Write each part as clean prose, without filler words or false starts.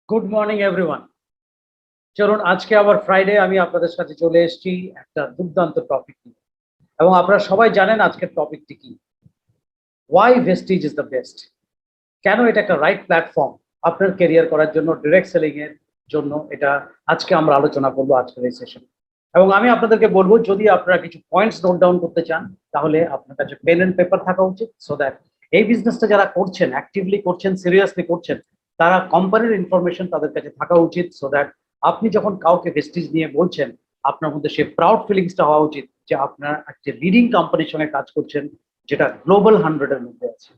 Good morning everyone. চলুন আজকে আবার ফ্রাইডে আমি আপনাদের সাথে চলে এসেছি একটা দুর্দান্ত টপিক নিয়ে। এবং আপনারা সবাই জানেন আজকের টপিকটি কি, why Vestige is the best. কেন এটা একটা রাইট প্ল্যাটফর্ম আপনার কেরিয়ার করার জন্য, ডিরেক্ট সেলিং এর জন্য। এটা আজকে আমরা আলোচনা করবো আজকের এই সেশন। এবং আমি আপনাদেরকে বলবো, যদি আপনারা কিছু পয়েন্টস নোট ডাউন করতে চান তাহলে আপনার কাছে পেন এন্ড পেপার থাকা উচিত, সো দ্যাট এই বিজনেসটা যারা করছেন, অ্যাক্টিভলি করছেন, সিরিয়াসলি করছেন, তারা কোম্পানির ইনফরমেশন তাদের কাছে থাকা উচিত, সো দ্যাট আপনি যখন কাউকে ভেস্টিজ নিয়ে বলছেন আপনার মধ্যে সে প্রাউড ফিলিংসটা হওয়া উচিত যে আপনার একটা লিডিং কোম্পানির সঙ্গে কাজ করছেন যেটা গ্লোবাল 100-এর মধ্যে আছে।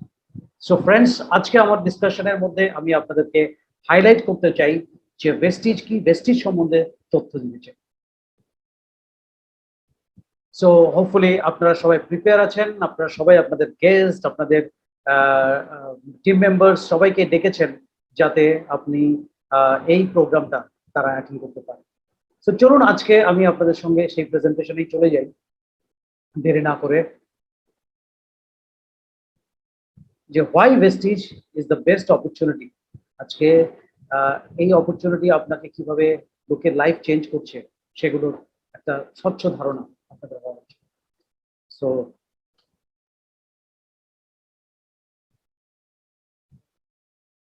সো ফ্রেন্ডস, আজকে আমার ডিসকাশনের মধ্যে আমি আপনাদেরকে হাইলাইট করতে চাই যে ভেস্টিজ কি, ভেস্টিজ সম্বন্ধে তথ্য দিতে চাই। সো হোপফুলি আপনারা সবাই প্রিপেয়ার আছেন, আপনারা সবাই আপনাদের গেস্ট, আপনাদের টিম মেম্বার সবাইকে ডেকেছেন যাতে আপনি এই প্রোগ্রামটা তারা অ্যাটেন্ড করতে পারে। সো চলুন আজকে আমি আপনাদের সঙ্গে সেই প্রেজেন্টেশনেই চলে যাই দেরি না করে, যে why Vestige is the best opportunity. আজকে এই অপরচুনিটি আপনাকে কিভাবে লোকের লাইফ চেঞ্জ করছে সেগুলোর একটা স্বচ্ছ ধারণা আপনাদের হওয়া উচিত। সো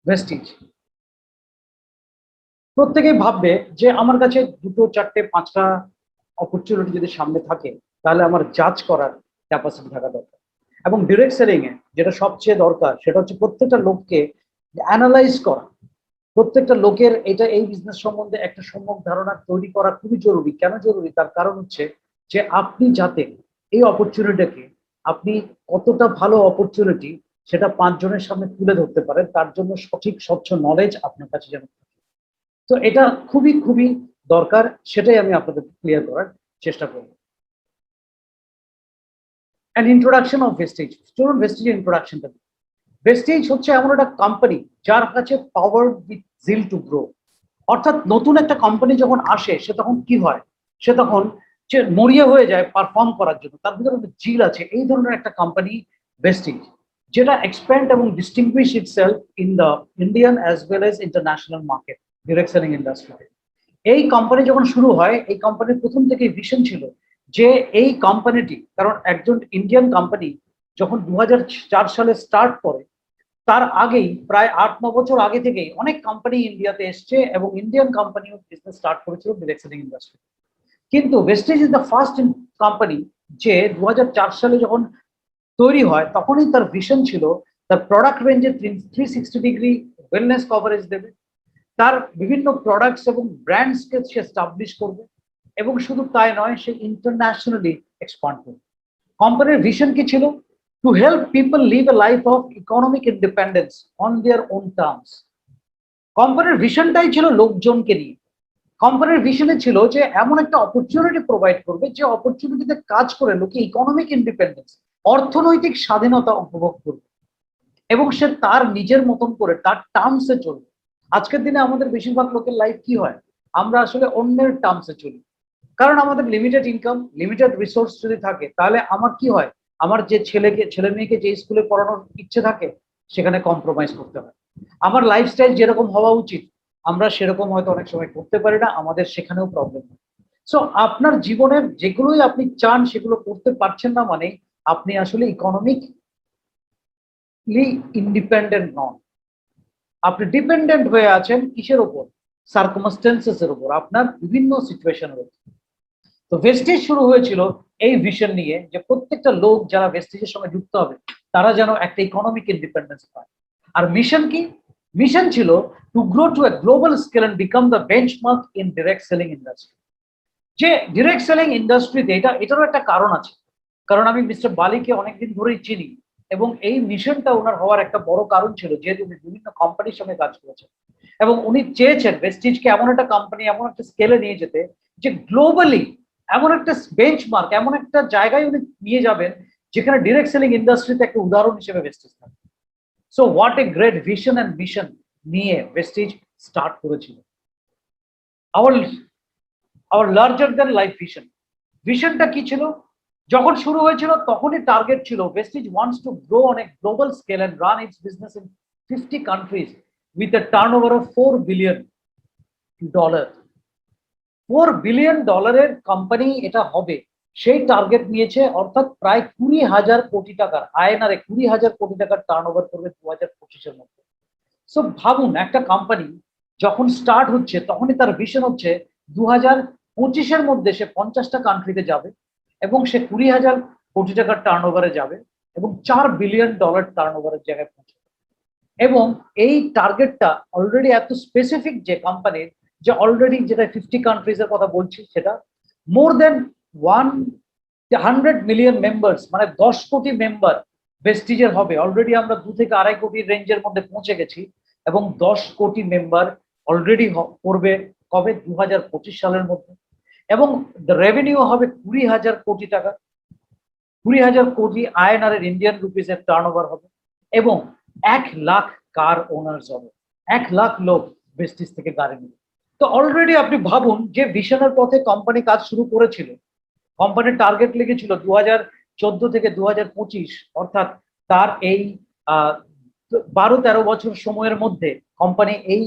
ভেস্টিজ, প্রত্যেকেই ভাববে যে আমার কাছে দুটো চারটে পাঁচটা অপরচুনিটি যদি সামনে থাকে তাহলে আমার জাজ করার ক্যাপাসিটি থাকা দরকার। এবং ডিরেক্ট সেলিং এ যেটা সবচেয়ে দরকার সেটা হচ্ছে প্রত্যেকটা লোককে অ্যানালাইজ করা, প্রত্যেকটা লোকের এটা এই বিজনেস সম্বন্ধে একটা সম্যক ধারণা তৈরি করা খুবই জরুরি। কেন জরুরি? তার কারণ হচ্ছে যে আপনি যাতে এই অপরচুনিটিকে, আপনি কতটা ভালো অপরচুনিটি সেটা পাঁচজনের সামনে তুলে ধরতে পারেন, তার জন্য সঠিক স্বচ্ছ নলেজ আপনার কাছে যেন থাকে। তো এটা খুবই খুবই দরকার, সেটাই আমি আপনাদের ক্লিয়ার করার চেষ্টা করব। অ্যান্ড ইন্ট্রোডাকশন অফ ভেস্টিজ, চলুন ভেস্টিজের ইন্ট্রোডাকশনটা। ভেস্টিজ হচ্ছে এমন একটা কোম্পানি যার কাছে power with zeal to grow. অর্থাৎ নতুন একটা কোম্পানি যখন আসে সে তখন কি হয়, সে তখন যে মরিয়া হয়ে যায় পারফর্ম করার জন্য, তার ভিতরে একটা জিল আছে। এই ধরনের একটা কোম্পানি ভেস্টিজ, যেটা এক্সপ্যান্ড এবং distinguished itself in the Indian as well as international market, direct selling ইন্ডাস্ট্রিতে। এই কোম্পানি যখন শুরু হয়, এই কোম্পানির প্রথম থেকেই ভিশন ছিল যে এই কোম্পানিটি, কারণ একজন ইন্ডিয়ান কোম্পানি যখন 2004 সালে স্টার্ট করে, তার আগেই প্রায় 8-9 বছর আগে থেকেই অনেক কোম্পানি ইন্ডিয়াতে এসছে এবং ইন্ডিয়ান কোম্পানিও বিজনেস স্টার্ট করেছিল ডিরেক্ট সেলিং ইন্ডাস্ট্রি। কিন্তু Vestige is the first company যে 2004 সালে যখন তৈরি হয় তখনই তার ভিশন ছিল তার প্রোডাক্ট রেঞ্জে 360 ডিগ্রি ওয়েলনেস কভারেজ দেবে, তার বিভিন্ন প্রোডাক্টস এবং ব্র্যান্ডসকে সে এস্টাবলিশ করবে, এবং শুধু তাই নয়, সে ইন্টারন্যাশনালি এক্সপান্ড করবে। কোম্পানির ভিশন কি ছিল? To help people leave A life of economic independence on their own terms. কোম্পানির ভিশনটাই ছিল লোকজনকে নিয়ে। কোম্পানির ভিশনে ছিল যে এমন একটা অপরচুনিটি প্রোভাইড করবে যে অপরচুনিটিতে কাজ করে লোকে ইকোনমিক ইন্ডিপেন্ডেন্স, অর্থনৈতিক স্বাধীনতা উপভোগ করবে, এবং সে তার নিজের মতন করে তার টার্মসে চলবে। আজকের দিনে আমাদের বেশিরভাগ লোকের লাইফ কি হয়, আমরা আসলে অন্যের টার্মসে চলি, কারণ আমাদের লিমিটেড ইনকাম, লিমিটেড রিসোর্স যদি থাকে তাহলে আমার কি হয়, আমার যে ছেলে মেয়েকে যে স্কুলে পড়ানোর ইচ্ছে থাকে সেখানে কম্প্রোমাইজ করতে হয়। আমার লাইফস্টাইল যেরকম হওয়া উচিত আমরা সেরকম হয়তো অনেক সময় করতে পারি না, আমাদের সেখানেও প্রবলেম হয়। সো আপনার জীবনের যেগুলোই আপনি চান সেগুলো করতে পারছেন না মানে আপনি আসলে ইকোনমিকলি ইন্ডিপেন্ডেন্ট নন। আপনি ডিপেন্ডেন্ট হয়ে আছেন কিসের উপর? সার্কমস্টেন্সেস এর উপর, আপনার বিভিন্ন সিচুয়েশনের উপর। তো ভেস্টিজ শুরু হয়েছিল এই ভিশন নিয়ে যে প্রত্যেকটা লোক যারা ভেস্টিজের সঙ্গে যুক্ত হবে তারা যেন একটা ইকোনমিক ইন্ডিপেন্ডেন্স পায়। আর মিশন কি? মিশন ছিল to grow to a global scale and become the benchmark in direct selling industry. যে ডিরেক্ট সেলিং ইন্ডাস্ট্রিতে এটারও একটা কারণ আছে, কারণ আমি মিস্টার বালিকে অনেকদিন ধরেই চিনি, এবং এই মিশনটা ওনার হওয়ার একটা বড় কারণ ছিল যেহেতু উনি বিভিন্ন কোম্পানির সঙ্গে কাজ করেছেন, এবং উনি চেয়েছেন ভেস্টিজকে এমন একটা কোম্পানি, এমন একটা স্কেলে নিয়ে যেতে যে গ্লোবালি এমন একটা বেঞ্চমার্ক, এমন একটা জায়গায় উনি নিয়ে যাবেন যেখানে ডিরেক্ট সেলিং ইন্ডাস্ট্রিতে একটা উদাহরণ হিসেবে ভেস্টিজ থাকে। So what a great vision and mission নিয়ে ভেস্টিজ স্টার্ট করেছিল। Our our larger than life vision. ভিশনটা কি ছিল? যখন শুরু হয়েছিল তখনই টার্গেট ছিল Vestige wants to grow on a global scale and run its business in 50 countries with a turnover of 4 billion dollar. $4 billion company এটা হবে সেই টার্গেট নিয়েছে, অর্থাৎ প্রায় 20,000 কোটি টাকার আয়নারে 20,000 কোটি টাকার টার্নওভার করবে 2025-এর মধ্যে। সো ভাবুন, একটা কোম্পানি যখন স্টার্ট হচ্ছে তখনই তার ভিশন হচ্ছে 2025-এর মধ্যে সে 50টা কান্ট্রিতে যাবে এবং সে 20,000 কোটি টাকার টার্নওভারে যাবে এবং $4 বিলিয়ন টার্নওভারের জায়গায় পৌঁছবে। এবং এই টার্গেটটা অলরেডি এত স্পেসিফিক যে কোম্পানির, যে অলরেডি যেটা 50 কান্ট্রিজের কথা বলছি, সেটা মোর দেন 100 মিলিয়ন মেম্বার্স, মানে 10 কোটি মেম্বার ভেস্টিজের হবে। অলরেডি আমরা 2 থেকে 2.5 কোটি রেঞ্জের মধ্যে পৌঁছে গেছি এবং 10 কোটি মেম্বার অলরেডি করবে কবে? 2025 সালের মধ্যে। এবং রেভিনিউ হবে 20,000 কোটি টাকা, 20,000 কোটি আইএনআর ইন্ডিয়ান রুপিসের টার্নওভার হবে এবং 1 লাখ কার ওনার্স হবে, 1 লাখ লোক ভেস্টিজ থেকে গাড়ি নেবে। তো অলরেডি আপনি ভাবুন যে ভিশনের পথে কোম্পানি কাজ শুরু করেছিল। কোম্পানির টার্গেট লেগেছিল 2014 থেকে 2025, অর্থাৎ তার এই 12-13 বছর সময়ের মধ্যে কোম্পানি এই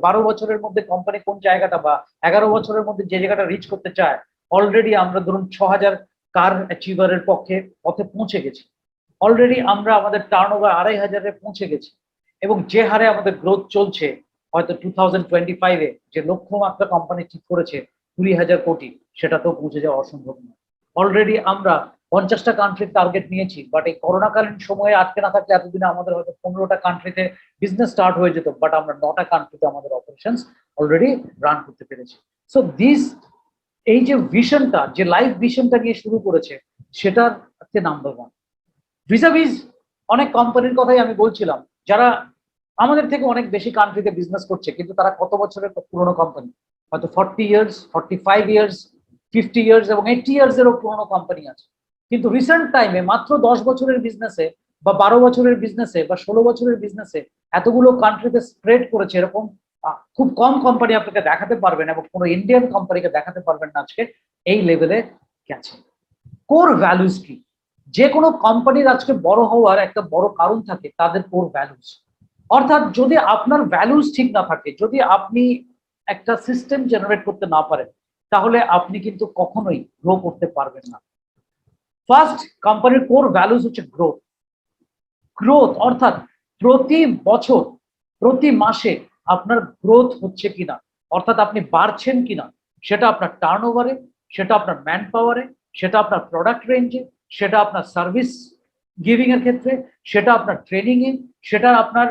12 বছরের মধ্যে কোম্পানি কোন জায়গাটা বা 11 বছরের মধ্যে যে জায়গাটা রিচ করতে চায়, অলরেডি আমরা ধরুন 6,000 কার অ্যাচিভারের পথে পৌঁছে গেছি। অলরেডি আমরা আমাদের টার্নওভার 2,500-এ পৌঁছে গেছি এবং যে হারে আমাদের গ্রোথ চলছে, হয়তো 2025-এ যে লক্ষ্যমাত্রা কোম্পানি ঠিক করেছে 20,000 কোটি, সেটাতেও পৌঁছে যাওয়া অসম্ভব নয়। অলরেডি আমরা 50টা কান্ট্রির টার্গেট নিয়েছি, বাট এই করোনাকালীন সময়ে আটকে না থাকলে এতদিনে আমাদের হয়তো 15টা কান্ট্রিতে বিজনেস স্টার্ট হয়ে যেত, বাট আমরা 9টা কান্ট্রিতে আমাদের অপারেশনস অলরেডি রান করতে পেরেছি। সো এই যে ভিশনটা, যে লাইফ ভিশনটা নিয়ে শুরু করেছে, সেটার হচ্ছে নাম্বার 1। ভিসাভিজ অনেক কোম্পানির কথাই আমি বলছিলাম, যারা আমাদের থেকে অনেক বেশি কান্ট্রিতে বিজনেস করছে, কিন্তু তারা কত বছরের পুরনো কোম্পানি, হয়তো 40 ইয়ার্স, 45 ইয়ার্স, 50 ইয়ার্স এবং 80 ইয়ার্সেরও পুরনো কোম্পানি আছে। কিন্তু রিসেন্ট টাইমে মাত্র 10 বছরের বিজনেসে বা 12 বছরের বিজনেসে বা 16 বছরের বিজনেসে এতগুলো কান্ট্রিতে স্প্রেড করেছে, এরকম খুব কম কোম্পানি আপনাকে দেখাতে পারবেন এবং কোনো ইন্ডিয়ান কোম্পানিকে দেখাতে পারবেন না আজকে এই লেভেলে গেছে। কোর ভ্যালুজ কি? যে কোনো কোম্পানির আজকে বড় হওয়ার একটা বড় কারণ থাকে তাদের কোর ভ্যালুজ। অর্থাৎ যদি আপনার ভ্যালুজ ঠিক না থাকে, যদি আপনি একটা সিস্টেম জেনারেট করতে না পারেন, তাহলে আপনি কিন্তু কখনোই গ্রো করতে পারবেন না। ফার্স্ট, কোম্পানির কোর ভ্যালুজ হচ্ছে গ্রোথ। গ্রোথ অর্থাৎ প্রতি বছর, প্রতি মাসে আপনার গ্রোথ হচ্ছে কিনা, অর্থাৎ আপনি বাড়ছেন কিনা, সেটা আপনার টার্নওভারে, সেটা আপনার ম্যান পাওয়ারে, সেটা আপনার প্রোডাক্ট রেঞ্জে, সেটা আপনার সার্ভিস গিভিং এর ক্ষেত্রে, সেটা আপনার ট্রেনিং এ, সেটা আপনার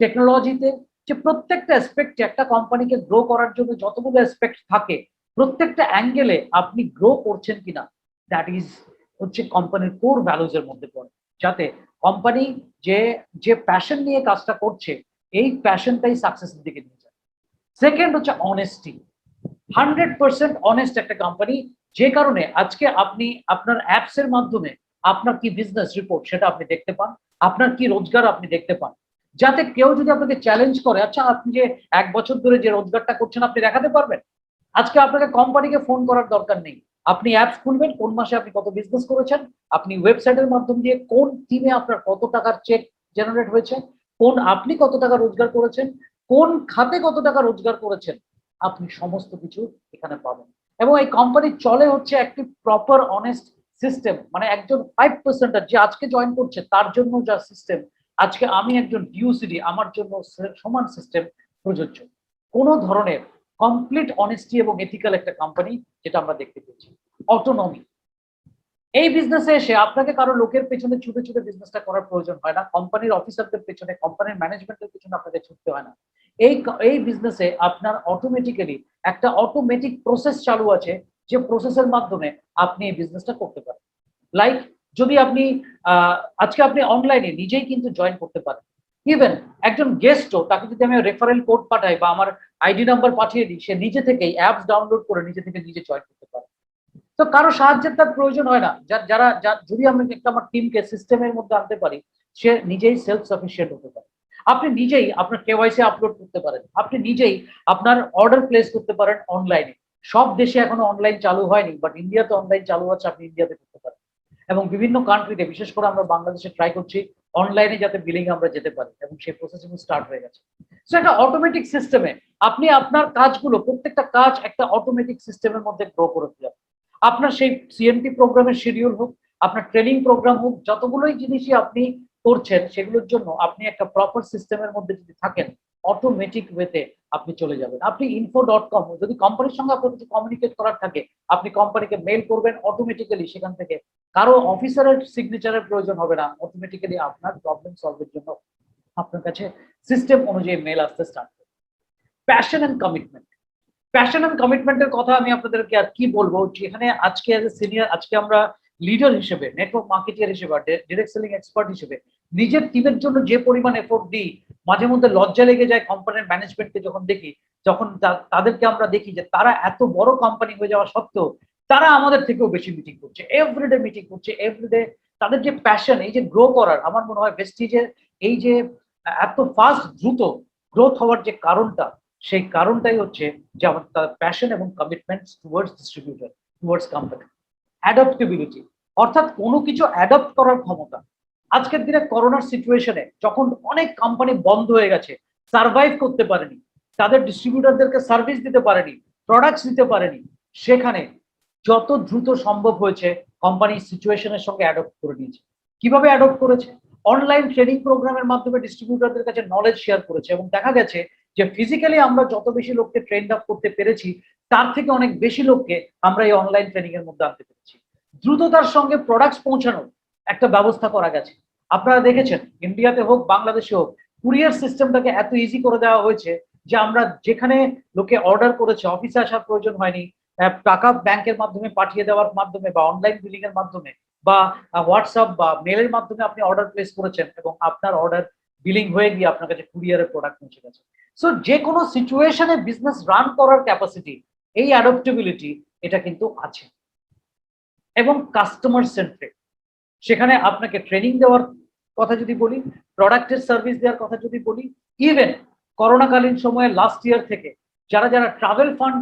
টেকনোলজিতে, যে প্রত্যেকটা অ্যাসপেক্টে একটা কোম্পানিকে গ্রো করার জন্য যতগুলো অ্যাসপেক্ট থাকে, প্রত্যেকটা অ্যাঙ্গেলে আপনি গ্রো করছেন কিনা, দ্যাট ইজ হচ্ছে কোম্পানির কোর ভ্যালুজ এর মধ্যে পড়ে। যাতে কোম্পানি যে যে প্যাশন নিয়ে কাজটা করছে, এই প্যাশনটাই সাকসেসের দিকে নিয়ে যায়। সেকেন্ড হচ্ছে অনেস্টি। 100% অনেস্ট একটা কোম্পানি, যে কারণে আজকে আপনি আপনার অ্যাপস এর মাধ্যমে আপনার কি বিজনেস রিপোর্ট সেটা আপনি দেখতে পান, আপনার কি রোজগার আপনি দেখতে পান। যাতে কেউ যদি আপনাকে চ্যালেঞ্জ করে, আচ্ছা আপনি যে 1 বছর ধরে যে রোজগারটা করছেন আপনি দেখাতে পারবেন, আজকে আপনাকে কোম্পানিকে ফোন করার দরকার নেই। আপনি অ্যাপস খুলবেন, কোন মাসে আপনি কত বিজনেস করেছেন, আপনি ওয়েবসাইটের মাধ্যম দিয়ে কোন টিমে আপনার কত টাকার চেক জেনারেট হয়েছে, আপনি কত টাকা রোজগার করেছেন, কোন খাতে কত টাকা রোজগার করেছেন, আপনি সমস্ত কিছু এখানে পাবেন। এবং এই কোম্পানি চলে হচ্ছে একটি প্রপার অনেস্ট সিস্টেম, মানে একজন 5% যে আজকে জয়েন করছে তার জন্য যা সিস্টেম, আজকে আমি একজন ডিউসিডি আমার জন্য সমান সিস্টেম প্রযোজ্য। কোনো ধরনের কমপ্লিট অনেস্টি এবং এথিক্যাল একটা কোম্পানি যেটা আমরা দেখতে পেয়েছি। অটোনমি। এই বিজনেসে এসে আপনাকে কারো লোকের পেছনে ছুটে ছুটে বিজনেসটা করার প্রয়োজন হয় না, কোম্পানির অফিসারদের পেছনে, কোম্পানির ম্যানেজমেন্টের পেছনে আপনাকে ছুটতে হয় না। এই বিজনেসে আপনার অটোমেটিক্যালি একটা অটোমেটিক প্রসেস চালু আছে, যে প্রসেসের মাধ্যমে আপনি এই বিজনেসটা করতে পারেন। লাইক যদি আপনি আজকে আপনি অনলাইনে নিজেই কিন্তু জয়েন করতে পারেন। ইভেন একজন গেস্টও, তাকে যদি আমি রেফারেল কোড পাঠাই বা আমার আইডি নাম্বার পাঠিয়ে দিই, সে নিজে থেকেই অ্যাপস ডাউনলোড করে নিজে থেকে নিজে জয়েন করতে পারে। তো কারো সাহায্যের তার প্রয়োজন হয় না। যদি আমি একটা আমার টিমকে সিস্টেমের মধ্যে আনতে পারি, সে নিজেই সেলফ সাফিসিয়েন্ট হতে পারে। আপনি নিজেই আপনার কেওয়াইসি আপলোড করতে পারেন, আপনি নিজেই আপনার অর্ডার প্লেস করতে পারেন অনলাইনে। সব দেশে এখনো অনলাইন চালু হয়নি, বাট ইন্ডিয়াতে অনলাইন চালু আছে, আপনি ইন্ডিয়াতে করতে পারেন। এবং বিভিন্ন কান্ট্রিতে, বিশেষ করে আমরা বাংলাদেশে ট্রাই করছি অনলাইনে যাতে বিলিং আমরা যেতে পারি, এবং সেই প্রসেসিং স্টার্ট হয়ে গেছে। সো একটা অটোমেটিক সিস্টেমে আপনি আপনার কাজগুলো, প্রত্যেকটা কাজ একটা অটোমেটিক সিস্টেমের মধ্যে গ্রো করে ফেলেন। আপনার সেই সিএমটি প্রোগ্রামের শিডিউল হোক, আপনার ট্রেনিং প্রোগ্রাম হোক, যতগুলোই জিনিসই আপনি করছেন সেগুলোর জন্য আপনি একটা প্রপার সিস্টেমের মধ্যে যদি থাকেন, অটোমেটিক ওয়েতে আপনি চলে যাবেন। আপনি info.com, যদি কোম্পানির সঙ্গে আপনার কিছু কমিউনিকেট করার থাকে, আপনি কোম্পানিকে মেল করবেন, অটোমেটিক্যালি সেখান থেকে কারো অফিসারের সিগনেচারের প্রয়োজন হবে না, অটোমেটিক্যালি আপনার প্রবলেম সলভের জন্য আপনার কাছে সিস্টেম অনুযায়ী মেল আসতে স্টার্ট করবে। Passion and commitment, passion and কমিটমেন্টের কথা আমি আপনাদেরকে আর কি বলবো, যেখানে আজকে অ্যাজ এ সিনিয়র, আজকে আমরা লিডার হিসেবে, নেটওয়ার্ক মার্কেটিয়ার হিসেবে, ডিরেক্ট সেলিং এক্সপার্ট হিসেবে নিজের টিমের জন্য যে পরিমাণ এফোর্ট দিই, মাঝে মধ্যে লজ্জা লেগে যায় কোম্পানির ম্যানেজমেন্টকে যখন দেখি, যখন তাদেরকে আমরা দেখি যে তারা এত বড় কোম্পানি হয়ে যাওয়া সত্ত্বেও তারা আমাদের থেকেও বেশি মিটিং করছে, এভরিডে মিটিং করছে, এভরিডে। তাদের যে প্যাশন, এই যে গ্রো করার, আমার মনে হয় ভেস্টিজের এই যে এত ফাস্ট দ্রুত গ্রোথ হওয়ার যে কারণটা, সেই কারণটাই হচ্ছে যে আমার তার প্যাশন এবং commitment towards distributor, towards company. Adaptability, অর্থাৎ কোনো কিছু অ্যাডাপ্ট করার ক্ষমতা। আজকের দিনে করোনার সিচুয়েশনে যখন অনেক কোম্পানি বন্ধ হয়ে গেছে, সার্ভাইভ করতে পারেনি, তাদের ডিস্ট্রিবিউটরদেরকে সার্ভিস দিতে পারেনি, প্রোডাক্টস দিতে পারেনি, সেখানে যত দ্রুত সম্ভব হয়েছে কোম্পানি সিচুয়েশনের সঙ্গে অ্যাডপ্ট করে নিয়েছে। কিভাবে অ্যাডপ্ট করেছে? অনলাইন ট্রেনিং প্রোগ্রামের মাধ্যমে ডিস্ট্রিবিউটরদের কাছে নলেজ শেয়ার করেছে, এবং দেখা গেছে যে ফিজিক্যালি আমরা যত বেশি লোককে ট্রেন আপ করতে পেরেছি, তার থেকে অনেক বেশি লোককে আমরা এই অনলাইন ট্রেনিং এর মধ্যে আনতে পেরেছি। দ্রুততার সঙ্গে প্রোডাক্টস পৌঁছানোর একটা ব্যবস্থা করা গেছে। আপনারা দেখেছেন ইন্ডিয়াতে হোক বাংলাদেশে হোক, কুরিয়ার সিস্টেমটাকে এত ইজি করে দেওয়া হয়েছে যে আমরা যেখানে লোকে অর্ডার করেছে অফিসে আসার প্রয়োজন হয়নি, টাকা ব্যাংকের মাধ্যমে পাঠিয়ে দেওয়ার মাধ্যমে বা অনলাইন বিলিং এর মাধ্যমে বা হোয়াটসঅ্যাপ বা মেলের মাধ্যমে আপনি অর্ডার প্লেস করেছেন, এবং আপনার অর্ডার বিলিং হয়ে গিয়ে আপনার কাছে কুরিয়ারের প্রোডাক্ট পৌঁছে গেছে। সো যে কোনো সিচুয়েশনে বিজনেস রান করার ক্যাপাসিটি, এই অ্যাডাপ্টেবিলিটি, এটা কিন্তু আছে। এবং কাস্টমার সেন্ট্রিক, সেখানে আপনাকে ট্রেনিং দেওয়ার কথা যদি বলি, প্রোডাক্টের সার্ভিস দেওয়ার কথা যদি বলি, ইভেন করোনাকালীন সময়ে লাস্ট ইয়ার থেকে যারা যারা ট্রাভেল ফান্ড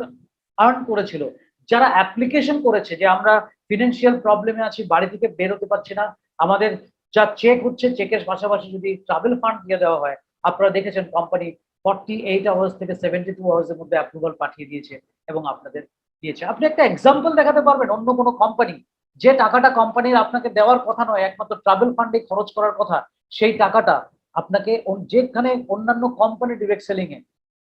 আর্ন করেছিল, যারা অ্যাপ্লিকেশন করেছে যে আমরা ফিনান্সিয়াল প্রবলেমে আছি, বাড়ি থেকে বেরোতে পারছি না, আমাদের যা চেক হচ্ছে, চেকের পাশাপাশি যদি ট্রাভেল ফান্ড দিয়ে দেওয়া হয়, আপনারা দেখেছেন কোম্পানি 48 আওয়ার্স থেকে 72 আওয়ার্সের মধ্যে অ্যাপ্রুভাল পাঠিয়ে দিয়েছে এবং আপনাদের দিয়েছে। আপনি একটা এক্সাম্পল দেখাতে পারবেন অন্য কোনো কোম্পানি যে টাকাটা কোম্পানির আপনাকে দেওয়ার কথা নয়, একমাত্র ট্রাভেল ফান্ডে খরচ করার কথা, সেই টাকাটা আপনাকে যেখানে অন্যান্য কোম্পানি ডিরেক্ট সেলিং এ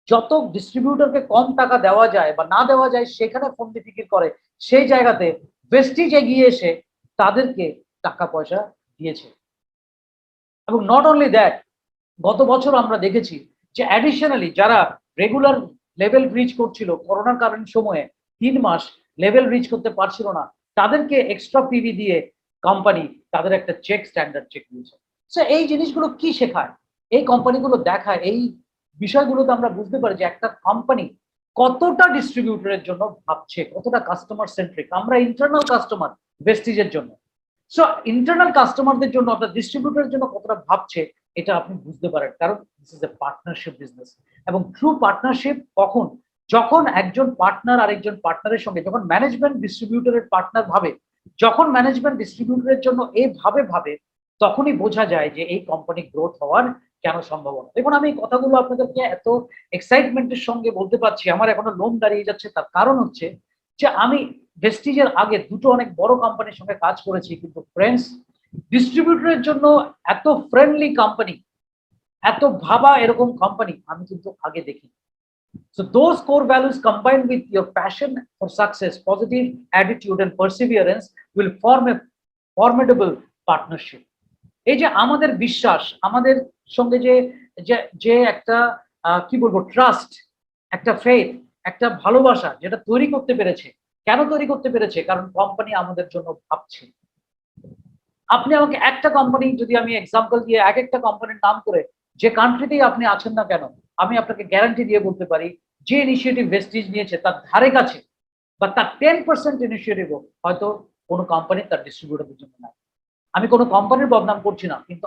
যত ডিস্ট্রিবিউটরকে কম টাকা দেওয়া যায় বা না দেওয়া যায় সেখানে ফোন দিয়ে ফিকির করে, সেই জায়গাতে ভেস্টিজ এগিয়ে এসে তাদেরকে টাকা পয়সা দিয়েছে। এবং নট অনলি দ্যাট, গত বছর আমরা দেখেছি যে অ্যাডিশনালি যারা রেগুলার লেভেল রিচ করছিল, করোনার কারণ সময়ে 3 মাস লেভেল রিচ করতে পারছিল না, তাদেরকে এক্সট্রা পিভি দিয়ে কোম্পানি তাদের একটা চেক, স্ট্যান্ডার্ড চেক দিয়েছে। সো এই জিনিসগুলো কি শেখায়, এই কোম্পানিগুলো দেখায়, এই বিষয়গুলোতে আমরা বুঝতে পারি যে একটা কোম্পানি কতটা ডিস্ট্রিবিউটরের জন্য ভাবছে, কতটা কাস্টমার সেন্ট্রিক। আমরা ইন্টারনাল কাস্টমার ভেস্টিজের জন্য, সো ইন্টারনাল কাস্টমারদের জন্য অর্থাৎ ডিস্ট্রিবিউটরের জন্য কতটা ভাবছে, এটা আপনি বুঝতে পারেন, কারণ this is a partnership business. এবং ট্রু পার্টনারশিপ কখন? যখন একজন পার্টনার আরেকজন পার্টনারের সঙ্গে, যখন ম্যানেজমেন্ট ডিস্ট্রিবিউটরের পার্টনার ভাবে, যখন ম্যানেজমেন্ট ডিস্ট্রিবিউটরের জন্য এইভাবে ভাবে, তখনই বোঝা যায় যে এই কোম্পানি গ্রোথ হওয়ার কেন সম্ভাবনা। দেখুন, আমি এই কথাগুলো আপনাদেরকে এত এক্সাইটমেন্টের সঙ্গে বলতে পারছি, আমার এখনো লোম দাঁড়িয়ে যাচ্ছে। তার কারণ হচ্ছে যে আমি ভেস্টিজের আগে দুটো অনেক বড় কোম্পানির সঙ্গে কাজ করেছি, কিন্তু ফ্রেন্ডস, ডিস্ট্রিবিউটরের জন্য এত ফ্রেন্ডলি কোম্পানি, এত ভাবা এরকম কোম্পানি আমি কিন্তু আগে দেখি। So those core values combined with your passion for success, positive attitude and perseverance will form a formidable partnership. এই যে আমাদের বিশ্বাস, আমাদের সঙ্গে যে যে একটা কি বলবো, ট্রাস্ট, একটা ফেথ, একটা ভালোবাসা যেটা তৈরি করতে পেরেছে। কেন তৈরি করতে পেরেছে? কারণ কোম্পানি আমাদের জন্য ভাবছে। আপনি আমাকে একটা কোম্পানি, যদি আমি এক্সাম্পল দিয়ে এক একটা কোম্পানির নাম করে, যে কান্ট্রিতেই আপনি আছেন না কেন, আমি আপনাকে গ্যারান্টি দিয়ে বলতে পারি যে ইনিশিয়েটিভ ভেস্টিজ নিয়েছে তার ধারে কাছে বা তার 10% ইনিশিয়েটিভও হয়তো কোনো কোম্পানি তার ডিস্ট্রিবিউটরদের জন্য নাই। আমি কোনো কোম্পানির বদনাম করছি না, কিন্তু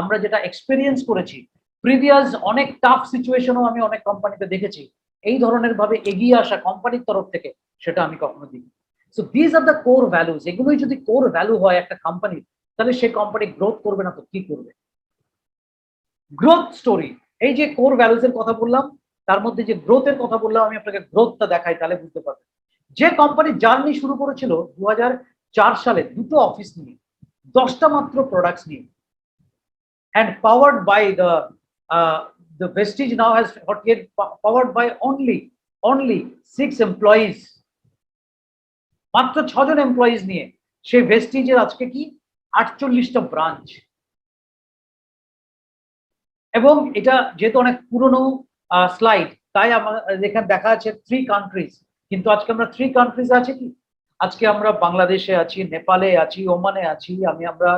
আমরা যেটা এক্সপেরিয়েন্স করেছি প্রিভিয়াস অনেক টাফ সিচুয়েশনও আমি অনেক কোম্পানিতে দেখেছি, এই ধরনের ভাবে এগিয়ে আসা কোম্পানির তরফ থেকে, সেটা আমি কখনো দিই। So this are the core values. এগুলোই যদি কোর ভ্যালু হয় একটা কোম্পানির, তাহলে সেই কোম্পানি গ্রোথ করবে না তো কি করবে? গ্রোথ স্টোরি, এই যে কোর ভ্যালুজ এর কথা বললাম, তার মধ্যে যে গ্রোথের কথা বললাম, আমি আপনাকে গ্রোথটা দেখাই তাহলে বুঝতে পারবেন। যে কোম্পানি জার্নি শুরু করেছিল 2004 সালে দুটো অফিস নিয়ে, 10টা মাত্র প্রোডাক্টস নিয়ে, and powered by the Vestige now has powered by only 6 employees, মাত্র 6 জন এমপ্লয়িজ নিয়ে সেই ভেস্টিজের আজকে কি 48টা ব্রাঞ্চ। এবং এটা যেহেতু অনেক পুরনো স্লাইড, তাই আমার এখানে দেখা আছে 3 কান্ট্রিজ, কিন্তু আজকে আমরা 3 কান্ট্রিজ আছে কি, আজকে আমরা বাংলাদেশে আছি, নেপালে আছি, ওমানে আছি, আমরা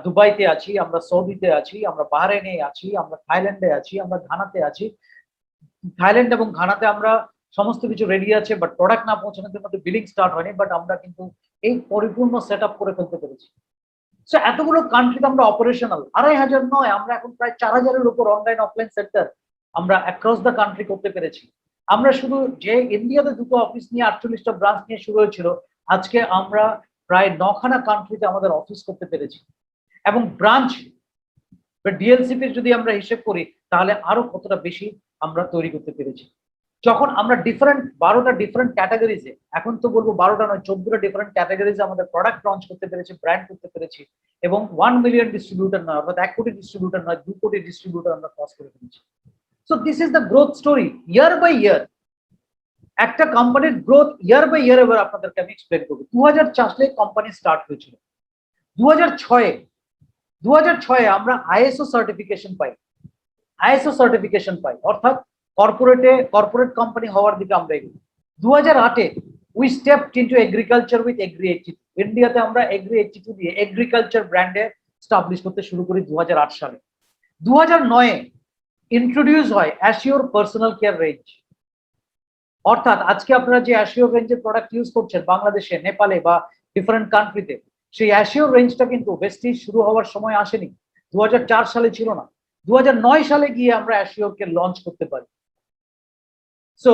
দুবাইতে আছি, আমরা সৌদিতে আছি, আমরা বাহরাইনে আছি, আমরা থাইল্যান্ডে আছি, আমরা ঘানাতে আছি। থাইল্যান্ড এবং ঘানাতে আমরা সমস্ত কিছু রেডি আছে, বাট প্রোডাক্ট না পৌঁছানোর মধ্যে বিলিং স্টার্ট হয়নি, বাট আমরা কিন্তু এই পরিপূর্ণ সেট আপ করে ফেলতে পেরেছি। সো এতগুলো কান্ট্রিতে আমরা অপারেশনাল, 2500 নয়, আমরা এখন প্রায় 4000-এর উপর অনলাইন অফলাইন সেক্টর আমরা অ্যাক্রস দ্য কান্ট্রি করতে পেরেছি। আমরা শুধু যে ইন্ডিয়াতে দুটো অফিস নিয়ে 48টা ব্রাঞ্চ নিয়ে শুরু হয়েছিল, আজকে আমরা প্রায় 9খানা কান্ট্রিতে আমাদের অফিস করতে পেরেছি। এবং ব্রাঞ্চ ডিএলসিপির যদি আমরা হিসেব করি তাহলে আরো কতটা বেশি আমরা তৈরি করতে পেরেছি। যখন আমরা ডিফারেন্ট 12টা ডিফারেন্ট ক্যাটাগরিজে, এখন তো বলবো 12টা নয় 14টা ডিফারেন্ট ক্যাটাগরিজে আমাদের প্রোডাক্ট লঞ্চ করতে পেরেছি, ব্র্যান্ড করতে পেরেছি, এবং 1 মিলিয়ন ডিস্ট্রিবিউটর নয়, অর্থাৎ 1 কোটি ডিস্ট্রিবিউটর নয়, 2 কোটি ডিস্ট্রিবিউটর আমরা ক্রস করে ফেলেছি। So this is the growth story year by year. একটা কোম্পানির গ্রোথ ইয়ার বাই ইয়ার এবার আপনাদেরকে আমি এক্সপ্লেন করবো। 2004 সালে কোম্পানি স্টার্ট হয়েছিল। 2006 আমরা আইএসও সার্টিফিকেশন পাই, অর্থাৎ কর্পোরেট কোম্পানি হওয়ার দিকে আমরা এগোই। 2008-এ we stepped into agriculture with agri 82। ইন্ডিয়াতে আমরা এগ্রি 82 দিয়ে এগ্রিকালচার ব্র্যান্ডে স্টাবলিশ করতে শুরু করি 2008 সালে। 2009-এ ইন্ট্রোডিউস হয় অ্যাসিওর পার্সোনাল কেয়ার রেঞ্জ, অর্থাৎ আজকে আপনারা যে অ্যাসিওর রেঞ্জের প্রোডাক্ট ইউজ করছেন বাংলাদেশে, নেপালে বা ডিফারেন্ট কান্ট্রিতে, সেই অ্যাসিওর রেঞ্জটা কিন্তু ভেস্টিজ শুরু হওয়ার সময় আসেনি, 2004 সালে ছিল না, 2009 সালে গিয়ে আমরা অ্যাসিওরকে লঞ্চ করতে পারি। সো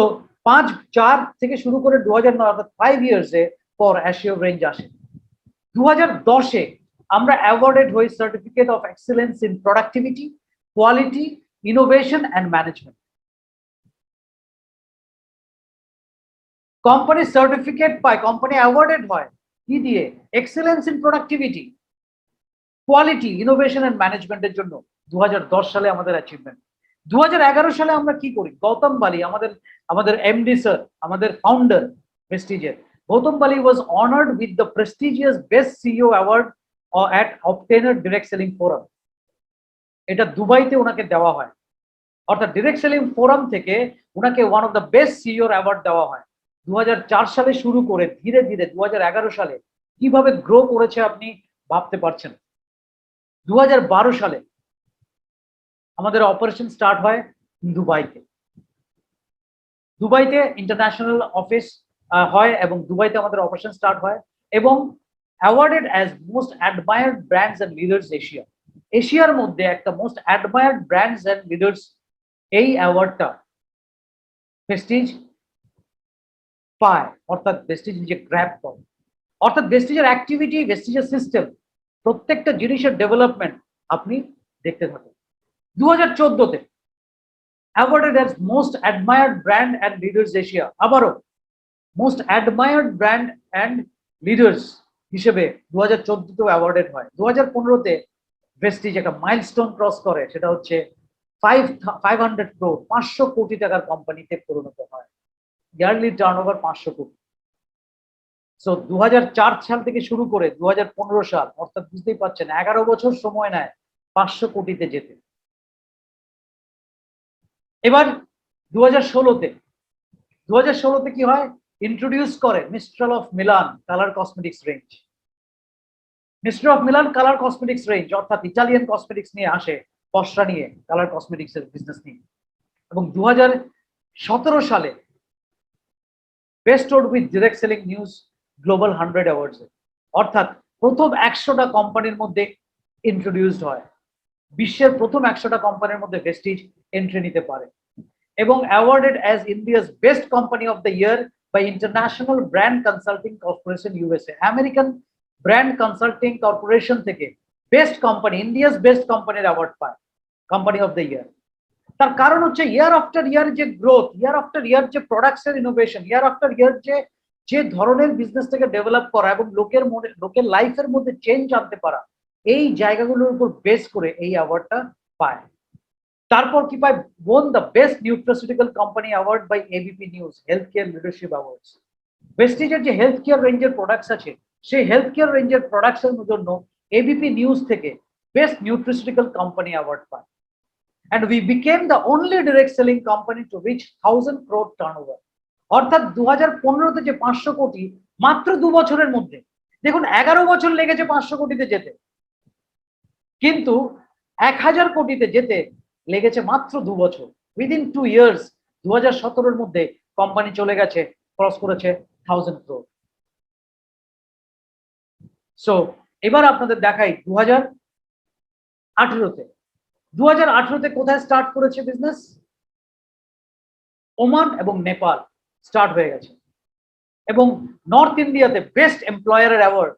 5-4 থেকে শুরু করে 2009, অর্থাৎ 5 ইয়ার্সে পর অ্যাসিওর রেঞ্জ আসে। 2010-এ আমরা অ্যাওয়ার্ডেড হই certificate of excellence in productivity, quality, innovation and management. Company certificate পায়, কোম্পানি অ্যাওয়ার্ডেড হয় কি দিয়ে? Excellence in productivity, quality, innovation and ম্যানেজমেন্টের জন্য 2010 সালে আমাদের অ্যাচিভমেন্ট। 2011 সালে আমরা কি করি? গৌতম বালি, আমাদের এমডি স্যার, আমাদের ফাউন্ডার প্রেস্টিজের, Gautam Bali was honoured with the prestigious best CEO award at obtainer direct selling forum. এটা দুবাইতে ওনাকে দেওয়া হয়, অর্থাৎ ডিরেক্ট সেলিং ফোরাম থেকে ওনাকে one of the best CEO award দেওয়া হয়। 2004 সালে শুরু করে ধীরে ধীরে 2011 সালে কিভাবে গ্রো করেছে আপনি ভাবতে পারছেন। 2012 সালে আমাদের অপারেশন স্টার্ট হয় দুবাইতে ইন্টারন্যাশনাল অফিস হয়, এবং দুবাইতে আমাদের অপারেশন স্টার্ট হয়, এবং awarded as most admired brands and leaders এশিয়ার মধ্যে একটা most admired brands and leaders, এই অ্যাওয়ার্ডটা প্রেস্টিজ পায়, অর্থাৎ ভেস্টিজ নিজে গ্র্যাব করে, অর্থাৎ ভেস্টিজের অ্যাক্টিভিটি, ভেস্টিজের সিস্টেম, প্রত্যেকটা জিনিসের ডেভেলপমেন্ট আপনি দেখতে থাকুন। 2014-তে awarded as most admired brand and leaders Asia, আবারও most admired brand and leaders হিসেবে 2014-তেও অ্যাওয়ার্ডেড হয়। 2015-তে ভেস্টিজ একটা মাইলস্টোন ক্রস করে, সেটা হচ্ছে 500 crore, 500 কোটি টাকার কোম্পানিতে পরিণত হয়, ইয়ারলি টার্নওভার 500 কোটি। সো 2004 সাল থেকে শুরু করে 2015 সাল, অর্থাৎ বুঝতেই পারছেন 11 বছর সময় নেয় 500 কোটিতে যেতে। এবার 2016-তে কি হয়? ইন্ট্রোডিউস করে Mistral of Milan colour cosmetics range. Mistral of Milan colour cosmetics range, অর্থাৎ ইটালিয়ান কসমেটিক্স নিয়ে আসে, পসরা নিয়ে কালার কসমেটিক্স এর বিজনেস নিয়ে। এবং 2017 সালে best with direct selling news global 100 awards, অর্থাৎ প্রথম 100টা কোম্পানির মধ্যে ইন্ট্রোডিউসড হয়, বিশ্বের প্রথম 100টা কোম্পানির মধ্যে ভেস্টিজ এন্ট্রি নিতে পারে, এবং awarded as India's best company of the year by international brand consulting corporation USA. American brand consulting corporation থেকে বেস্ট কোম্পানি, ইন্ডিয়াস বেস্ট কোম্পানির অ্যাওয়ার্ড পায়, কোম্পানি অফ দ্য ইয়ার। তার কারণ হচ্ছে ইয়ার আফটার ইয়ার যে গ্রোথ, ইয়ার আফটার ইয়ার যে প্রোডাক্টস এর innovation, ইয়ার after ইয়ার যে যে ধরনের বিজনেসটাকে ডেভেলপ করা এবং লোকের মনে, লোকের লাইফের মধ্যে চেঞ্জ আনতে পারা, এই জায়গাগুলোর উপর বেস করে এই অ্যাওয়ার্ডটা পায়। তারপর কি পায়, won the best nutraceutical company award by ABP news health care leadership awards. প্রেস্টিজের যে হেলথ কেয়ার রেঞ্জের প্রোডাক্টস আছে, সেই হেলথ কেয়ার রেঞ্জের প্রোডাক্টস এর জন্য এবিপি নিউজ থেকে বেস্ট নিউট্রাসিউটিক্যাল কোম্পানি অ্যাওয়ার্ড পায়। And we became the only direct selling company to reach 1000 crore turnover. অর্থাৎ 2015-তে যে 500 কোটি মাত্র 2 বছরের মধ্যে, দেখুন 11 বছর লেগেছে 500 কোটিতে যেতে, কিন্তু 1000 কোটিতে যেতে লেগেছে মাত্র 2 বছর। উইদিন 2 ইয়ার্স 2017-এর মধ্যে কোম্পানি চলে গেছে, ক্রস করেছে 1000 crore। সো এবার আপনাদের দেখাই 2018-তে 2018-তে কোথায় স্টার্ট করেছে বিজনেস? ওমান এবং নেপাল স্টার্ট হয়ে গেছে, এবং নর্থ ইন্ডিয়াতে বেস্ট এমপ্লয়ারের অ্যাওয়ার্ড,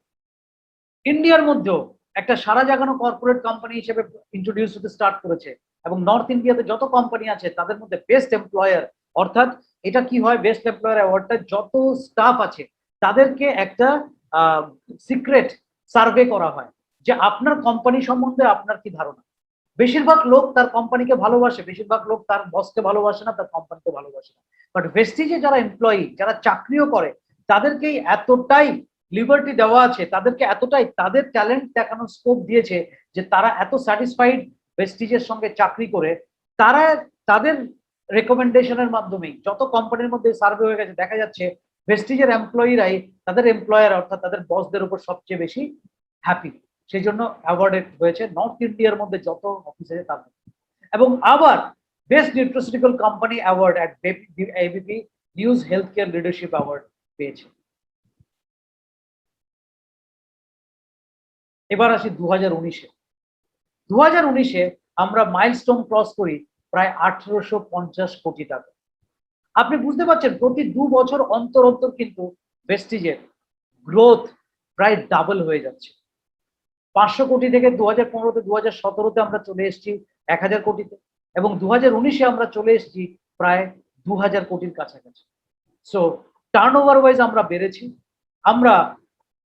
ইন্ডিয়ার মধ্যেও একটা সারা জাগানো কর্পোরেট কোম্পানি হিসেবে ইন্ট্রোডিউস হতে স্টার্ট করেছে, এবং নর্থ ইন্ডিয়াতে যত কোম্পানি আছে তাদের মধ্যে বেস্ট এমপ্লয়ার, অর্থাৎ এটা কি হয়, বেস্ট এমপ্লয়ার অ্যাওয়ার্ডটা যত স্টাফ আছে তাদেরকে একটা সিক্রেট সার্ভে করা হয় যে আপনার কোম্পানি সম্বন্ধে আপনার কি ধারণা। বেশিরভাগ লোক তার কোম্পানিকে ভালোবাসে, বেশিরভাগ লোক তার বসকে ভালোবাসে না, তার কোম্পানিকে ভালোবাসে না। বাট ভেস্টিজে যারা এমপ্লয়ি, যারা চাকরিও করে, তাদেরকেই এতটাই লিবার্টি দেওয়া আছে, তাদেরকে এতটাই তাদের ট্যালেন্ট দেখানোর স্কোপ দিয়েছে যে তারা এত স্যাটিসফাইড ভেস্টিজের সঙ্গে চাকরি করে, তারা তাদের রেকমেন্ডেশনের মাধ্যমেই যত কোম্পানির মধ্যে সার্ভে হয়ে গেছে, দেখা যাচ্ছে ভেস্টিজের এমপ্লয়িরাই তাদের এমপ্লয়ার অর্থাৎ তাদের বসদের উপর সবচেয়ে বেশি হ্যাপি। সেই জন্য অ্যাওয়ার্ডেড হয়েছে নর্থ ইন্ডিয়ার মধ্যে যত অফিস আছে তার মধ্যে। এবং আবার best nutraceutical company award at ABP news health care leadership award পেয়েছে। এবার আসি 2019-এ। 2019-এ আমরা মাইলস্টোন ক্রস করি প্রায় 1850 কোটি টাকা। আপনি বুঝতে পারছেন প্রতি 2 বছর অন্তর অন্তর কিন্তু ভেস্টিজের গ্রোথ প্রায় ডাবল হয়ে যাচ্ছে। 500 কোটি থেকে 2015-তে 2017-তে আমরা চলে এসেছি 1000 কোটিতে, এবং 2019-এ আমরা চলে এসেছি প্রায় 2000 কোটির কাছাকাছি। সো টার্নওভার ওয়াইজ আমরা বেড়েছি। আমরা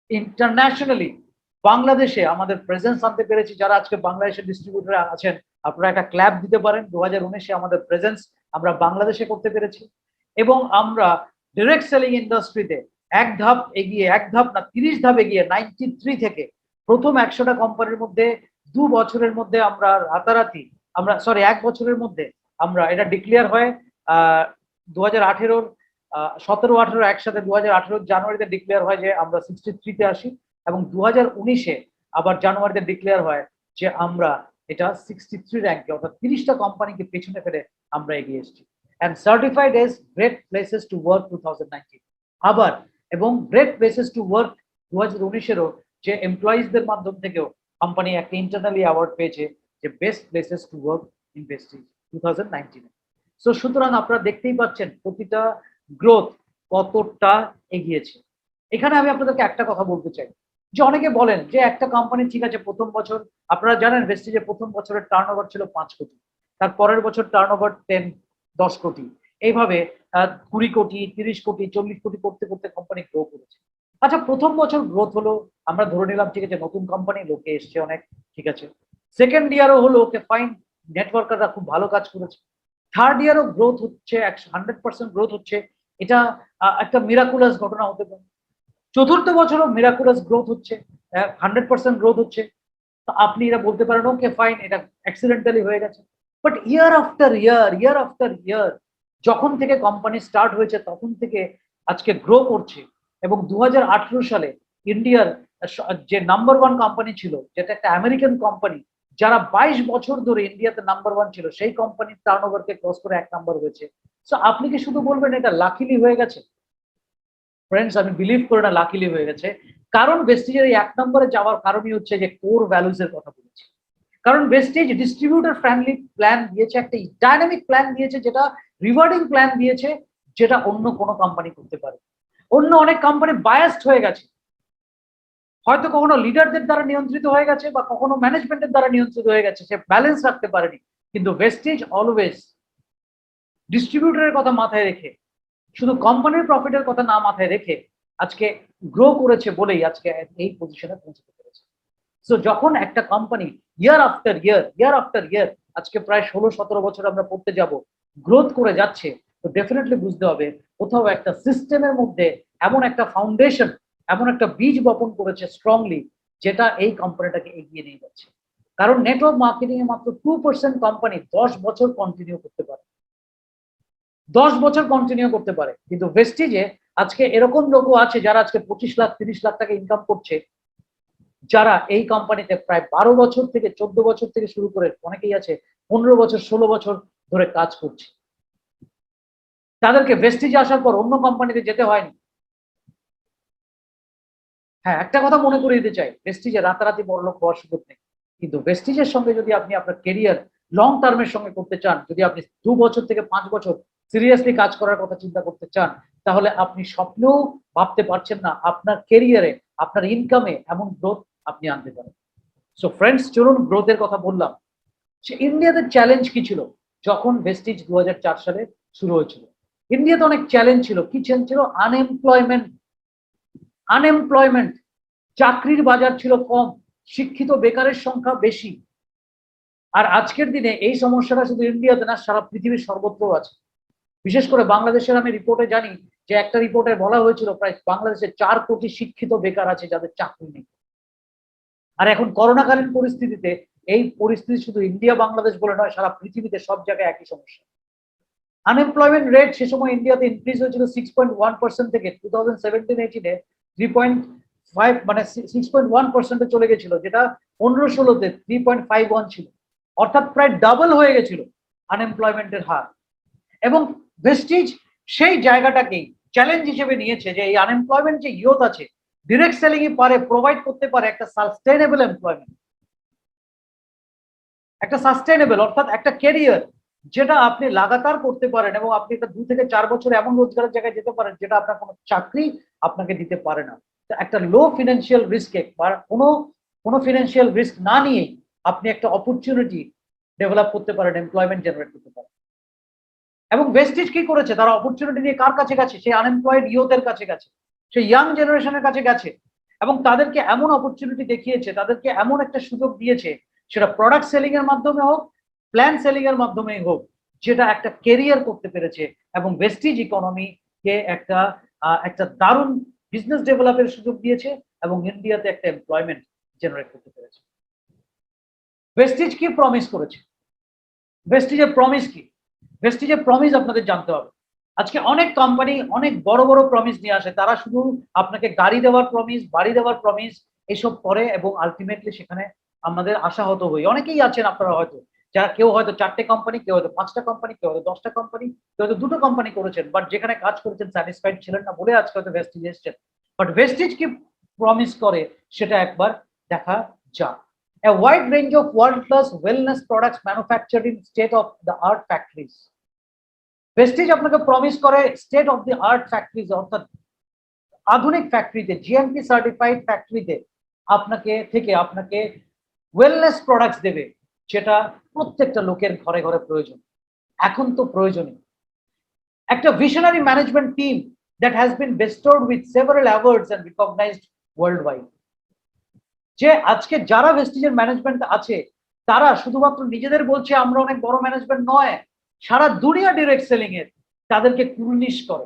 ইন্টারন্যাশনালি বাংলাদেশে আমাদের প্রেজেন্স আনতে পেরেছি। যারা আজকে বাংলাদেশের ডিস্ট্রিবিউটর আছেন, আপনারা একটা ক্ল্যাপ দিতে পারেন। 2019-এ আমাদের প্রেজেন্স আমরা বাংলাদেশে করতে পেরেছি, এবং আমরা ডিরেক্ট সেলিং ইন্ডাস্ট্রিতে এক ধাপ এগিয়ে, এক ধাপ না 30 ধাপ এগিয়ে 93 থেকে প্রথম 100টা কোম্পানির মধ্যে 2 বছরের মধ্যে আমরা রাতারাতি, আমরা 1 বছরের মধ্যে আমরা, এটা ডিক্লেয়ার হয় 2018-র 17-18 একসাথে 2018 জানুয়ারিতে ডিক্লেয়ার হয় যে আমরা 63-তে আসি, এবং 2019-এ আবার জানুয়ারিতে ডিক্লেয়ার হয় যে আমরা এটা 63 র্যাঙ্কে, অর্থাৎ 30টা কোম্পানিকে পেছনে ফেলে আমরা এগিয়ে এসেছি। And certified as great places to work 2019 আবার, এবং গ্রেট প্লেসেস টু ওয়ার্ক 2019-এরও যে এমপ্লয়িজদের মাধ্যম থেকেও কোম্পানি একটা ইন্টারনালি অ্যাওয়ার্ড পেয়েছে যে best places to work in Vestige 2019-এ। সো সুতরাং আপনারা দেখতেই পাচ্ছেন প্রতিটা গ্রোথ কতটা এগিয়েছে। এখানে আমি আপনাদেরকে একটা কথা বলতে চাই যে অনেকে বলেন যে একটা কোম্পানি ঠিক আছে প্রথম বছর, আপনারা জানেন ভেস্টিজে প্রথম বছরের টার্নওভার ছিল 5 কোটি, তার পরের বছর টার্নওভার 10 কোটি, এইভাবে 20 কোটি, 30 কোটি, 40 কোটি করতে করতে কোম্পানি গ্রো করেছে। আচ্ছা, প্রথম বছর গ্রোথ হলো, আমরা ধরে নিলাম ঠিক আছে নতুন কোম্পানি, লোকে এসছে অনেক, ঠিক আছে। সেকেন্ড ইয়ারও হলো, ওকে ফাইন, নেটওয়ার্কাররা খুব ভালো কাজ করেছে। থার্ড ইয়ারও গ্রোথ হচ্ছে, 100% গ্রোথ হচ্ছে, এটা একটা মিরাকুলাস ঘটনা হতে পারে। চতুর্থ বছরও মিরাকুলাস গ্রোথ হচ্ছে, 100% গ্রোথ হচ্ছে। তো আপনি এটা বলতে পারেন ওকে ফাইন, এটা অ্যাক্সিডেন্টালি হয়ে গেছে। But year after year, year after year, যখন থেকে কোম্পানি স্টার্ট হয়েছে তখন থেকে আজকে গ্রো করছে, এবং 2018 সালে ইন্ডিয়ার যে নাম্বার 1 কোম্পানি ছিল, যেটা একটা আমেরিকান কোম্পানি, যারা 22 বছর ধরে ইন্ডিয়াতে নাম্বার 1 ছিল, সেই কোম্পানির টার্নওভারকে ক্রস করে 1 নাম্বার হয়েছে। সো আপনি কি শুধু বলবেন এটা লাকিলি হয়ে গেছে? ফ্রেন্ডস, আমি বিলিভ করি না লাকিলি হয়ে গেছে। কারণ ভেস্টিজের এই 1 নম্বরে যাওয়ার কারণই হচ্ছে যে কোর ভ্যালুজ এর কথা বলেছি। কারণ ভেস্টিজ ডিস্ট্রিবিউটর ফ্রেন্ডলি প্ল্যান দিয়েছে, একটা ডাইনামিক প্ল্যান দিয়েছে, যেটা রিওয়ার্ডিং প্ল্যান দিয়েছে, যেটা অন্য কোনো কোম্পানি করতে পারে। অন্য অনেক কোম্পানি বায়াসড হয়ে গেছে, হয়তো কখনো লিডারদের দ্বারা নিয়ন্ত্রিত হয়ে গেছে বা কখনো ম্যানেজমেন্টের দ্বারা নিয়ন্ত্রিত হয়ে গেছে, সে ব্যালেন্স রাখতে পারেনি। কিন্তু ভেস্টিজ অলওয়েজ ডিস্ট্রিবিউটরের কথা মাথায় রেখে, শুধু কোম্পানির প্রফিটের কথা না মাথায় রেখে আজকে গ্রো করেছে বলেই আজকে এই পজিশনে পৌঁছতে পেরেছে। সো যখন একটা কোম্পানি ইয়ার আফটার ইয়ার আজকে প্রায় 16-17 বছর আমরা পড়তে যাব, গ্রোথ করে যাচ্ছে, তো ডেফিনেটলি বুঝতে হবে কোথাও একটা সিস্টেমের মধ্যে এমন একটা ফাউন্ডেশন, এমন একটা বীজ বপন করেছে স্ট্রংলি, যেটা এই কোম্পানিটাকে এগিয়ে নিয়ে যাচ্ছে। কারণ নেটওয়ার্ক মার্কেটিং এ মাত্র 2% কোম্পানি 10 বছর কন্টিনিউ করতে পারে, 10 বছর কন্টিনিউ করতে পারে। কিন্তু ভেস্টিজে আজকে এরকম লোকও আছে যারা আজকে 25 লাখ 30 লাখ টাকা ইনকাম করছে, যারা এই কোম্পানিতে প্রায় 12 বছর থেকে 14 বছর থেকে শুরু করে অনেকেই আছে 15 বছর 16 বছর ধরে কাজ করছে। তাদেরকে ভেস্টিজে আসার পর অন্য কোম্পানিতে যেতে হয়নি। হ্যাঁ, একটা কথা মনে করিয়ে দিতে চাই, ভেস্টিজে রাতারাতি বড়লোক হওয়ার সুযোগ নেই। কিন্তু ভেস্টিজের সঙ্গে যদি আপনি আপনার কেরিয়ার লং টার্মের সঙ্গে করতে চান, যদি আপনি 2 বছর থেকে 5 বছর সিরিয়াসলি কাজ করার কথা চিন্তা করতে চান, তাহলে আপনি স্বপ্নেও ভাবতে পারছেন না আপনার কেরিয়ারে, আপনার ইনকামে এমন গ্রোথ আপনি আনতে পারেন। সো ফ্রেন্ডস, চলুন গ্রোথের কথা বললাম। সে ইন্ডিয়াতে চ্যালেঞ্জ কি ছিল যখন ভেস্টিজ 2004 সালে শুরু হয়েছিল? ইন্ডিয়াতে অনেক চ্যালেঞ্জ ছিল। কি চ্যালেঞ্জ ছিল? আনএমপ্লয়মেন্ট, চাকরির বাজার ছিল কম, শিক্ষিত বেকারের সংখ্যা বেশি। আর আজকের দিনে এই সমস্যাটা শুধু ইন্ডিয়াতে না, সারা পৃথিবীর সর্বত্র আছে। বিশেষ করে বাংলাদেশের আমি রিপোর্টে জানি যে একটা রিপোর্টে বলা হয়েছিল প্রায় বাংলাদেশে 4 কোটি শিক্ষিত বেকার আছে যাদের চাকরি নেই। আর এখন করোনাকালীন পরিস্থিতিতে এই পরিস্থিতি শুধু ইন্ডিয়া বাংলাদেশ বলে নয়, সারা পৃথিবীতে সব জায়গায় একই সমস্যা। আনএমপ্লয়মেন্ট রেট সে সময় ইন্ডিয়াতে ইনক্রিজ হয়েছিল 6.1% থেকে 2017-18-এ 3.5 মানে 6.1% চলে গেছিল, যেটা 15-16-তে 3.51 ছিল। অর্থাৎ প্রায় ডাবল হয়ে গেছিল আনএমপ্লয়মেন্টের হার। এবং ভেস্টিজ সেই জায়গাটাকেই চ্যালেঞ্জ হিসেবে নিয়েছে যে এই আনএমপ্লয়মেন্ট যে ইয়ুথ আছে, ডিরেক্ট সেলিং এ পারে প্রোভাইড করতে পারে একটা সাস্টেইনেবল এমপ্লয়মেন্ট, একটা সাস্টেইনেবল অর্থাৎ একটা ক্যারিয়ার যেটা আপনি লাগাতার করতে পারেন এবং আপনি একটা 2 থেকে 4 বছর এমন রোজগারের জায়গায় যেতে পারেন যেটা আপনার কোনো চাকরি আপনাকে দিতে পারে না। একটা লো ফিনান্সিয়াল রিস্কে বা কোনো ফিনান্সিয়াল রিস্ক না নিয়ে আপনি একটা অপরচুনিটি ডেভেলপ করতে পারেন, এমপ্লয়মেন্ট জেনারেট করতে পারেন। এবং ভেস্টিজ কি করেছে? তারা অপরচুনিটি নিয়ে কার কাছে গেছে? সেই আনএমপ্লয়েড ইয়ুথের কাছে গেছে, সেই ইয়াং জেনারেশনের কাছে গেছে এবং তাদেরকে এমন অপরচুনিটি দেখিয়েছে, তাদেরকে এমন একটা সুযোগ দিয়েছে, সেটা প্রোডাক্ট সেলিং এর মাধ্যমে হোক, প্ল্যান সেলিং এর মাধ্যমেই হোক, যেটা একটা কেরিয়ার করতে পেরেছে এবং ভেস্টিজ ইকোনমিকে একটা দারুণ বিজনেস ডেভেলপের সুযোগ দিয়েছে এবং ইন্ডিয়াতে একটা এমপ্লয়মেন্ট জেনারেট করতে পেরেছে। ভেস্টিজ কি প্রমিস করেছে? ভেস্টিজের প্রমিস কি? ভেস্টিজের প্রমিস আপনাদের জানতে হবে। আজকে অনেক কোম্পানি অনেক বড় বড় প্রমিস নিয়ে আসে, তারা শুধু আপনাকে গাড়ি দেওয়ার প্রমিস, বাড়ি দেওয়ার প্রমিস এসব করে এবং আলটিমেটলি সেখানে আমাদের আশাহত হই। অনেকেই আছেন আপনারা হয়তো, যারা কেউ হয়তো 4টে কোম্পানি, কেউ হয়তো 5টা কোম্পানি, কেউ হয়তো 10টা কোম্পানি, কেউ হয়তো 2টো কোম্পানি করেছেন, বাট যেখানে কাজ করেছেন স্যাটিসফাইড ছিলেন না বলে আজকে হয়তো ভেস্টিজ এসছেন। বাট ভেস্টিজ কি প্রমিস করে সেটা একবার দেখা যাক। A wide range of world-class wellness products manufactured in state-of-the-art factories. Vestige আপনাকে প্রমিস করে state of the art factories, অর্থাৎ আধুনিক ফ্যাক্টরিতে, জিএমপি সার্টিফাইড ফ্যাক্টরিতে আপনাকে ওয়েলনেস প্রোডাক্টস দেবে, যেটা প্রত্যেকটা লোকের ঘরে ঘরে প্রয়োজন। এখন তো প্রয়োজনই। একটা visionary management team that has been bestowed with several awards and recognised world wide. যে আজকে যারা ভেস্টিজের ম্যানেজমেন্ট আছে, তারা শুধুমাত্র নিজেদের বলছে আমরা অনেক বড় ম্যানেজমেন্ট নয়, সারা দুনিয়া ডিরেক্ট সেলিং এর তাদেরকে কুর্নিশ করে,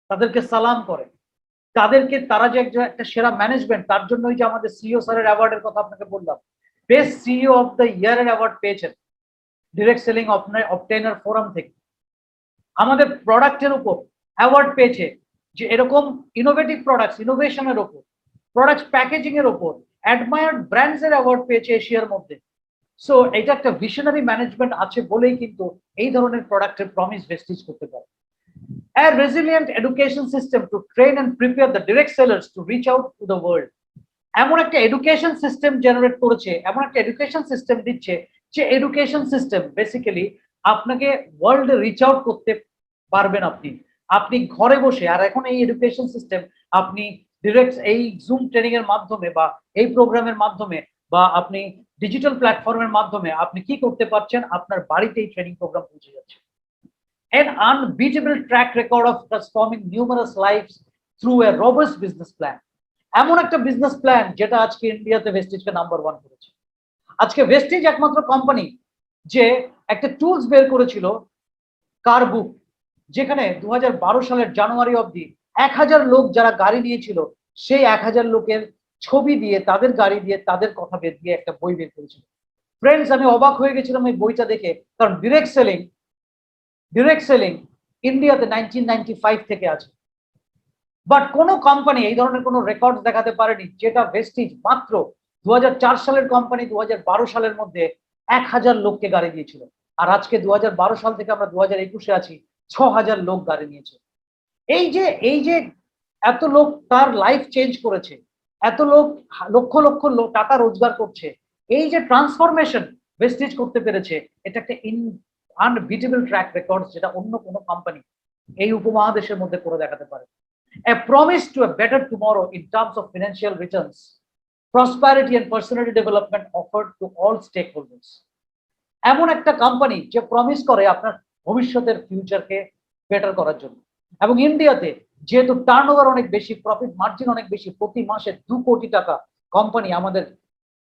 তাদেরকে সালাম করে, তারা যে একটা সেরা ম্যানেজমেন্ট, তার জন্যই যে আমাদের সিইও স্যারের অ্যাওয়ার্ডের কথা আপনাকে বললাম, বেস্ট সিইও অফ দ্য ইয়ার এর অ্যাওয়ার্ড পেয়েছেন ডিরেক্ট সেলিং অবটেইনার ফোরাম থেকে। আমাদের প্রোডাক্টের উপর অ্যাওয়ার্ড পেয়েছে, যে এরকম ইনোভেটিভ প্রোডাক্টস, ইনোভেশনের উপর, প্রোডাক্ট প্যাকেজিং এর উপর অ্যাডমায়ার্ড ব্র্যান্ডস এর অ্যাওয়ার্ড পেয়েছে এশিয়ার মধ্যে। সো এটা একটা ভিশনারি ম্যানেজমেন্ট আছে বলেই কিন্তু এই ধরনের প্রোডাক্টের প্রমিস ভেস্টিজ করতে পারে। A resilient education system to train and prepare the direct sellers to reach out to the world. এমন একটা এডুকেশন সিস্টেম জেনারেট করেছে, এমন একটা এডুকেশন সিস্টেম দিচ্ছে, যে এডুকেশন সিস্টেম বেসিক্যালি আপনাকে ওয়ার্ল্ডে রিচ আউট করতে পারবেন আপনি ঘরে বসে। আর এখন এই এডুকেশন সিস্টেম আপনি ডিরেক্ট এই জুম ট্রেনিং এর মাধ্যমে বা এই প্রোগ্রামের মাধ্যমে বা আপনি ডিজিটাল প্ল্যাটফর্মের মাধ্যমে আপনি কি করতে পারছেন, আপনার বাড়িতেই ট্রেনিং প্রোগ্রাম পৌঁছে যাচ্ছে। An unbeatable track record of transforming numerous lives through a robust business plan. এমন একটা বিজনেস প্ল্যান যেটা আজকে ইন্ডিয়াতে ভেস্টিজকে নাম্বার 1 করেছে। আজকে ভেস্টিজ একমাত্র কোম্পানি যে একটা টুলস বের করেছিল, কার বুক, যেখানে 2012 সালের জানুয়ারি অবধি 1000 লোক যারা গাড়ি নিয়েছিল সেই 1000 লোকের ছবি দিয়ে, তাদের গাড়ি দিয়ে, তাদের কথা বের দিয়ে একটা বই বের করেছিল। ফ্রেন্ডস, আমি অবাক হয়ে গেছিলাম এই বইটা দেখে, কারণ ডিরেক্ট সেলিং ইন্ডিয়াতে 1995 থেকে আছে, বাট কোনো কোম্পানি এই ধরনের কোনো রেকর্ড দেখাতে পারেনি যেটা ভেস্টিজ মাত্র 2004 সালের কোম্পানি 2012 সালের মধ্যে 1000 লোককে গাড়ি দিয়েছিল। আর আজকে 2012 সাল থেকে আমরা 2021-এ আছি, 6000 লোক গাড়ি নিয়েছে। এই যে এত লোক তার লাইফ চেঞ্জ করেছে, এত লোক লক্ষ লক্ষ টাকা রোজগার করছে, এই যে ট্রান্সফরমেশন ভেস্টিজ করতে পেরেছে, এটা একটা আনবিটেবল ট্র্যাক রেকর্ড যেটা অন্য কোনো কোম্পানি এই উপমহাদেশের মধ্যে করে দেখাতে পারে। A promise to a better tomorrow in terms of financial returns, prosperity and personality development offered to all stakeholders. এমন একটা কোম্পানি যে প্রমিস করে আপনার ভবিষ্যতের ফিউচারকে বেটার করার জন্য। এবং ইন্ডিয়াতে যেহেতু টার্নওভার অনেক বেশি, প্রফিট মার্জিন অনেক বেশি, প্রতি মাসে 2 কোটি টাকা কোম্পানি আমাদের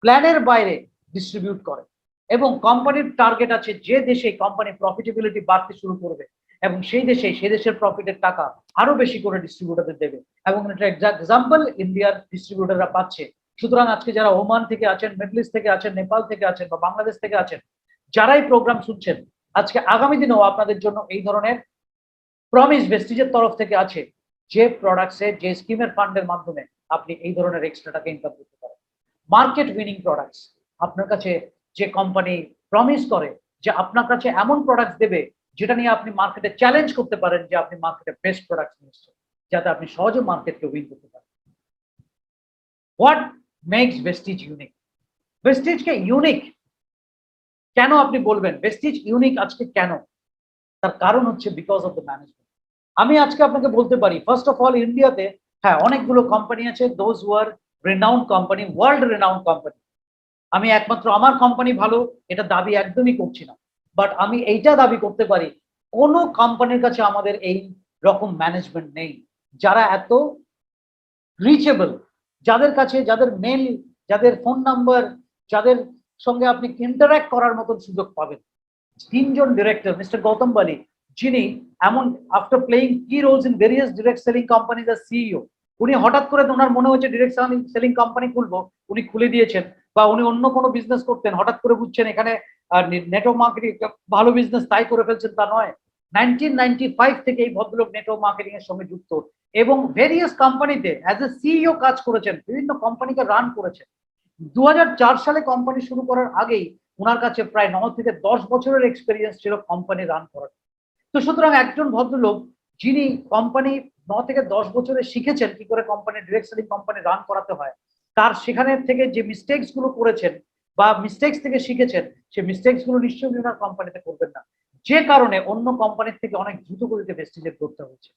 প্ল্যানের বাইরে ডিস্ট্রিবিউট করে, এবং কোম্পানির টার্গেট আছে যে দেশে কোম্পানি প্রফিটেবিলিটি বাড়তে শুরু করবে এবং সেই দেশের প্রফিটের টাকা আরো বেশি করে ডিস্ট্রিবিউটরদের দেবে, এবং এটা এক্সাম্পল ইন্ডিয়ার ডিস্ট্রিবিউটররা পাচ্ছে। সুতরাং আজকে যারা ওমান থেকে আছেন, মিডল ইস্ট থেকে আছেন, নেপাল থেকে আছেন বা বাংলাদেশ থেকে আছেন, যারাই প্রোগ্রাম শুনছেন, আজকে আগামী দিনেও আপনাদের জন্য এই ধরনের প্রমিস ভেস্টিজের তরফ থেকে আছে, যে প্রোডাক্টসে, যে স্কিমের ফান্ডের মাধ্যমে আপনি এই ধরনের এক্সট্রা টাকা ইনকাম করতে পারেন। মার্কেট উইনিং প্রোডাক্টস, আপনার কাছে যে কোম্পানি প্রমিস করে যে আপনার কাছে এমন প্রোডাক্টস দেবে যেটা নিয়ে আপনি মার্কেটে চ্যালেঞ্জ করতে পারেন যে আপনি মার্কেটে বেস্ট প্রোডাক্টস নিয়ে এসেছেন, যাতে আপনি সহজে মার্কেটকে উইন করতে পারেন। What makes Vestige unique? ভেস্টিজকে ইউনিক কেন আপনি বলবেন? ভেস্টিজ ইউনিক আজকে কেন? তার কারণ হচ্ছে বিকজ অফ দ্য ম্যানেজমেন্ট। আমি আজকে আপনাকে বলতে পারি, ফার্স্ট অফ অল ইন্ডিয়াতে হ্যাঁ অনেকগুলো কোম্পানি আছে, those who are renowned company, world renowned company. আমি একমাত্র আমার কোম্পানি ভালো এটা দাবি একদমই করছি না, বাট আমি এইটা দাবি করতে পারি কোনো কোম্পানির কাছে আমাদের এই রকম ম্যানেজমেন্ট নেই, যারা এত রিচেবল, যাদের কাছে, যাদের মেল, যাদের ফোন নাম্বার, যাদের সঙ্গে আপনি ইন্টারাক্ট করার মতন সুযোগ পাবেন। 3 জন ডিরেক্টর, মিস্টার গৌতম বালি, যিনি এমন after playing key roles in various direct selling companies as CEO, উনি হঠাৎ করে ওনার মনে হচ্ছে ডিরেক্ট সেলিং কোম্পানি খুলবো, উনি খুলে দিয়েছেন, বা উনি অন্য কোনো বিজনেস করতেন, হঠাৎ করে বুঝছেন এখানে নেটওয়ার্ক মার্কেটিং ভালো বিজনেস, তাই করে ফেলছেন, তা নয়। 1995 থেকে এই ভদ্রলোক নেটওয়ার্ক মার্কেটিং এর সঙ্গে যুক্ত এবং ভেরিয়াস কোম্পানিতে অ্যাজ এ সিইও কাজ করেছেন, বিভিন্ন কোম্পানিকে রান করেছেন। 2004 সালে কোম্পানি শুরু করার আগেই ওনার কাছে প্রায় 9 থেকে 10 বছরের এক্সপিরিয়েন্স ছিল কোম্পানি রান করার। তো সুতরাং একজন ভদ্রলোক যিনি কোম্পানি 9 থেকে 10 বছরে শিখেছেন কি করে company direct selling company run করাতে হয়, তার সেখানে থেকে যে মিস্টেকস গুলো করেছেন বা মিস্টেকস থেকে শিখেছেন, সেই মিস্টেকস গুলো নিশ্চয়ই ওনার কোম্পানিতে করবেন না, যে কারণে অন্য কোম্পানির থেকে অনেক দ্রুত গতিতে ভেস্টিজে করতে হয়েছে।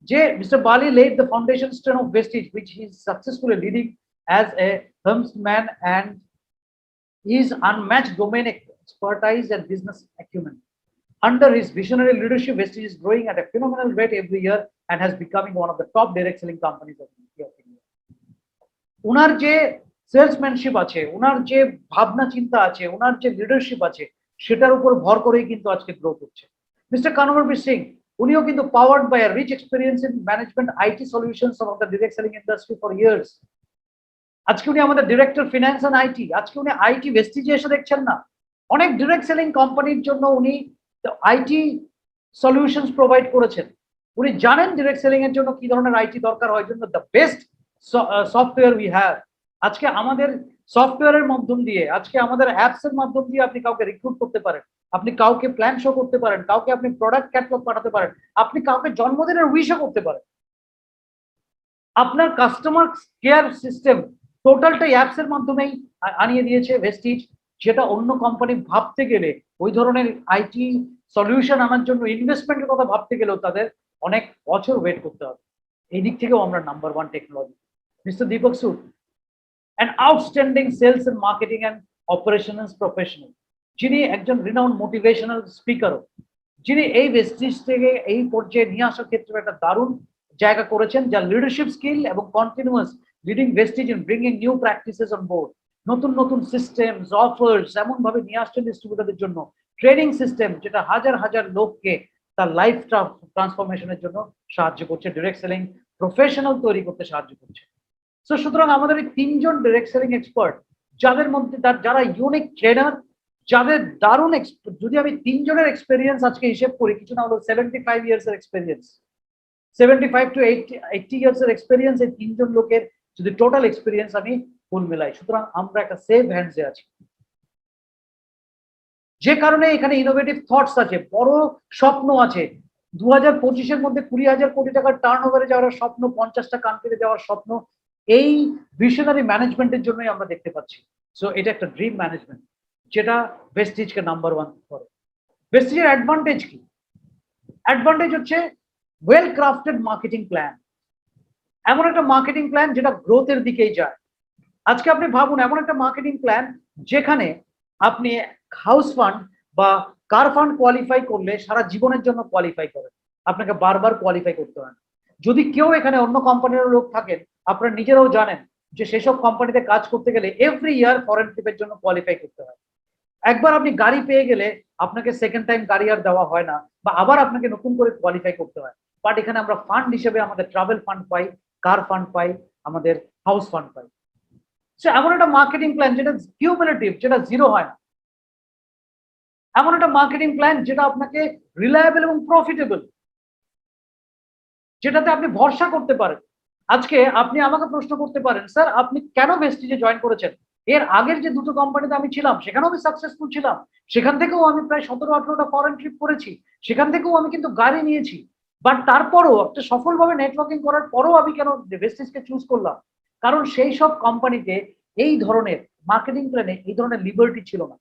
যে মিস্টার বালি laid the foundation stone of Vestige, which he is successfully leading as a helmsman, and his unmatched domain expertise and business acumen. Under his visionary leadership, Vestige is growing at a phenomenal rate every year and has becoming one of the top direct selling companies of India. উনার যে salesmanship আছে, উনার যে ভাবনা চিন্তা আছে, উনার যে লিডারশিপ আছে, সেটার উপর ভর করেই কিন্তু আজকে গ্রো করছে। মিস্টার কানবীর সিং, উনিও কিন্তু powered by a rich experience in management IT solutions of the direct selling industry for years. আজকে উনি আমাদের ডিরেক্টর ফিনান্স এন্ড আইটি, আজকে উনি আইটি ভেস্টিজে এসে দেখছেন না, অনেক ডিরেক্ট সেলিং কোম্পানির জন্য উনি আইটি সলিউশনস প্রোভাইড করেছেন। উনি জানেন ডিরেক্ট সেলিং এর জন্য কি ধরনের আইটি দরকার হয়, জন্য the best software we have. আজকে আমাদের সফটওয়্যারের মাধ্যম দিয়ে, আজকে আমাদের অ্যাপস এর মাধ্যম দিয়ে আপনি কাউকে রিক্রুট করতে পারেন, আপনি কাউকে প্ল্যান শো করতে পারেন, কাউকে আপনি প্রোডাক্ট ক্যাটালগ পাঠাতে পারেন, আপনি কাউকে জন্মদিনের উইশও করতে পারেন। আপনার কাস্টমার কেয়ার সিস্টেম টোটালটাই অ্যাপস এর মাধ্যমেই আনিয়ে দিয়েছে ভেস্টিজ, যেটা অন্য কোম্পানি ভাবতে গেলে ওই ধরনের আইটি সলিউশন আনার জন্য ইনভেস্টমেন্টের কথা ভাবতে গেলেও তাদের অনেক বছর ওয়েট করতে হবে। এই দিক থেকেও আমরা নাম্বার 1 টেকনোলজি। মিস্টার দীপক সুদ, an outstanding sales and marketing and operations professional, যিনি একজন রিনাউন্ড মোটিভেশনাল স্পিকারও, যিনি এই ভেস্টিজ থেকে এই পর্যায়ে নিয়ে আসার ক্ষেত্রে একটা দারুণ জায়গা করেছেন, যার লিডারশিপ স্কিল এবং continuous leading Vestige in bringing new practices on board, নতুন নতুন সিস্টেমস অফার্স এমন ভাবে নিয়ে আসছেন ডিস্ট্রিবিউটরদের জন্য, ট্রেনিং সিস্টেম যেটা হাজার হাজার লোককে তার লাইফ ট্রান্সফরমেশনের জন্য সাহায্য করছে, ডিরেক্ট সেলিং প্রফেশনাল তৈরি করতে সাহায্য করছে। সো সুতরাং আমাদের এই 3 জন ডিরেক্ট সেলিং এক্সপার্ট, যাদের মধ্যে যারা ইউনিক ট্রেনার, যাদের দারুণ, যদি আমি 3 জনের এক্সপেরিয়েন্স আজকে হিসেব করি, কিছু না হলো 75 ইয়ার্স এর এক্সপেরিয়েন্স, 75 to 80 ইয়ার্স এর এক্সপেরিয়েন্স, এই 3 জন লোকের যদি টোটাল এক্সপেরিয়েন্স আমি ফুল মেলাই, সুতরাং আমরা একটা সেফ হ্যান্ডসে আছি। যে কারণে এখানে ইনোভেটিভ থটস আছে, বড় স্বপ্ন আছে। 2025-এর মধ্যে 20,000 কোটি টাকার টার্ন ওভারে যাওয়ার স্বপ্ন, 50টা কান্ট্রিতে যাওয়ার স্বপ্ন, এই ভিশনারি ম্যানেজমেন্টের জন্যই আমরা দেখতে পাচ্ছি। সো এটা একটা ড্রিম ম্যানেজমেন্ট, যেটা ভেস্টিজকে নাম্বার 1 করে। ভেস্টিজের অ্যাডভান্টেজ কি? অ্যাডভান্টেজ হচ্ছে ওয়েল ক্রাফটেড মার্কেটিং প্ল্যান, এমন একটা মার্কেটিং প্ল্যান যেটা গ্রোথের দিকেই যায়। আজকে আপনি ভাবুন, এমন একটা মার্কেটিং প্ল্যান যেখানে আপনি হাউস ফান্ড বা কার ফান্ড কোয়ালিফাই করলে সারা জীবনের জন্য কোয়ালিফাই করেন, আপনাকে বারবার কোয়ালিফাই করতে হয়। যদি কেউ এখানে অন্য কোম্পানির লোক থাকেন, আপনারা নিজেরাও জানেন যে সেসব কোম্পানিতে কাজ করতে গেলে এভরি ইয়ার ফরেন ট্রিপের জন্য কোয়ালিফাই করতে হয়। একবার আপনি গাড়ি পেয়ে গেলে আপনাকে সেকেন্ড টাইম গাড়ি আর দেওয়া হয় না, বা আবার আপনাকে নতুন করে কোয়ালিফাই করতে হয়। বাট এখানে আমরা ফান্ড হিসেবে আমাদের ট্রাভেল ফান্ড পাই, কার ফান্ড পাই, আমাদের হাউস ফান্ড পাই। সো এমন একটা মার্কেটিং প্ল্যান যেটা কিউমুলেটিভ, যেটা জিরো হয় না, এমন একটা মার্কেটিং প্ল্যান যেটা আপনাকে রিলায়েবল এবং প্রফিটেবল, যেটাতে আপনি ভরসা করতে পারেন। আজকে আপনি আমাকে প্রশ্ন করতে পারেন, স্যার আপনি কেন ভেস্টিজে জয়েন করেছেন? এর আগের যে 2টো কোম্পানিতে আমি ছিলাম সেখানেও আমি সাকসেসফুল ছিলাম, সেখান থেকেও আমি প্রায় 17-18টা ফরেন ট্রিপ করেছি, সেখান থেকেও আমি কিন্তু গাড়ি নিয়েছি। বাট তারপরও একটা সফলভাবে নেটওয়ার্কিং করার পরও আমি কেন ভেস্টিজকে চুজ করলাম? কারণ সেই সব কোম্পানিতে এই ধরনের মার্কেটিং প্ল্যানে এই ধরনের লিবার্টি ছিল না,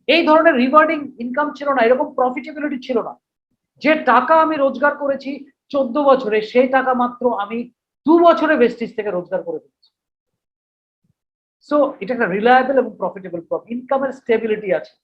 এই ধরনের রিওয়ার্ডিং ইনকাম ছিল না, এরকম প্রফিটেবিলিটি ছিল না। যে টাকা আমি রোজগার করেছি 14 বছরে, সেই টাকা মাত্র আমি 2 বছরে ভেস্টিজ থেকে রোজগার করে দিচ্ছি। সো এটা একটা রিলায়েবল এবং প্রফিটেবল ইনকামের স্টেবিলিটি আছে।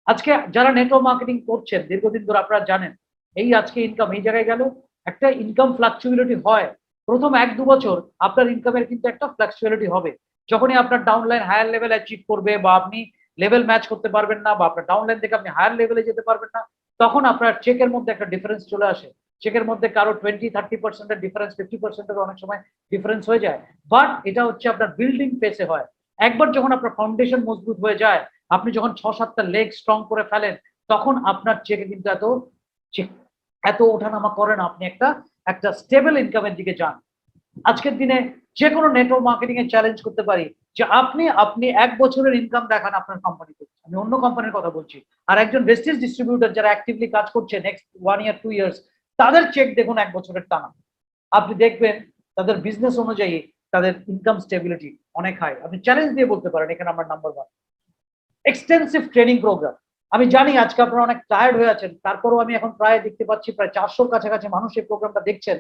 আজকে যারা নেটওয়ার্ক মার্কেটিং করছেন দীর্ঘদিন ধরে, আপনারা জানেন এই আজকে ইনকাম এই জায়গায় গেল, একটা ইনকাম ফ্লাকচুয়েলিটি হয়। প্রথম 1-2 বছর আপনার ইনকামের কিন্তু একটা ফ্লাকচুয়েলিটি হবে। যখনই আপনার ডাউনলাইন হায়ার লেভেল অ্যাচিভ করবে, বা আপনি লেভেল ম্যাচ করতে পারবেন না, বা আপনার ডাউনলাইন থেকে আপনি হায়ার লেভেলে যেতে পারবেন না, তখন আপনার চেকের মধ্যে একটা ডিফারেন্স চলে আসে। চেকের মধ্যে কারো 20-30% ডিফারেন্স, 50% অনেক সময় ডিফারেন্স হয়ে যায়। বাট এটা হচ্ছে আপনার বিল্ডিং ফেসে হয়। একবার যখন আপনার ফাউন্ডেশন মজবুত হয়ে যায়, আপনি যখন 6-7টা লেগ স্ট্রং করে ফেলেন, তখন আপনার চেকে কিন্তু এত ওঠানামা করে না, আপনি একটা স্টেবল ইনকামের দিকে যান। আজকের দিনে যে কোনো নেটওয়ার্ক মার্কেটিং এ চ্যালেঞ্জ করতে পারি যে আপনি 1 বছরের ইনকাম দেখান আপনার কোম্পানিতে, আমি অন্য কোম্পানির কথা বলছি, আর একজন ভেস্টিজ ডিস্ট্রিবিউটর যারা অ্যাক্টিভলি কাজ করছে নেক্সট 1 ইয়ার 2 ইয়ার্স, তাদের চেক দেখুন 1 বছরের টানা, আপনি দেখবেন তাদের বিজনেস অনুযায়ী তাদের ইনকাম স্টেবিলিটি অনেক হাই। আপনি চ্যালেঞ্জ দিয়ে বলতে পারেন এখানে আমার নাম্বার 1। Extensive training programme. আমি জানি আজকে আপনারা অনেক টায়ার্ড হয়ে আছেন, তারপরেও আমি এখন প্রায় দেখতে পাচ্ছি প্রায় 400-র কাছাকাছি মানুষ এই প্রোগ্রামটা দেখছেন।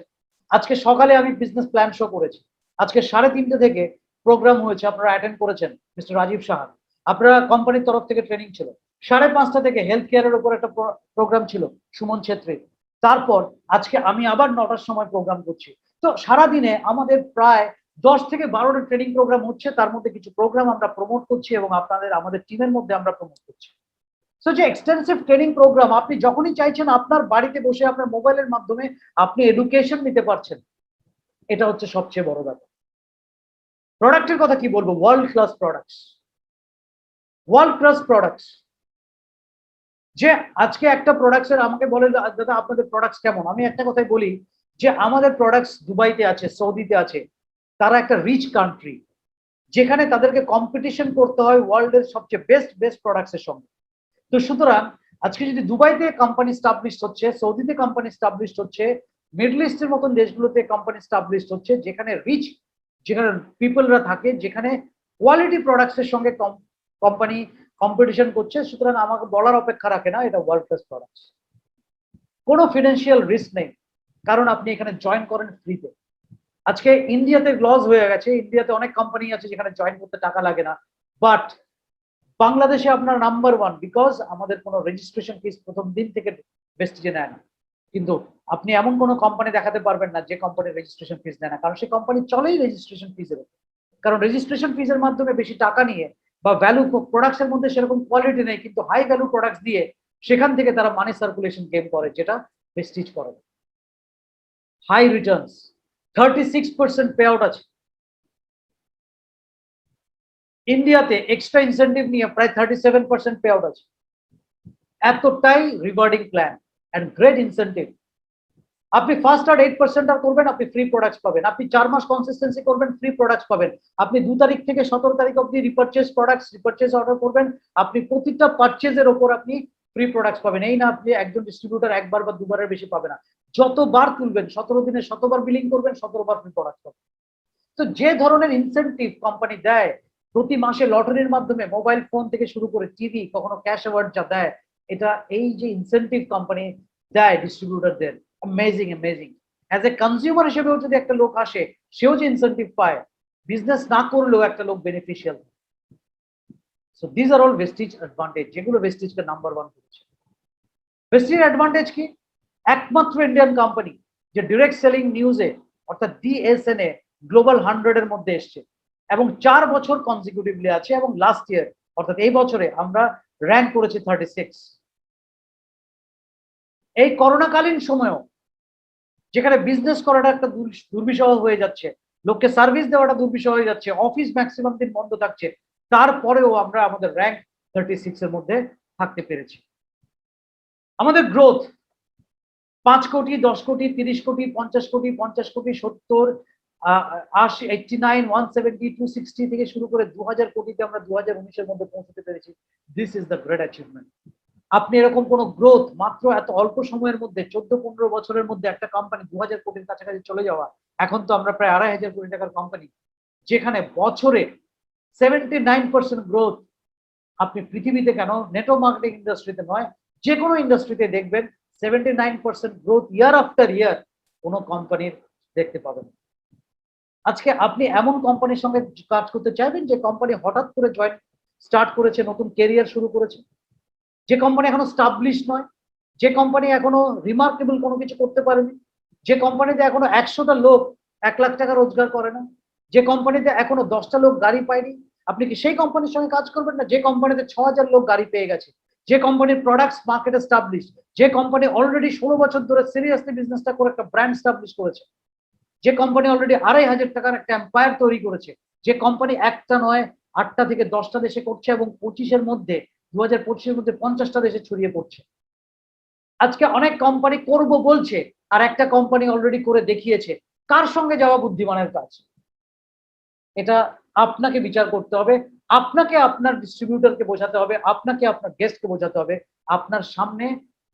আজকে সকালে আমি বিজনেস প্ল্যান শো করেছি, আজকে 3:30 থেকে প্রোগ্রাম হয়েছে, আপনারা অ্যাটেন্ড করেছেন। মিস্টার রাজীব সাহা, আপনারা কোম্পানির তরফ থেকে ট্রেনিং ছিল। 5:30 থেকে হেলথ কেয়ারের উপর একটা প্রোগ্রাম ছিল সুমন ছেত্রী। তারপর আজকে আমি আবার 9টার সময় প্রোগ্রাম করছি। তো সারাদিনে আমাদের প্রায় 10 থেকে 12টা ট্রেনিং প্রোগ্রাম হচ্ছে, তার মধ্যে কিছু প্রোগ্রাম আমরা প্রমোট করছি এবং আমাদের টিমের মধ্যে আমরা প্রমোট করছি। সো যে এক্সটেন্সিভ ট্রেনিং প্রোগ্রাম, আপনি যখনই চাইছেন আপনার বাড়িতে বসে আপনার মোবাইলের মাধ্যমে আপনি এডুকেশন নিতে পারছেন, এটা হচ্ছে সবচেয়ে বড় ব্যাপার। প্রোডাক্টের কথা কি বলবো, world class products, world class products. যে আজকে একটা প্রোডাক্টসের আমাকে বলে দাদা আপনাদের প্রোডাক্টস কেমন, আমি একটা কথাই বলি যে আমাদের প্রোডাক্টস দুবাইতে আছে, সৌদিতে আছে, তারা একটা রিচ কান্ট্রি, যেখানে তাদেরকে কম্পিটিশন করতে হয় ওয়ার্ল্ডের সবচেয়ে বেস্ট প্রোডাক্টসের সঙ্গে। তো সুতরাং আজকে যদি দুবাইতে কোম্পানি স্টাবলিশ হচ্ছে, সৌদিতে কোম্পানি স্টাবলিশ হচ্ছে, মিডল ইস্টের মতন দেশগুলোতে কোম্পানি স্টাবলিশ হচ্ছে, যেখানে রিচ, যেখানে পিপলরা থাকে, যেখানে কোয়ালিটি প্রোডাক্টসের সঙ্গে কোম্পানি কম্পিটিশন করছে, সুতরাং আমাকে বলার অপেক্ষা রাখে না, এটা ওয়ার্ল্ড ক্লাস প্রোডাক্টস। কোনো ফিনান্সিয়াল রিস্ক নেই। কারণ আপনি এখানে জয়েন করেন ফ্রিতে। আজকে ইন্ডিয়াতে লস হয়ে গেছে, ইন্ডিয়াতে অনেক কোম্পানি আছে যেখানে জয়েন করতে টাকা লাগে না, বাট বাংলাদেশে আপনার নাম্বার ওয়ান, বিকজ আমাদের কোনো রেজিস্ট্রেশন ফিস প্রথম দিন থেকে ভেস্টিজে নেয় না। কিন্তু আপনি এমন কোনো কোম্পানি দেখাতে পারবেন না যে কোম্পানির রেজিস্ট্রেশন ফিস নেয় না, কারণ সেই কোম্পানি চলেই রেজিস্ট্রেশন ফিসের উপর। কারণ রেজিস্ট্রেশন ফিসের মাধ্যমে বেশি টাকা নিয়ে বা ভ্যালু প্রোডাক্টসের মধ্যে সেরকম কোয়ালিটি নেই, কিন্তু হাই ভ্যালু প্রোডাক্টস দিয়ে সেখান থেকে তারা মানি সার্কুলেশন গেম করে, যেটা ভেস্টিজ করে। হাই রিটার্নস, 36% পে আউট আছে। ইন্ডিয়াতে এক্সট্রা ইনসেন্টিভ নিয়ে প্রায় 37% পে আউট আছে। এতটাই rewarding plan and great incentive. আপনি ফার্স্ট আর 8% আর করবেন, আপনি ফ্রি প্রোডাক্টস পাবেন। আপনি 4 মাস কনসিস্টেন্সি করবেন, ফ্রি প্রোডাক্টস পাবেন। আপনি 2 তারিখ থেকে 17 তারিখ অব্দি রিপারচেজ প্রোডাক্টস রিপারচেজ অর্ডার করবেন, আপনি প্রতিটা পারচেজের ওপর আপনি ফ্রি প্রোডাক্টস পাবেন। এই না আপনি একজন ডিস্ট্রিবিউটর একবার বা দুবারের বেশি পাবে না, যতবার তুলবেন 17 দিনে 100 বার বিলিং করবেন, 17 বার ফ্রি প্রোডাক্টস পাবেন। তো যে ধরনের ইনসেন্টিভ কোম্পানি দেয়, প্রতি মাসে লটারির মাধ্যমে মোবাইল ফোন থেকে শুরু করে টিভি, কখনো ক্যাশ অ্যাওয়ার্ড যা দেয়, এটা এই যে ইনসেন্টিভ কোম্পানি দেয় ডিস্ট্রিবিউটরদের, amazing amazing. As a consumer হিসেবেও যদি একটা লোক আসে, সেও যে ইনসেন্টিভ পায়, বিজনেস না করলেও একটা লোক beneficial. So this are all Vestige advantage, যেগুলো ভেস্টিজকে নাম্বার ওয়ান করেছে। ভেস্টিজ অ্যাডভান্টেজ কি? একমাত্র ইন্ডিয়ান কোম্পানি যে ডিরেক্ট সেলিং নিউজে অর্থাৎ ডিএসএনএ গ্লোবাল 100 এর মধ্যে এসছে এবং 4 বছর কনজিকিউটিভলি আছে, এবং লাস্ট ইয়ার অর্থাৎ এই বছরে আমরা র্যাঙ্ক করেছি 36। এই করোনাকালীন সময়েও যেখানে বিজনেস করাটা একটা দুর্বিষহ হয়ে যাচ্ছে, লোককে সার্ভিস দেওয়াটা দুর্বিষহ হয়ে যাচ্ছে, অফিস ম্যাক্সিমাম দিন বন্ধ থাকছে, তারপরেও আমরা আমাদের র্যাঙ্ক 36 এর মধ্যে থাকতে পেরেছি। আমাদের গ্রোথ 5 কোটি, 10 কোটি, 30 কোটি, 50 কোটি, 50 কোটি, 70, 80, 89, 170, 260 থেকে শুরু করে 2000 কোটিতে আমরা 2019 এর মধ্যে পৌঁছতে পেরেছি। This is the great achievement. আপনি এরকম কোন গ্রোথ মাত্র এত অল্প সময়ের মধ্যে 14-15 বছরের মধ্যে একটা কোম্পানি 2000 কোটির কাছাকাছি চলে যাওয়া, এখন তো আমরা প্রায় 2500 কোটি টাকার কোম্পানি, যেখানে বছরে 79% গ্রোথ। আপনি পৃথিবীতে কেন, নেটওয়ার্ক মার্কেটিং ইন্ডাস্ট্রিতে নয়, যে কোনো ইন্ডাস্ট্রিতে দেখবেন 79% গ্রোথ ইয়ার আফটার ইয়ার কোনো কোম্পানির দেখতে পাবেন। আজকে আপনি এমন কোম্পানির সঙ্গে কাজ করতে চাইবেন যে কোম্পানি হঠাৎ করে জয়েন স্টার্ট করেছে, নতুন কেরিয়ার শুরু করেছে, যে কোম্পানি এখনো স্টাবলিশ নয়, যে কোম্পানি এখনো রিমার্কেবল কোনো কিছু করতে পারেনি, যে কোম্পানিতে এখনো 100টা লোক 1 লাখ টাকা রোজগার করে না, যে কোম্পানিতে এখনো 10টা লোক গাড়ি পায়নি, আপনি কি সেই কোম্পানির সঙ্গে কাজ করবেন না? যে কোম্পানিতে 6000 লোক গাড়ি পেয়ে গেছে, যে কোম্পানির প্রোডাক্টস মার্কেটে স্টাবলিশ, যে কোম্পানি অলরেডি 16 বছর ধরে সিরিয়াসলি বিজনেসটা করে একটা ব্র্যান্ড স্টাবলিশ করেছে, যে কোম্পানি অলরেডি 2500 টাকার একটা এম্পায়ার তৈরি করেছে, যে কোম্পানি একটা নয় 8টা থেকে 10টা দেশে করছে এবং 25-এর মধ্যে 2025-এর মধ্যে 50টা দেশে ছড়িয়ে পড়ছে। আজকে অনেক কোম্পানি করব বলছে আর একটা কোম্পানি অলরেডি করে দেখিয়েছে। কার সঙ্গে যাওয়া বুদ্ধিমানের কাজ? এটা আপনাকে বিচার করতে হবে, আপনাকে আপনার ডিস্ট্রিবিউটরকে বোঝাতে হবে, আপনাকে আপনার গেস্টকে বোঝাতে হবে। আপনার সামনে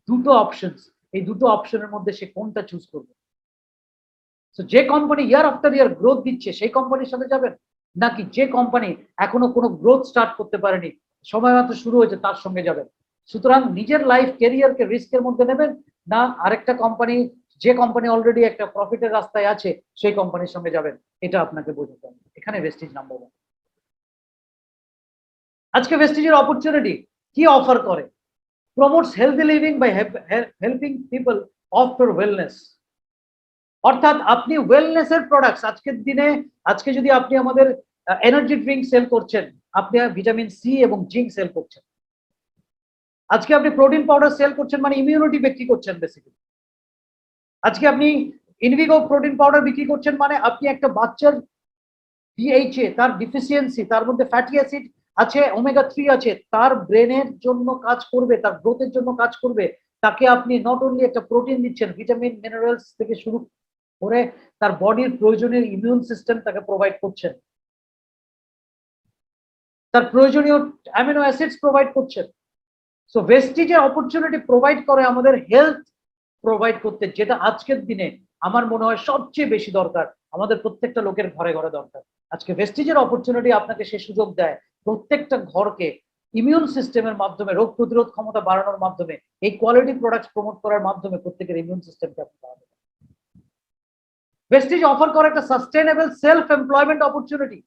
দুটো অপশনস, এই দুটো অপশনের মধ্যে সে কোনটা চুজ করবে। যে কোম্পানি ইয়ার আফটার ইয়ার গ্রোথ দিচ্ছে সেই কোম্পানির সাথে যাবেন, নাকি যে কোম্পানি এখনো কোনো গ্রোথ স্টার্ট করতে পারেনি, সময় মাত্র শুরু হয়েছে, তার সঙ্গে যাবেন? সুতরাং নিজের লাইফ ক্যারিয়ারকে রিস্কের মধ্যে নেবেন না আরেকটা কোম্পানি, যে কোম্পানি অলরেডি একটা প্রফিটের রাস্তায় আছে সেই কোম্পানির সঙ্গে যাবেন? এটা আপনাকে বোঝাতে হবে। এখানে ভেস্টিজ নাম্বার ওয়ান। আজকে ভেস্টিজের অপরচুনিটি কি অফার করে? Promotes healthy living by helping people after wellness. অর্থাৎ আপনি ওয়েলনেসের প্রোডাক্টস আজকের দিনে, আজকে যদি আপনি আমাদের এনার্জি ড্রিঙ্ক সেল করছেন, আপনি ভিটামিন সি এবং জিঙ্ক সেল করছেন। আজকে আপনি প্রোটিন পাউডার সেল করছেন, মানে ইমিউনিটি বিক্রি করছেন বেসিক্যালি। আজকে আপনি ইনভিগো প্রোটিন পাউডার বিক্রি করছেন, মানে আপনি একটা বাচ্চার ডিএইচএ তার ডিফিসিয়েন্সি, তার মধ্যে ফ্যাটি অ্যাসিড আছে, ওমেগা 3 আছে, তার ব্রেনের জন্য কাজ করবে, তার গ্রোথের জন্য কাজ করবে, তাকে আপনি নট অনলি একটা প্রোটিন দিচ্ছেন, ভিটামিন মিনারেলস থেকে শুরু করে তার বডির প্রয়োজনীয় ইমিউন সিস্টেম তাকে প্রোভাইড করছেন, তার প্রয়োজনীয় অ্যামিনো অ্যাসিডস প্রোভাইড করছেন। সো ভেস্টিজের অপরচুনিটি প্রোভাইড করে আমাদের হেলথ প্রোভাইড করতে, যেটা আজকের দিনে আমার মনে হয় সবচেয়ে বেশি দরকার, আমাদের প্রত্যেকটা লোকের ঘরে ঘরে দরকার। আজকে ভেস্টিজের অপরচুনিটি আপনাকে সে সুযোগ দেয় প্রত্যেকটা ঘরকে ইমিউন সিস্টেমের মাধ্যমে, রোগ প্রতিরোধ ক্ষমতা বাড়ানোর মাধ্যমে, এই কোয়ালিটি প্রোডাক্টস প্রমোট করার মাধ্যমে প্রত্যেকের ইমিউন সিস্টেমকে আপনি বাড়াবেন। ভেস্টিজ অফার করে একটা সাস্টেনেবল সেলফ এমপ্লয়মেন্ট অপরচুনিটি,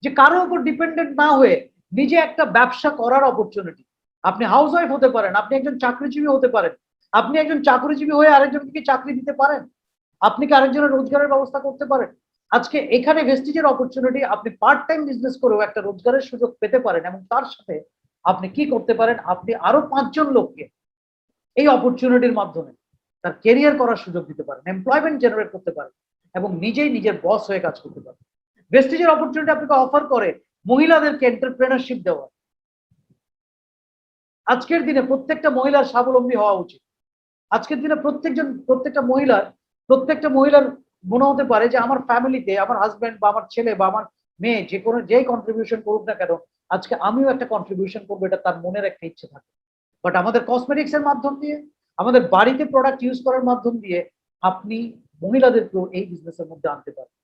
যে কারোর উপর ডিপেন্ডেন্ট না হয়ে নিজে একটা ব্যবসা করার অপরচুনিটি। আপনি হাউস ওয়াইফ হতে পারেন, আপনি একজন চাকরিজীবী হতে পারেন, আপনি একজন চাকরিজীবী হয়ে আরেকজনকে কি চাকরি দিতে পারেন, আপনি কি আরেকজনের রোজগারের ব্যবস্থা করতে পারেন। আজকে এখানে ভেস্টিজের অপরচুনিটি, আপনি পার্ট টাইম বিজনেস করেও একটা রোজগারের সুযোগ পেতে পারেন, এবং তার সাথে আপনি কি করতে পারেন, আপনি আরো 5 জন লোককে এই অপরচুনিটির মাধ্যমে তার কেরিয়ার করার সুযোগ দিতে পারেন, এমপ্লয়মেন্ট জেনারেট করতে পারেন, এবং নিজেই নিজের বস হয়ে কাজ করতে পারেন। ভেস্টিজের অপরচুনিটি আপনাকে অফার করে মহিলাদেরকে এন্টারপ্রেনারশিপ দেওয়া। আজকের দিনে প্রত্যেকটা মহিলার স্বাবলম্বী হওয়া উচিত। আজকের দিনে প্রত্যেকটা মহিলার মনে হতে পারে যে আমার ফ্যামিলিতে আমার হাজবেন্ড বা আমার ছেলে বা আমার মেয়ে যে কোনো যেই কন্ট্রিবিউশন করুক না কেন, আজকে আমিও একটা কন্ট্রিবিউশন করবো, এটা তার মনের একটা ইচ্ছে থাকে। বাট আমাদের কসমেটিক্স এর মাধ্যম দিয়ে, আমাদের বাড়িতে প্রোডাক্ট ইউজ করার মাধ্যম দিয়ে আপনি মহিলাদেরকেও এই বিজনেসের মধ্যে আনতে পারেন।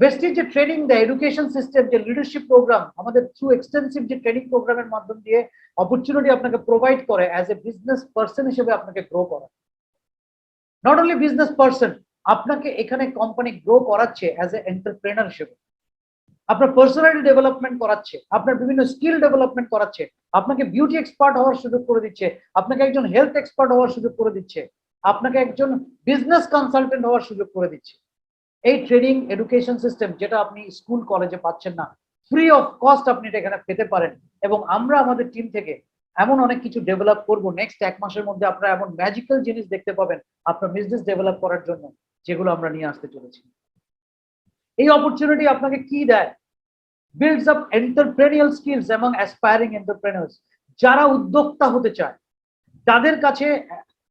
ভেস্টিজ যে ট্রেনিং দেয়, এডুকেশন সিস্টেম, যে লিডারশিপ প্রোগ্রাম, আমাদের থ্রু এক্সটেন্সিভ যে ট্রেনিং প্রোগ্রামের মাধ্যম দিয়ে অপরচুনিটি আপনাকে প্রোভাইড করে অ্যাজ এ বিজনেস পার্সন হিসেবে আপনাকে গ্রো করা। নট অনলি বিজনেস পার্সন, আপনাকে এখানে কোম্পানি গ্রো করাচ্ছে অ্যাজ এ এন্টারপ্রেনার হিসেবে, আপনার পার্সোনালিটি ডেভেলপমেন্ট করাচ্ছে, আপনার বিভিন্ন স্কিল ডেভেলপমেন্ট করাচ্ছে, আপনাকে বিউটি এক্সপার্ট হওয়ার সুযোগ করে দিচ্ছে, আপনাকে একজন হেলথ এক্সপার্ট হওয়ার সুযোগ করে দিচ্ছে, আপনাকে একজন বিজনেস কনসালটেন্ট হওয়ার সুযোগ করে দিচ্ছে। এই ট্রেনিং এডুকেশন সিস্টেম যেটা আপনি স্কুল কলেজে পাচ্ছেন না, ফ্রি অফ কস্ট আপনি এটা এখানে পেতে পারেন। এবং আমরা আমাদের টিম থেকে এমন অনেক কিছু ডেভেলপ করব, নেক্সট 1 মাসের মধ্যে আপনারা এমন ম্যাজিক্যাল জিনিস দেখতে পাবেন আপনার বিজনেস ডেভেলপ করার জন্য, যেগুলো আমরা নিয়ে আসতে চলেছি। এই অপরচুনিটি আপনাকে কি দেয়? বিল্ডস আপ এন্টারপ্রেনিয়াল স্কিলস এবং অ্যাসপায়ারিং এন্টারপ্রেনার্স, যারা উদ্যোক্তা হতে চায় তাদের কাছে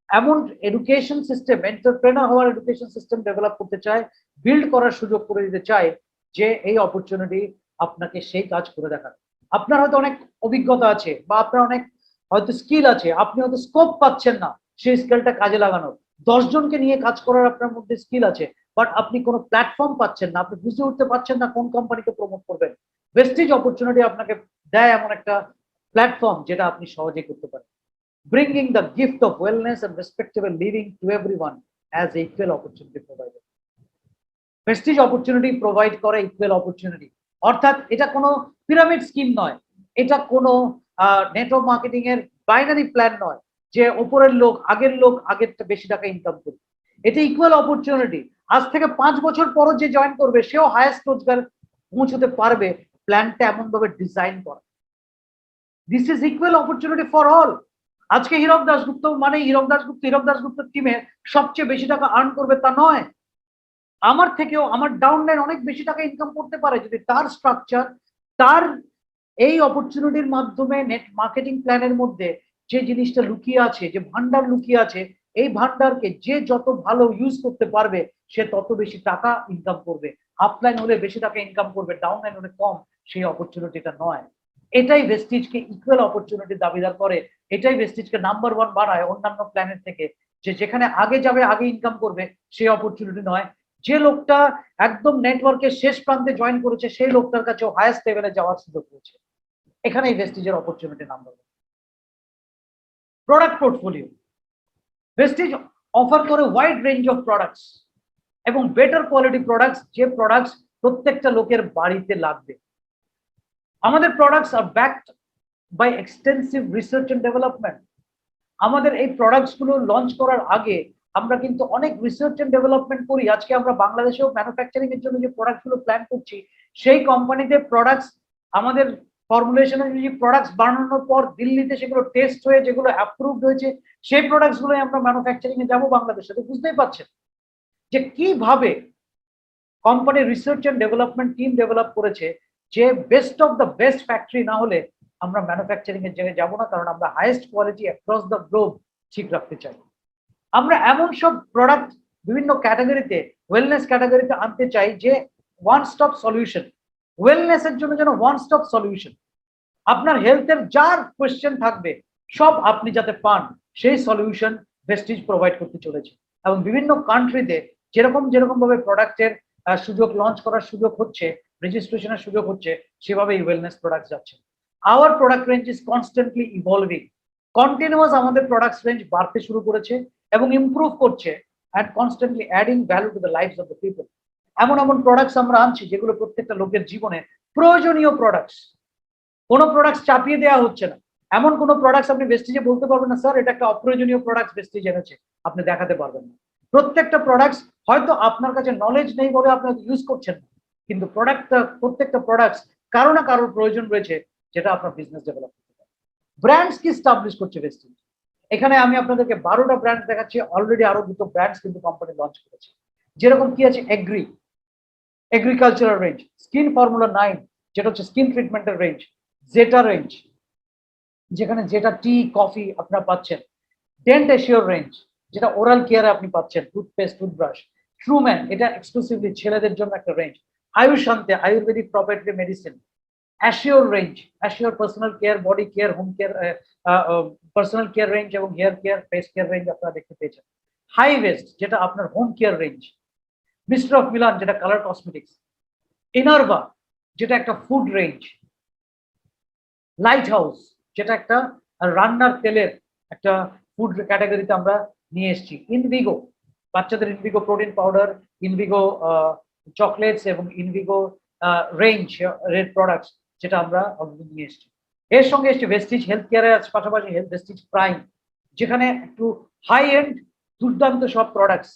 এমন এডুকেশন সিস্টেম, এন্টারপ্রেনার হওয়ার এডুকেশন সিস্টেম ডেভেলপ করতে চায়, বিল্ড করার সুযোগ করে দিতে চায়, যে এই অপরচুনিটি আপনাকে সেই কাজ করে দেখায়। আপনার হয়তো অনেক অভিজ্ঞতা আছে বা আপনার অনেক হয়তো স্কিল আছে, আপনি হয়তো স্কোপ পাচ্ছেন না সেই স্কিলটা কাজে লাগানোর। 10 জনকে নিয়ে কাজ করার আপনার মধ্যে স্কিল আছে, বাট আপনি কোনো প্ল্যাটফর্ম পাচ্ছেন না, আপনি বুঝে উঠতে পারছেন না কোন কোম্পানিকে প্রমোট করবেন। ভেস্টিজ অপরচুনিটি আপনাকে দেয় এমন একটা প্ল্যাটফর্ম যেটা আপনি সহজেই করতে পারেন, bringing the gift of wellness and respectable living to everyone as equal opportunity provider. Prestige opportunity provide করে ইকুয়াল অপরচুনিটি, অর্থাৎ এটা কোনো পিরামিড স্কিম নয়, এটা কোনো নেটওয়ার্ক মার্কেটিং এর বাইনারি প্ল্যান নয় যে ওপরের লোক আগের বেশি টাকা ইনকাম করবে। এটা ইকুয়াল অপরচুনিটি। আজ থেকে 5 বছর পরও যে জয়েন করবে সেও হায়েস্ট রোজগার পৌঁছতে পারবে, প্ল্যানটা এমন ভাবে ডিজাইন করা। This is equal opportunity for all. আজকে হীরক দাশগুপ্ত মানে হীরক দাশগুপ্ত টিমের সবচেয়ে বেশি টাকা আর্ন করবে তা নয়, আমার থেকেও আমার ডাউনলাইন অনেক বেশি টাকা ইনকাম করতে পারে যদি তার স্ট্রাকচার, তার এই অপরচুনিটির মাধ্যমে নেট মার্কেটিং প্ল্যানের মধ্যে যে জিনিসটা লুকিয়ে আছে, যে ভান্ডার লুকিয়ে আছে, এই ভান্ডারকে যে যত ভালো ইউজ করতে পারবে সে তত বেশি টাকা ইনকাম করবে। আপলাইন হলে বেশি টাকা ইনকাম করবে, ডাউনলাইন হলে কম, সেই অপরচুনিটিটা নয়। এটাই ভেস্টিজকে ইকুয়াল অপরচুনিটি দাবিদার করে, এটাই ভেস্টিজকে নাম্বার 1 বানায় অন্যান্য প্ল্যানের থেকে, যে যেখানে আগে যাবে আগে ইনকাম করবে সেই অপরচুনিটি নয়, যে লোকটা একদম নেটওয়ার্কের শেষ প্রান্তে জয়েন করেছে সেই লোকটার কাছেও হাইয়েস্ট লেভেলে যাওয়ার সুযোগ রয়েছে। এখানেই ভেস্টিজের opportunity number 1। Product portfolio, Vestige offer করে ওয়াইড রেঞ্জ অফ প্রোডাক্টস এবং বেটার কোয়ালিটি প্রোডাক্টস, যে প্রোডাক্টস প্রত্যেকটা লোকের বাড়িতে লাগবে। আমাদের products are backed by extensive research and development. আমাদের এই প্রোডাক্টস গুলো লঞ্চ করার আগে আমরা কিন্তু অনেক রিসার্চ এন্ড ডেভেলপমেন্ট করি। আজকে আমরা বাংলাদেশেও ম্যানুফ্যাকচারিং এর জন্য যে প্রোডাক্ট গুলো প্ল্যান করছি, সেই কোম্পানিতে প্রোডাক্টস, আমাদের ফর্মুলেশন অনুযায়ী প্রোডাক্টস বানানোর পর দিল্লিতে সেগুলো টেস্ট হয়ে যেগুলো অ্যাপ্রুভড হয়েছে, সেই প্রোডাক্টস গুলোই আমরা ম্যানুফ্যাকচারিং এ যাবো বাংলাদেশে। তো বুঝতেই পারছেন যে কিভাবে company research and development team develop করেছে, যে best of the best factory না হলে আমরা ম্যানুফ্যাকচারিং এর জায়গায় যাবো না, কারণ আমরা highest quality across the globe ঠিক রাখতে চাই। আমরা এমন সব প্রোডাক্ট বিভিন্ন ক্যাটাগরিতে, ওয়েলনেস ক্যাটাগরিতে আনতে চাই যে ওয়ান স্টপ সলিউশন, ওয়েলনেস এর জন্য যেন ওয়ান স্টপ সলিউশন। আপনার হেলথের যার কোয়েশ্চেন থাকবে সব আপনি যাতে পান, সেই সলিউশন ভেস্টিজ প্রোভাইড করতে চলেছে। এবং বিভিন্ন কান্ট্রিতে যেরকম ভাবে প্রোডাক্টের সুযোগ, লঞ্চ করার সুযোগ হচ্ছে, রেজিস্ট্রেশনের সুযোগ হচ্ছে, সেভাবে ওয়েলনেস প্রোডাক্ট যাচ্ছে। Hour product range is constantly evolving. Continuous আমাদের প্রোডাক্ট রেঞ্জ বাড়তে শুরু করেছে এবং ইমপ্রুভ করছে and constantly adding value to the lives of the people. এমন এমন প্রোডাক্টস আমরা আনছি যেগুলো প্রত্যেকটা লোকের জীবনে প্রয়োজনীয় প্রোডাক্টস, কোনো প্রোডাক্টস চাপিয়ে দেওয়া হচ্ছে না। এমন কোনো প্রোডাক্টস আপনি ভেস্টিজে বলতে পারবেন না স্যার এটা একটা অপ্রয়োজনীয় প্রোডাক্টস ভেস্টিজ এনেছে, আপনি দেখাতে পারবেন না। প্রত্যেকটা প্রোডাক্টস হয়তো আপনার কাছে নলেজ নেই বলে আপনি ইউজ করছেন না, কিন্তু প্রত্যেকটা প্রোডাক্টস কারো না কারোর প্রয়োজন রয়েছে যেটা আপনার বিজনেস ডেভেলপ করতে পারে। ব্র্যান্ডস কি স্টাবলিশ করছে ভেস্টিজ? এখানে আমি আপনাদেরকে 12টা ব্র্যান্ড দেখাচ্ছি, অলরেডি আরো দুটো ব্র্যান্ডস কিন্তু কোম্পানি লঞ্চ করেছে। যেরকম কি আছে এগ্রিকালচারাল রেঞ্জ, স্কিন ফর্মুলা 9 যেটা হচ্ছে স্কিন ট্রিটমেন্টের রেঞ্জ, জেটা রেঞ্জ যেখানে যেটা টি কফি আপনারা পাচ্ছেন, ডেন্ট এশিওর রেঞ্জ যেটা ওরাল কেয়ারে আপনি পাচ্ছেন, টুথপেস্ট টুথব্রাশ, ট্রুম্যান এটা এক্সক্লুসিভলি ছেলেদের জন্য একটা range, Ayusante ayurvedic property medicine, assure range, assure personal care, body care, home care, personal care range এবং hair care face care range আপনারা দেখতে পেয়েছেন, হাই ওয়েস্ট যেটা আপনার home care range, mister of Milan যেটা কালার কসমেটিক্স, ইনারভা যেটা একটা food range, light house যেটা একটা রান্নার তেলের একটা ফুড ক্যাটাগরিতে আমরা নিয়ে এসেছি, ইনভিগো বাচ্চাদের ইনভিগো প্রোটিন পাউডার, ইনভিগো চকলেটস এবং ইনভিগো রেঞ্জ রেড প্রোডাক্টস যেটা আমরা অলরেডি নিয়ে এসেছি। এর সঙ্গে এসছে ভেস্টিজ হেলথ কেয়ারের পাশাপাশি ভেস্টিজ প্রাইম যেখানে একটু হাই এন্ড দুর্দান্ত সব প্রোডাক্টস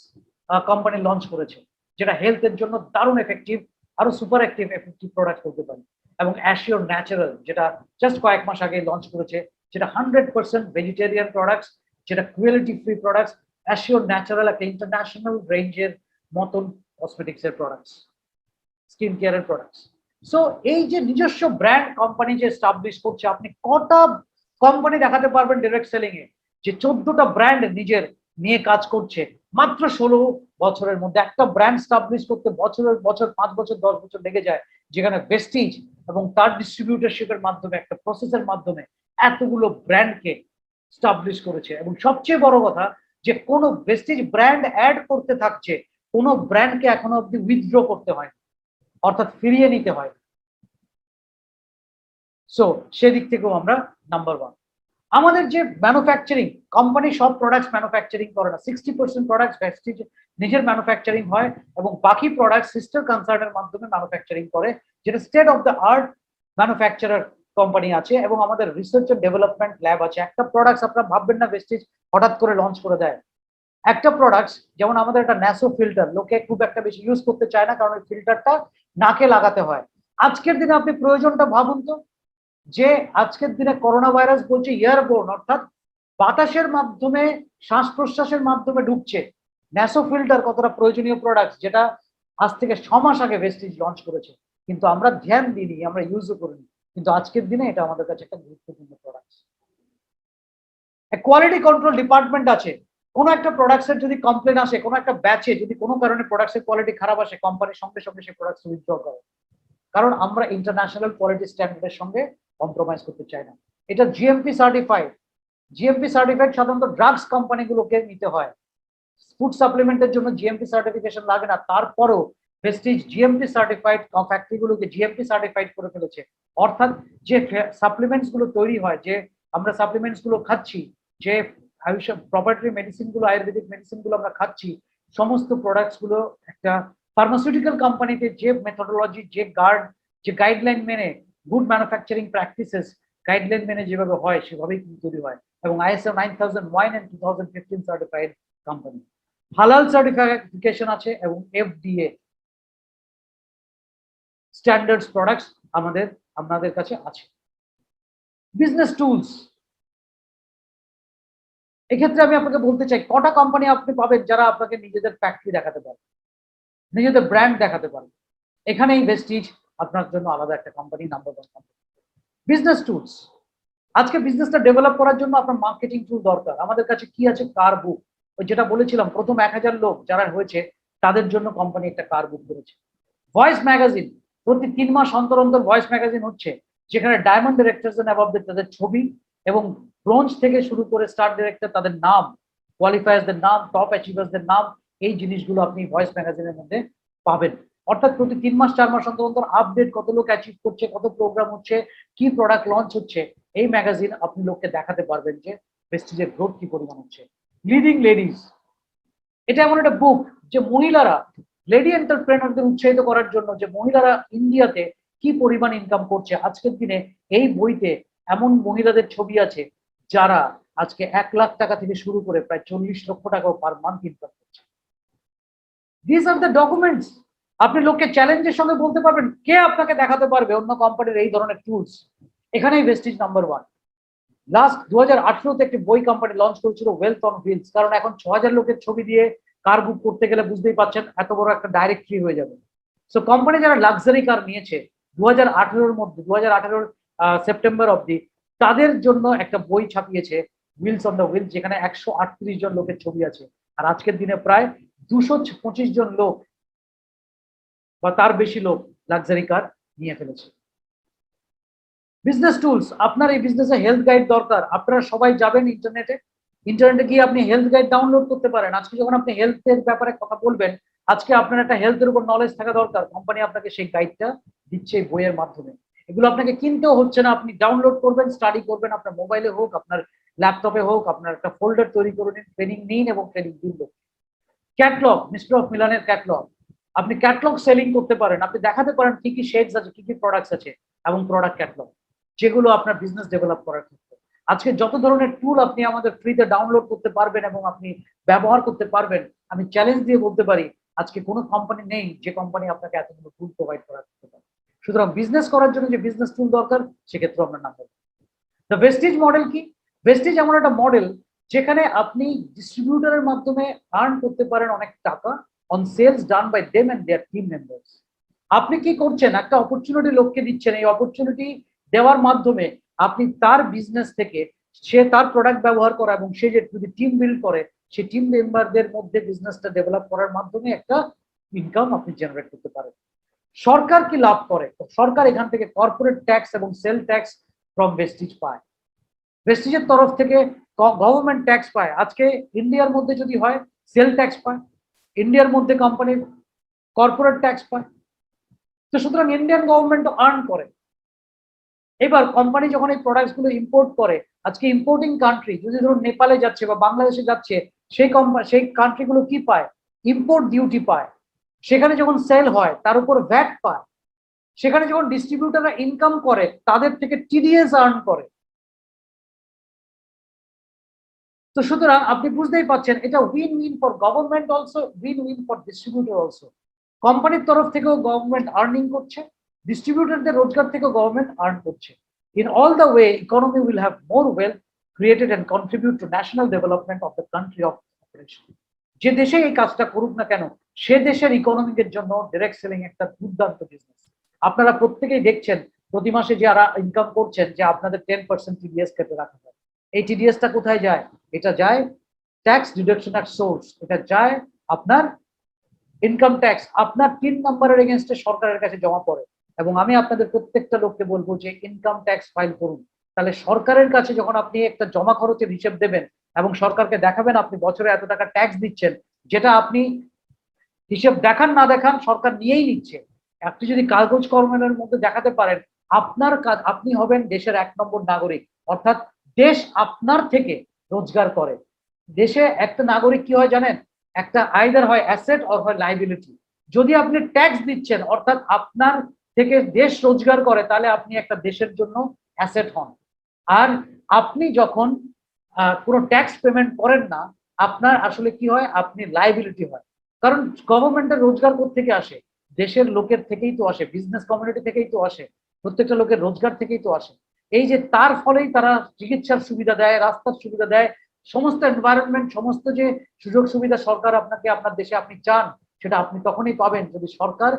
কোম্পানি লঞ্চ করেছে যেটা হেলথের জন্য দারুণ এফেক্টিভ, আরো সুপার এফেক্টিভ প্রোডাক্ট করতে পারে। এবং অ্যাশিওর ন্যাচারাল যেটা জাস্ট কয়েক মাস আগে লঞ্চ করেছে, যেটা 100% ভেজিটেরিয়ান প্রোডাক্টস, যেটা cruelty free products. Assure natural একটা ইন্টারন্যাশনাল রেঞ্জের মতন কসমেটিক্স এর প্রোডাক্টস, স্কিন কেয়ারের প্রোডাক্টস। সো এই যে নিজস্ব ব্র্যান্ড কোম্পানি যে এস্টাবলিশ করছে, আপনি কটা কোম্পানি দেখাতে পারবেন ডাইরেক্ট সেলিং এ যে 14টা ব্র্যান্ড নিজের নিয়ে কাজ করছে মাত্র 16 বছরের মধ্যে? একটা ব্র্যান্ড এস্টাবলিশ করতে বছরের বছর 5 বছর 10 বছর লেগে যায়, যেখানে ভেস্টিজ এবং তার ডিস্ট্রিবিউটরশিপের মাধ্যমে একটা প্রসেসের মাধ্যমে এতগুলো ব্র্যান্ডকে এস্টাবলিশ করেছে। এবং সবচেয়ে বড় কথা যে কোনো ভেস্টিজ ব্র্যান্ড অ্যাড করতে থাকছে, কোনো ব্র্যান্ডকে এখনো অব্দি উইথড্র করতে হয়, অর্থাৎ ফিরিয়ে নিতে হয়। সো সেদিক থেকেও আমরা নাম্বার 1। আমাদের যে ম্যানুফ্যাকচারিং কোম্পানি সব প্রোডাক্টস ম্যানুফ্যাকচারিং করে না, 60% প্রোডাক্টস ভেস্টিজ নিজের ম্যানুফ্যাকচারিং হয় এবং বাকি প্রোডাক্ট সিস্টার কনসার্নের মাধ্যমে ম্যানুফ্যাকচারিং করে, যেটা state of the art manufacturer company আছে এবং আমাদের রিসার্চ এন্ড ডেভেলপমেন্ট ল্যাব আছে। একটা প্রোডাক্টস আপনারা ভাববেন না ভেস্টিজ হঠাৎ করে লঞ্চ করে দেয়। একটা প্রোডাক্টস যেমন আমাদের একটা ন্যাসো ফিল্টার, লোকে খুব একটা বেশি ইউজ করতে চায় না কারণ ওই ফিল্টারটা নাকে লাগাতে হয়। আজকের দিনে আপনি প্রয়োজনটা ভাবুন তো, যে আজকের দিনে করোনা ভাইরাস বলছে এয়ারবোর্ন, অর্থাৎ বাতাসের মাধ্যমে শ্বাস প্রশ্বাসের মাধ্যমে ঢুকছে। ন্যাসো ফিল্টার কতটা প্রয়োজনীয় প্রোডাক্ট, যেটা আজ থেকে 6 মাস আগে ভেস্টিজ লঞ্চ করেছে, কিন্তু আমরা ধ্যান দিইনি, আমরা ইউজও করিনি, কিন্তু আজকের দিনে এটা আমাদের কাছে একটা গুরুত্বপূর্ণ প্রোডাক্ট। কোয়ালিটি কন্ট্রোল ডিপার্টমেন্ট আছে, কোনো একটা প্রোডাক্টসের যদি কমপ্লেন আসে, কোনো একটা ব্যাচে যদি কোনো কারণে প্রোডাক্টসের কোয়ালিটি খারাপ আসে, কোম্পানির সঙ্গে সঙ্গে সেই প্রোডাক্টস উইথড্র করে, কারণ আমরা ইন্টারন্যাশনাল কোয়ালিটি স্ট্যান্ডার্ডের সঙ্গে কম্প্রোমাইজ করতে চাই না। এটা জিএমপি সার্টিফাইড। জিএমপি সার্টিফাইড সাধারণত ড্রাগস কোম্পানিগুলোকে নিতে হয়, ফুড সাপ্লিমেন্টের জন্য জিএমপি সার্টিফিকেশন লাগে না, তারপরেও ভেস্টিজ জিএমপি সার্টিফাইড ফ্যাক্টরিগুলোকে জিএমপি সার্টিফাইড করে ফেলেছে। অর্থাৎ যে সাপ্লিমেন্টস গুলো তৈরি হয়, যে আমরা সাপ্লিমেন্টস গুলো খাচ্ছি, যে আয়ুষ প্রপার্টি মেডিসিন গুলো, আয়ুর্বেদিক মেডিসিন গুলো আমরা খাচ্ছি, সমস্ত প্রোডাক্টস গুলো একটা ফার্মাসিউটিক্যাল কোম্পানিতে যে মেথোডোলজি, যে গাইডলাইন মেনে, গুড ম্যানুফ্যাকচারিং প্র্যাকটিসেস গাইডলাইন মেনে যেভাবে হয় সেভাবেই কিন্তু তৈরি হয়। এবং ISO 9001 and 2015 সার্টিফাইড কোম্পানি, হালাল সার্টিফিকেশন আছে এবং FDA স্ট্যান্ডার্ডস প্রোডাক্টস আপনাদের কাছে আছে। বিজনেস টুলস, এক্ষেত্রে আমি আপনাকে বলতে চাই কটা কোম্পানি আপনি পাবেন যারা আপনাকে নিজেদের ফ্যাক্টরি দেখাতে পারে, নিজেদের ব্র্যান্ড দেখাতে পারে। এখানেই ভেস্টিজ আপনার জন্য আলাদা একটা company, number 1 company. Business tools, আজকে বিজনেসটা ডেভেলপ করার জন্য আপনার মার্কেটিং টুল দরকার। আমাদের কাছে কি আছে? কার বুক, ওই যেটা বলেছিলাম প্রথম 1000 লোক যারা হয়েছে তাদের জন্য কোম্পানি একটা কার বুক করেছে। ভয়েস ম্যাগাজিন, প্রতি 3 মাস অন্তর অন্তর ভয়েস ম্যাগাজিন হচ্ছে, যেখানে ডায়মন্ড ডিরেক্টরস এন্ড অ্যাবভদের তাদের ছবি এবং ব্রোঞ্জ থেকে শুরু করে স্টার ডিরেক্টর তাদের নাম, কোয়ালিফায়ার্সদের নাম, টপ অ্যাচিভার্সদের নাম, এই জিনিসগুলো আপনি ভয়েস ম্যাগাজিনের মধ্যে পাবেন। অর্থাৎ প্রতি 3 মাস 4 মাস অন্তর অন্তর আপডেট, কত লোক অ্যাচিভ করছে, কত প্রোগ্রাম হচ্ছে, কি প্রোডাক্ট লঞ্চ হচ্ছে, এই ম্যাগাজিন আপনি লোককে দেখাতে পারবেন যে ভেস্টিজের গ্রোথ কি পরিমাণ হচ্ছে। লিডিং লেডিজ, এটা এমন একটা বুক যে মহিলারা, লেডি এন্টারপ্রেনারদের উৎসাহিত করার জন্য, যে মহিলারা ইন্ডিয়াতে কি পরিমাণ ইনকাম করছে আজকের দিনে। এই বইতে এমন মহিলাদের ছবি আছে যারা আজকে 1 লাখ টাকা থেকে শুরু করে প্রায় 40 লক্ষ টাকাও পার মান্থ ইনকাম করছে। This are the documents. আপনি লোককে চ্যালেঞ্জের সঙ্গে বলতে পারবেন, কে আপনাকে দেখাতে পারবে অন্য কোম্পানির এই ধরনের টুলস? এখানেই ভেস্টিজ নাম্বার 1। লাস্ট 2018-তে একটি বই কোম্পানি লঞ্চ করেছিল, ওয়েলথ অন হুইলস। কারণ এখন 6,000 লোকের ছবি দিয়ে কার বুক করতে গেলে বুঝতেই পাচ্ছেন এত বড় একটা ডাইরেক্টরি হয়ে যাবে। সো কোম্পানি যারা লাক্সারি কার নিয়েছে 2018-র মধ্যে, 2018-র সেপ্টেম্বর অব্দি, তাদের জন্য একটা বই ছাপিয়েছে, হুইলস অন দ্য হুইলস, যেখানে 138 জন লোকের ছবি আছে। আর আজকের দিনে প্রায় 225 জন লোক বা তার বেশি লোক লাক্সারি কার নিয়ে ফেলেছে। বিজনেস টুলস, আপনার এই বিজনেসে হেলথ গাইড দরকার, আপনারা সবাই যাবেন ইন্টারনেটে গিয়ে আপনি হেলথ গাইড ডাউনলোড করতে পারেন। আজকে যখন আপনি হেলথের ব্যাপারে কথা বলবেন, আজকে আপনার একটা হেলথের উপর নলেজ থাকা দরকার, কোম্পানি আপনাকে সেই গাইডটা দিচ্ছে এই বইয়ের মাধ্যমে। এগুলো আপনাকে কিনতেও হচ্ছে না, আপনি ডাউনলোড করবেন, স্টাডি করবেন, আপনার মোবাইলে হোক, আপনার ল্যাপটপে হোক, আপনার একটা ফোল্ডার তৈরি করে নিন, ট্রেনিং নিন এবং ট্রেনিং দিন। ক্যাটলগ, মিস্টার অফ মিলানের ক্যাটলগ, আপনি ক্যাটলগ সেলিং করতে পারেন, আপনি দেখাতে পারেন কি কি শেডস আছে, কি কি প্রোডাক্টস আছে, এবং প্রোডাক্ট ক্যাটলগ, যেগুলো আপনার বিজনেস ডেভেলপ করার ক্ষেত্রে। আজকে যত ধরনের টুল আপনি আমাদের ফ্রিতে ডাউনলোড করতে পারবেন এবং আপনি ব্যবহার করতে পারবেন, আমি চ্যালেঞ্জ দিয়ে বলতে পারি আজকে কোনো কোম্পানি নেই যে কোম্পানি আপনাকে এতগুলো টুল প্রোভাইড করা করতে পারে। সুতরাং বিজনেস করার জন্য যে বিজনেস টুল দরকার, সেক্ষেত্রে আপনার নাম বলবো। দ্য ভেস্টিজ মডেল কি? ভেস্টিজ এমন একটা মডেল যেখানে আপনি ডিস্ট্রিবিউটরের মাধ্যমে আর্ন করতে পারেন অনেক টাকা on sales done by them and their team members. আপনি কি করছেন? একটা অপরচুনিটি লোককে দিচ্ছেন, এই অপরচুনিটি দেওয়ার মাধ্যমে আপনি তার বিজনেস থেকে সে তার প্রোডাক্ট ব্যবহার করা এবং সে যে যদি টিম বিল্ড করে, সেই টিম মেম্বারদের মধ্যে বিজনেসটা ডেভেলপ করার মাধ্যমে একটা ইনকাম আপনি জেনারেট করতে পারেন। সরকার কি লাভ করে? সরকার এখান থেকে কর্পোরেট ট্যাক্স এবং সেল ট্যাক্স ফ্রম ভেস্টিজ পায়। ভেস্টিজের তরফ থেকে গভর্নমেন্ট ট্যাক্স পায়। আজকে ইন্ডিয়ার মধ্যে যদি হয়, সেল ট্যাক্স পায়, ইন্ডিয়ার মধ্যে কোম্পানির কর্পোরেট ট্যাক্স পায়। তো সুতরাং ইন্ডিয়ান গভর্নমেন্ট আর্ন করে। এবার কোম্পানি যখন এই প্রোডাক্টস গুলো ইম্পোর্ট করে, আজকে ইম্পোর্টিং কান্ট্রি যদি ধরুন নেপালে যাচ্ছে বা বাংলাদেশে যাচ্ছে, সেই কান্ট্রিগুলো কি পায়? ইম্পোর্ট ডিউটি পায়। সেখানে যখন সেল হয় তার উপর ভ্যাট পায়। সেখানে যখন ডিস্ট্রিবিউটাররা ইনকাম করে, তাদের থেকে টিডিএস আর্ন করে। তো সুতরাং আপনি বুঝতেই পারছেন, এটা win win for government also, win win for distributor also. কোম্পানির তরফ থেকেও গভর্নমেন্ট আর্নিং করছে, ডিস্ট্রিবিউটরদের রোজগার থেকেও গভর্নমেন্ট আর্ন করছে। In all the way, economy will have more wealth created and contribute to national development of the country of operation. যে দেশে এই কাজটা করুক না কেন, সে দেশের ইকোনমিকের জন্য ডাইরেক্ট সেলিং একটা দুর্দান্ত বিজনেস। আপনারা প্রত্যেকেই দেখছেন প্রতি মাসে যারা ইনকাম করছেন যে আপনাদের 10% টিডিএস কেটে রাখা হয়। এই টিডিএসটা কোথায় যায়? এটা যায় ট্যাক্স ডিডাকশন অ্যাট সোর্স, এটা যায় আপনার ইনকাম ট্যাক্স, আপনার 3 নম্বরের এগেনস্টে সরকারের কাছে জমা পড়ে। এবং আমি আপনাদের প্রত্যেকটা লোককে বলবো যে ইনকাম ট্যাক্স ফাইল করুন। তাহলে সরকারের কাছে যখন আপনি একটা জমা খরচের হিসেব দেবেন এবং সরকারকে দেখাবেন আপনি বছরে এত টাকা ট্যাক্স দিচ্ছেন, যেটা আপনি হিসেব দেখান না দেখান সরকার নিয়েই নিচ্ছে। আপনি যদি কাগজ কর্মের মধ্যে দেখাতে পারেন, আপনার কাজ, আপনি হবেন দেশের 1 নম্বর নাগরিক। অর্থাৎ দেশ আপনার থেকে রোজগার করে। দেশে একটা নাগরিক কি হয় জানেন? একটা আইদার হয় অ্যাসেট অর হয় লাইবিলিটি। যদি আপনি ট্যাক্স দিচ্ছেন, অর্থাৎ আপনার থেকে দেশ রোজগার করে, তাহলে আপনি একটা দেশের জন্য অ্যাসেট হন। আর আপনি যখন কোনো ট্যাক্স পেমেন্ট করেন না, আপনার আসলে কি হয়? আপনি লাইবিলিটি হয়। কারণ গভর্নমেন্টের রোজগার থেকে আসে, দেশের লোকের থেকেই তো আসে, বিজনেস কমিউনিটি থেকেই তো আসে, প্রত্যেকটা লোকের রোজগার থেকেই তো আসে। এই যে তার ফলেই তারা চিকিৎসার সুবিধা দেয়, রাস্তার সুবিধা দেয়, সমস্ত এনভায়রনমেন্ট, সমস্ত যে সুযোগ সুবিধা সরকার আপনাকে আপনার দেশে আপনি চান, সেটা আপনি তখনই পাবেন যদি সরকার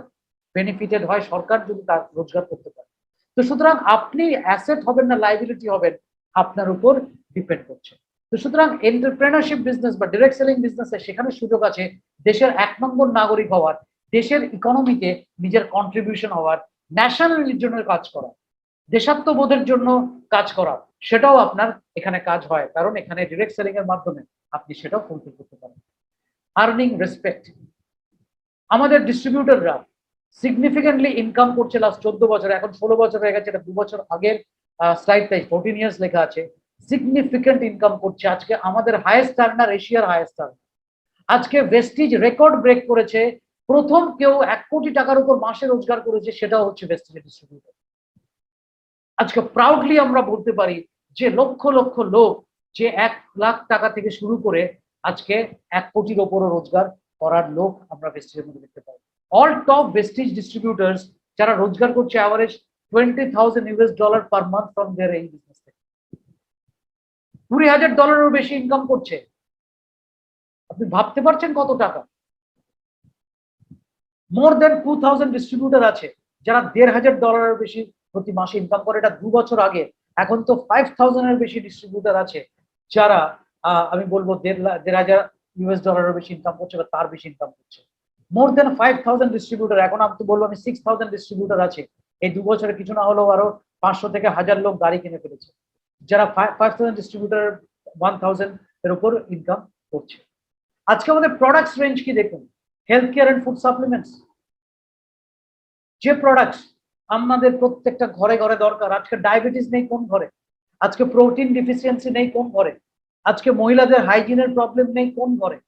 বেনিফিটেড হয়, সরকার যদি তার রোজগার করতে পারে। তো সুতরাং আপনি অ্যাসেট হবেন না লাইবিলিটি হবেন, আপনার উপর ডিপেন্ড করছে। তো সুতরাং এন্টারপ্রেনারশিপ বিজনেস বা ডিরেক্ট সেলিং বিজনেসে সেখানে সুযোগ আছে দেশের 1 নম্বর নাগরিক হওয়ার, দেশের ইকোনমিতে নিজের কন্ট্রিবিউশন হওয়ার, ন্যাশনালিটির জন্য কাজ করা, দেশাত্মবোধের জন্য কাজ করা, সেটাও আপনার এখানে কাজ হয়। কারণ এখানে ডিরেক্ট সেলিং এর মাধ্যমে আপনি সেটাও ফুলফিল করতে পারেন। আর্নিং রেসপেক্ট, আমাদের ডিস্ট্রিবিউটররা সিগনিফিকেন্টলি ইনকাম করছে লাস্ট 14 বছর, এখন 16 বছর হয়ে গেছে, এটা 2 বছর আগের স্লাইডটাই 14 ইয়ার্স লেখা আছে। সিগনিফিকেন্ট ইনকাম করছে। আজকে আমাদের হাইয়েস্ট আর্নার, এশিয়ার হাইয়েস্ট আর্নার। আজকে ভেস্টিজ রেকর্ড ব্রেক করেছে, প্রথম কেউ 1 কোটি টাকার উপর মাসে রোজগার করেছে, সেটাও হচ্ছে ভেস্টিজ ডিস্ট্রিবিউটর। আজকে প্রাউডলি আমরা বলতে পারি যে লক্ষ লক্ষ লোক, যে 1 লাখ টাকা থেকে শুরু করে আজকে 1 কোটির ওপরও রোজগার করার লোক আমরা ভেস্টিজের মধ্যে দেখতে পাই। অল টপ ভেস্টিজ ডিস্ট্রিবিউটার্স যারা রোজগার করছে অ্যাভারেজ $20,000 পার মান্থ ফ্রম দেয়ার এই বিজনেস থেকে, $20,000 বেশি ইনকাম করছে। আপনি ভাবতে পারছেন কত টাকা? মোর দেন 2,000 ডিস্ট্রিবিউটার আছে যারা $1,500 বেশি প্রতি মাসে ইনকাম করে। এটা 2 বছর আগে। এখন তো 5,000 বেশি ডিস্ট্রিবিউটার আছে যারা আমি বলবো $1,500 বেশি ইনকাম করছে বা তার বেশি ইনকাম করছে। মোর দেন 5,000 ডিস্ট্রিবিউটার। এখন আমি তো বলবো আমি 6,000 ডিস্ট্রিবিউটার আছে। এই 2 বছরে কিছু না হলেও আরো 500 থেকে 1,000 লোক গাড়ি কিনে ফেলেছে, যারা 5,000 ডিস্ট্রিবিউটার 1,000 এর উপর ইনকাম করছে। আজকে আমাদের প্রোডাক্টস রেঞ্জ কি দেখুন, health care and food supplements, যে প্রোডাক্টস আমাদের প্রত্যেকটা ঘরে ঘরে দরকার। আজকে ডায়াবেটিস নেই কোন ঘরে? আজকে প্রোটিন ডিফিসিয়েন্সি নেই কোন ঘরে? আজকে মহিলাদের হাইজিনের প্রবলেম নেই কোন ঘরে?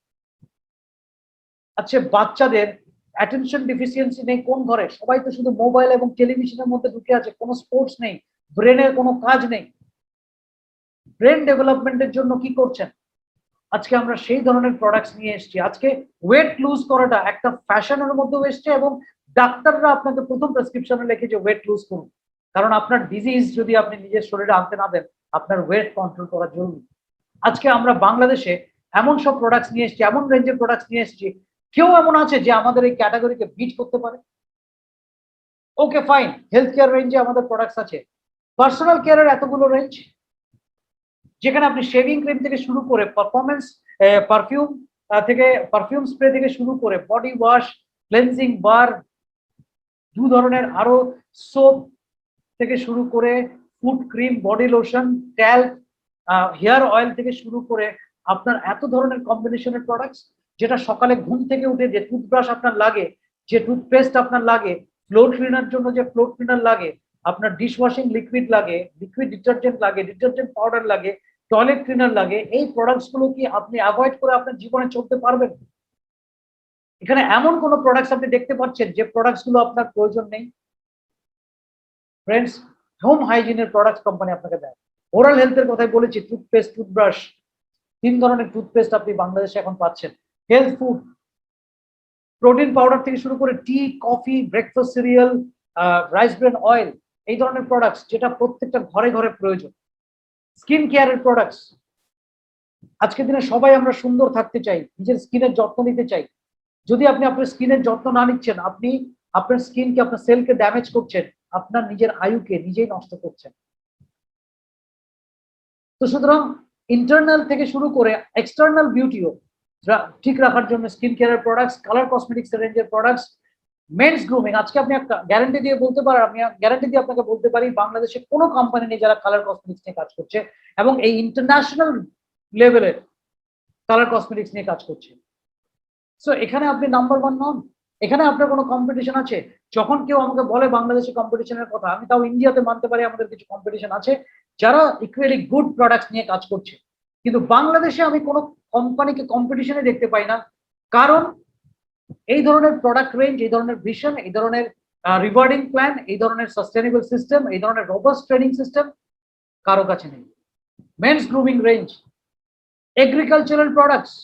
আজকে বাচ্চাদের অ্যাটেনশন ডিফিসিয়েন্সি নেই কোন ঘরে? সবাই তো শুধু মোবাইল এবং টেলিভিশনের মধ্যে ঢুকে আছে, কোনো স্পোর্টস নেই, ব্রেনের কোনো কাজ নেই। ব্রেন ডেভেলপমেন্টের জন্য কি করছেন? আজকে আমরা সেই ধরনের প্রোডাক্টস নিয়ে এসেছি। আজকে ওয়েট লুজ করাটা একটা ফ্যাশনের মধ্যে এসছে, এবং ডাক্তাররা আপনাকে প্রথম প্রেসক্রিপশনে লিখে যে ওয়েট লুজ করুন, কারণ আপনার ডিজিজ যদি আপনি নিজের শরীরে আনতে না দেন, আপনার ওয়েট কন্ট্রোল করা জরুরি। আজকে আমরা বাংলাদেশে এমন সব প্রোডাক্টস নিয়ে এসেছি, এমন রেঞ্জের প্রোডাক্টস নিয়ে এসেছি, কেউ এমন আছে যে আমাদের এই ক্যাটাগরিকে বিট করতে পারে? ওকে ফাইন, হেলথ কেয়ার রেঞ্জে আমাদের প্রোডাক্টস আছে, পার্সোনাল কেয়ারের এতগুলো রেঞ্জ, যেখানে আপনি শেভিং ক্রিম থেকে শুরু করে পারফরমেন্স পারফিউম থেকে পারফিউম স্প্রে থেকে শুরু করে বডি ওয়াশ, ক্লেনজিং বার, 2 ধরনের আরো সোপ থেকে শুরু করে food cream, body lotion, talc, hair oil থেকে শুরু করে আপনার এত ধরনের কম্বিনেশনের প্রোডাক্টস, যেটা সকালে ঘুম থেকে উঠে যে টুথব্রাশ আপনার লাগে, যে টুথপেস্ট আপনার লাগে, ফ্লোর ক্লিনার জন্য যে ফ্লোর ক্লিনার লাগে, আপনার ডিশ ওয়াশিং লিকুইড লাগে, লিকুইড ডিটারজেন্ট লাগে, ডিটারজেন্ট পাউডার লাগে, টয়লেট ক্লিনার লাগে, এই প্রোডাক্টস গুলো কি আপনি অ্যাভয়েড করে আপনার জীবনে চলতে পারবেন? এখানে এমন কোন প্রোডাক্টস আপনি দেখতে পাচ্ছেন যে প্রোডাক্টস গুলো আপনার প্রয়োজন নেই? ফ্রেন্ডস, হোম হাইজিনের প্রোডাক্টস কোম্পানি আপনাকে দেয়। ওরাল হেলথের কথাই বলেছি, টুথপেস্ট, টুথব্রাশ, 3 ধরনের টুথপেস্ট আপনি বাংলাদেশে এখন পাচ্ছেন। হেলথ ফুড, প্রোটিন পাউডার থেকে শুরু করে tea, coffee, breakfast cereal, rice bran oil, এই ধরনের প্রোডাক্টস যেটা প্রত্যেকটা ঘরে ঘরে প্রয়োজন। স্কিন কেয়ারের প্রোডাক্টস, আজকের দিনে সবাই আমরা সুন্দর থাকতে চাই, নিজের স্কিনের যত্ন নিতে চাই। যদি আপনি আপনার স্কিনের যত্ন না নিচ্ছেন, আপনি আপনার স্কিনকে, আপনার সেলকে ড্যামেজ করছেন, আপনার নিজের আয়ুকে নিজেই নষ্ট করছেন। তো সুতরাং ইন্টারনাল থেকে শুরু করে এক্সটার্নাল বিউটিও ঠিক রাখার জন্য স্কিন কেয়ারের প্রোডাক্টস, কালার কসমেটিক্স রেঞ্জের প্রোডাক্টস, মেন্স গ্রুমিং। আজকে আপনি একটা গ্যারান্টি দিয়ে বলতে পারেন, আমি গ্যারান্টি দিয়ে আপনাকে বলতে পারি, বাংলাদেশে কোনো কোম্পানি নেই যারা কালার কসমেটিক্স নিয়ে কাজ করছে এবং এই ইন্টারন্যাশনাল লেভেলের কালার কসমেটিক্স নিয়ে কাজ করছে। সো এখানে আপনি নাম্বার 1 নন, এখানে আপনার কোনো কম্পিটিশন আছে? যখন কেউ আমাকে বলে বাংলাদেশে কম্পিটিশনের কথা, আমি তাও ইন্ডিয়াতে মানতে পারি আমাদের কিছু কম্পিটিশন আছে যারা ইকুয়ালি গুড প্রোডাক্টস নিয়ে কাজ করছে, কিন্তু বাংলাদেশে আমি কোনো কোম্পানিকে কম্পিটিশনে দেখতে পাই না। কারণ এই ধরনের প্রোডাক্ট রেঞ্জ, এই ধরনের ভিশন, এই ধরনের রিওয়ার্ডিং প্ল্যান, এই ধরনের সাস্টেনেবল সিস্টেম, এই ধরনের রোবাস্ট ট্রেনিং সিস্টেম কারো কাছে নেই। Men's grooming range, agricultural products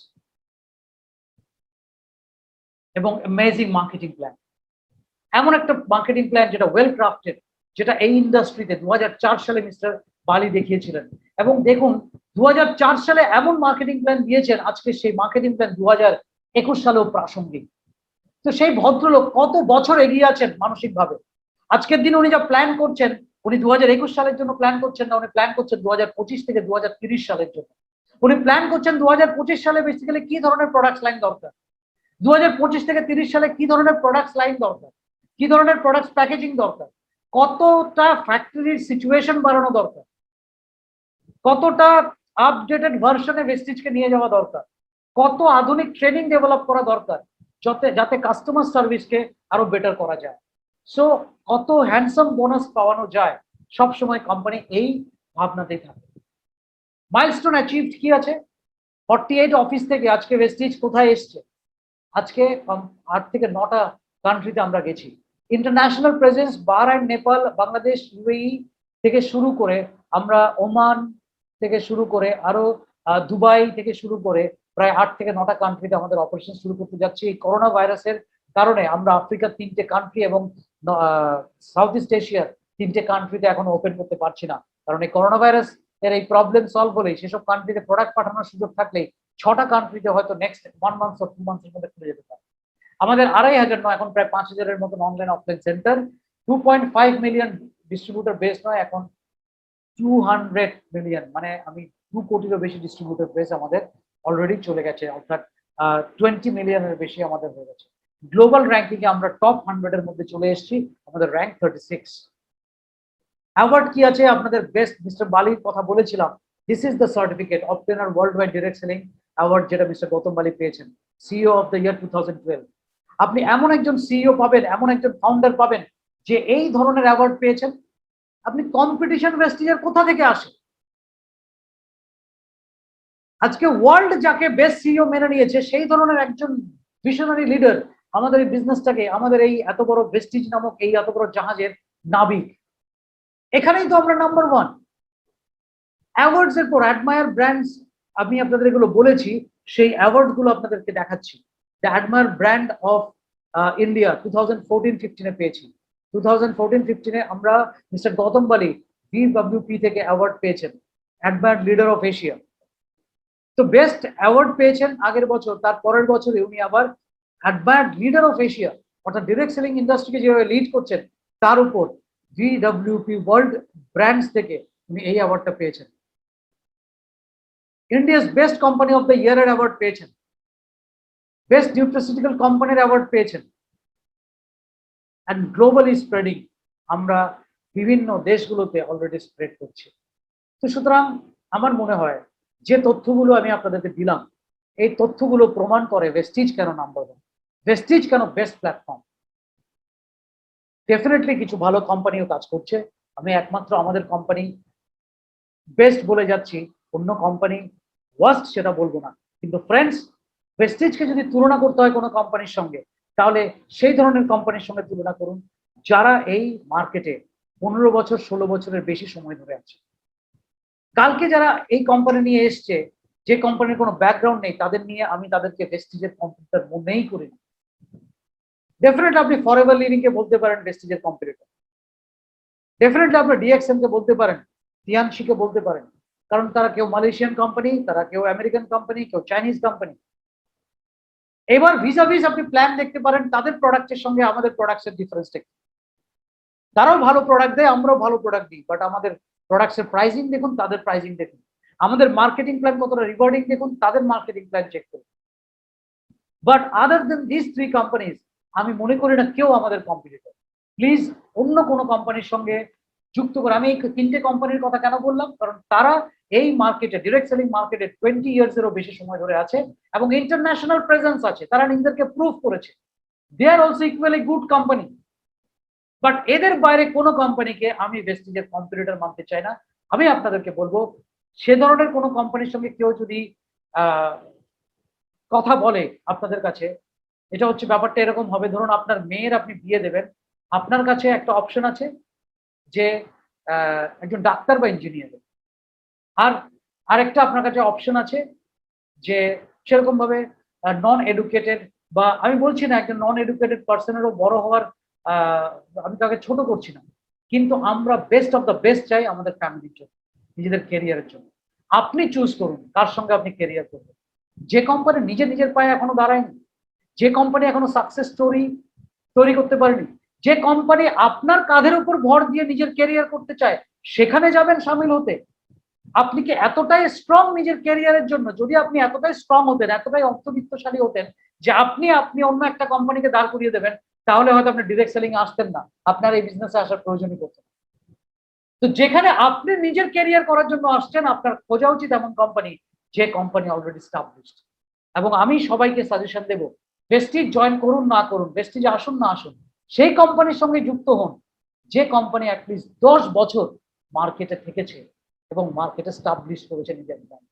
এবং অ্যামেজিং মার্কেটিং প্ল্যান। এমন একটা মার্কেটিং প্ল্যান যেটা ওয়েল ক্রাফটেড, যেটা এই ইন্ডাস্ট্রিতে 2004 সালে মিস্টার বালি দেখিয়েছিলেন। এবং দেখুন 2004 সালে এমন মার্কেটিং প্ল্যান দিয়েছেন, আজকে সেই মার্কেটিং প্ল্যান 2021 সালেও প্রাসঙ্গিক। তো সেই ভদ্রলোক কত বছর এগিয়ে আছেন মানসিকভাবে। আজকের দিন উনি যা প্ল্যান করছেন, উনি 2021 সালের জন্য প্ল্যান করছেন না, উনি প্ল্যান করছেন 2025 থেকে 2030 সালের জন্য। উনি প্ল্যান করছেন 2025 সালে বেসিক্যালি কি ধরনের প্রোডাক্টস লাইন দরকার, 2025 থেকে 30 সালে কি ধরনের প্রোডাক্টস লাইন দরকার, কি ধরনের প্রোডাক্টস প্যাকেজিং দরকার, কতটা ফ্যাক্টরির সিচুয়েশন বাড়ানো দরকার, কতটা আপডেটেড ভার্সনে ভেস্টিজকে নিয়ে যাওয়া দরকার, কত আধুনিক ট্রেনিং ডেভেলপ করা দরকার যাতে কাস্টমার সার্ভিসকে আরো বেটার করা যায়। সো কত হ্যান্ডসাম বোনাস পাওয়ানো যায়, সবসময় কোম্পানি এই ভাবনাতেই থাকে। মাইলস্টোন অ্যাচিভড কি আছে? 48 অফিস থেকে আজকে ভেস্টিজ কোথায় এসছে? আজকে 8 থেকে 9টা কান্ট্রিতে আমরা গেছি। International presence Bahrain, Nepal, Bangladesh, UAE থেকে শুরু করে আমরা ওমান থেকে শুরু করে আরো দুবাই থেকে শুরু করে প্রায় 8 থেকে 9টা কান্ট্রিতে আমাদের অপারেশন শুরু করতে যাচ্ছি। এই করোনা ভাইরাসের কারণে আমরা আফ্রিকার 3টে কান্ট্রি এবং সাউথ ইস্ট এশিয়ার 3টে কান্ট্রিতে এখনো ওপেন করতে পারছি না, কারণ এই করোনা ভাইরাস এর এই প্রবলেম সলভ হলেই সেসব কান্ট্রিতে প্রোডাক্ট পাঠানোর সুযোগ থাকলেই 6টা কান্ট্রিতে হয়তো নেক্সট 1 মান্থ অর 2 মান্থের মধ্যে খুলে যেতে পারে। আমাদের 2,500 নয়, এখন প্রায় 5,000-এর মতন online offline centre, 2.5 million distributor base নয়, এখন 200 মিলিয়ন, মানে আমি 2 কোটিরও বেশি ডিস্ট্রিবিউটর বেস আমাদের অলরেডি চলে গেছে, অর্থাৎ 20 মিলিয়নের বেশি আমাদের হয়ে গেছে। গ্লোবাল র্যাঙ্কিং এ আমরা টপ 100 এর মধ্যে চলে এসেছি, আমাদের র্যাঙ্ক 36। অ্যাওয়ার্ড কি আছে আপনাদের? বেস্ট, মিস্টার বালির কথা বলেছিলাম, this is the certificate obtainer world wide direct selling award, যেটা মিস্টার গৌতম বালি পেয়েছেন, সিইও অফ দ্য ইয়ার 2012। আপনি এমন একজন সিইও পাবেন, এমন একজন ফাউন্ডার পাবেন যে এই ধরনের অ্যাওয়ার্ড পেয়েছেন। আপনি কম্পিটিশন ভেস্টিজের কোথা থেকে আসে? আজকে ওয়ার্ল্ড যাকে বেস্ট সিইও মেনে নিয়েছে, সেই ধরনের একজন ভিশনারি লিডার আমাদের এই বিজনেসটাকে, আমাদের এই এত বড় ভেস্টিজ নামক এই এত বড় জাহাজের নাবিক, এখানেই তো আমরা নাম্বার 1। অ্যাওয়ার্ডস এর পর অ্যাডমায়ার ব্র্যান্ডস, আমি আপনাদের এগুলো বলেছি, সেই অ্যাওয়ার্ড গুলো আপনাদেরকে দেখাচ্ছি। The admire brand of India 2014-15 পেয়েছি। 2014-15 আমরা মিস্টার গৌতম বালি বিডব্লিউপি থেকে অ্যাওয়ার্ড পেয়েছেন, অ্যাডমায়ার লিডার অফ এশিয়া। তো বেস্ট অ্যাওয়ার্ড পেয়েছেন আগের বছর, তার পরের বছরে উনি আবার অ্যাডমায়ার লিডার অফ এশিয়া, অর্থাৎ ডিরেক্ট সেলিং ইন্ডাস্ট্রিকে যেভাবে লিড করছেন তার উপর বিডব্লিউপি ওয়ার্ল্ড ব্র্যান্ডস থেকে উনি এই অ্যাওয়ার্ডটা পেয়েছেন। India's best company of the ইয়ারের অ্যাওয়ার্ড পেয়েছেন, বেস্ট নিউট্রাসিউটিক্যাল কোম্পানির অ্যাওয়ার্ড পেয়েছেন। অ্যান্ড গ্লোবালি স্প্রেডিং, আমরা বিভিন্ন দেশগুলোতে অলরেডি স্প্রেড করছি। তো সুতরাং আমার মনে হয় যে তথ্যগুলো আমি আপনাদেরকে দিলাম, এই তথ্যগুলো প্রমাণ করে ভেস্টিজ কেন নাম্বার 1, ভেস্টিজ কেন বেস্ট প্ল্যাটফর্ম। ডেফিনেটলি কিছু ভালো কোম্পানিও কাজ করছে, আমি একমাত্র আমাদের কোম্পানি বেস্ট বলে যাচ্ছি, অন্য কোম্পানি ওয়ার্স্ট সেটা বলবো না। কিন্তু ফ্রেন্ডস, ভেস্টিজকে যদি তুলনা করতে হয় কোনো কোম্পানির সঙ্গে, তাহলে সেই ধরনের কোম্পানির সঙ্গে তুলনা করুন যারা এই মার্কেটে 15 বছর 16 বছরের বেশি সময় ধরে আছে। কালকে যারা এই কোম্পানি নিয়ে এসছে, যে কোম্পানির কোনো ব্যাকগ্রাউন্ড নেই, তাদের নিয়ে আমি তাদেরকে ভেস্টিজের কম্পিটিটর মনেই করি না। ডেফিনেটলি আপনি ফরএভার লিভিং কে বলতে পারেন ভেস্টিজের কম্পিটিটর, ডেফিনেটলি আপনি ডিএক্সএম কে বলতে পারেন, টিয়ানশি কে বলতে পারেন, কারণ তারা কেউ মালয়েশিয়ান কোম্পানি, তারা কেউ আমেরিকান কোম্পানি, কেউ চাইনিজ কোম্পানি। এবার ভিসাভিস আপনি প্ল্যান দেখতে পারেন তাদের প্রোডাক্টের সঙ্গে আমাদের প্রোডাক্টের ডিফারেন্সটা কি। তারাও ভালো প্রোডাক্ট দেয়, আমরাও ভালো প্রোডাক্ট দিই, বাট আমাদের প্রোডাক্টের প্রাইসিং দেখুন, তাদের প্রাইসিং দেখুন, আমাদের মার্কেটিং প্ল্যান কতটা রিওয়ার্ডিং দেখুন, তাদের মার্কেটিং প্ল্যান চেক করুন। But other than this 3 companies, আমি মনে করি না কেউ আমাদের কম্পিটিটর। প্লিজ অন্য কোনো কোম্পানির সঙ্গে যুক্ত করে, আমি এই 3টে কোম্পানির কথা কেন বললাম, কারণ তারা এই মার্কেটে, ডিরেক্ট সেলিং মার্কেটে 20 ইয়ার্সেরও বেশি সময় ধরে আছে এবং ইন্টারন্যাশনাল প্রেজেন্স আছে, তারা নিজেদেরকে প্রুভ করেছে। They are also equally good company. But এদের বাইরে কোনো কোম্পানিকে আমি ভেস্টিজের কম্পিটিটর মানতে চাই না। আমি আপনাদেরকে বলবো, সে ধরনের কোনো কোম্পানির সঙ্গে কেউ যদি কথা বলে আপনাদের কাছে, এটা হচ্ছে ব্যাপারটা এরকম হবে, ধরুন আপনার মেয়ের আপনি বিয়ে দেবেন, আপনার কাছে একটা অপশন আছে যে একজন ডাক্তার বা ইঞ্জিনিয়ার, আর আরেকটা আপনার কাছে অপশন আছে যে সেরকম ভাবে নন এডুকেটেড, বা আমি বলছি না একজন নন এডুকেটেড পার্সনেরও বড় হওয়ার, আমি তাকে ছোট করছি না, কিন্তু আমরা বেস্ট অফ দ্য বেস্ট চাই আমাদের ফ্যামিলির জন্য, নিজেদের ক্যারিয়ারের জন্য। আপনি চুজ করুন কার সঙ্গে আপনি ক্যারিয়ার করবেন। যে কোম্পানি নিজের পায়ে এখনো দাঁড়ায়নি, যে কোম্পানি এখনো সাকসেস স্টোরি তৈরি করতে পারেনি, যে কোম্পানি আপনার কাঁধের উপর ভর দিয়ে নিজের ক্যারিয়ার করতে চায়, সেখানে যাবেন সামিল হতে। আপনি কি এতটাই স্ট্রং নিজের ক্যারিয়ারের জন্য? যদি আপনি এতটাই স্ট্রং হতেন, এতটাই অর্থবিত্তশালী হতেন যে আপনি অন্য একটা কোম্পানিকে দাঁড় করিয়ে দেবেন, তাহলে হয়তো আপনি ডিরেক্ট সেলিং আসতেন না, আপনার এই বিজনেসে আসার প্রয়োজনই পড়তেন। তো যেখানে আপনি নিজের ক্যারিয়ার করার জন্য আসছেন, আপনার খোঁজা উচিত এমন কোম্পানি যে কোম্পানি অলরেডি স্টাবলিশড। এবং আমি সবাইকে সাজেশন দেব, ভেস্টিজ জয়েন করুন না করুন, ভেস্টিজে আসুন না আসুন, সেই কোম্পানির সঙ্গে যুক্ত হন যে কোম্পানি অ্যাটলিস্ট 10 বছর মার্কেটে থেকেছে এবং মার্কেটে স্টাবলিশ করেছে নিজের ব্র্যান্ড।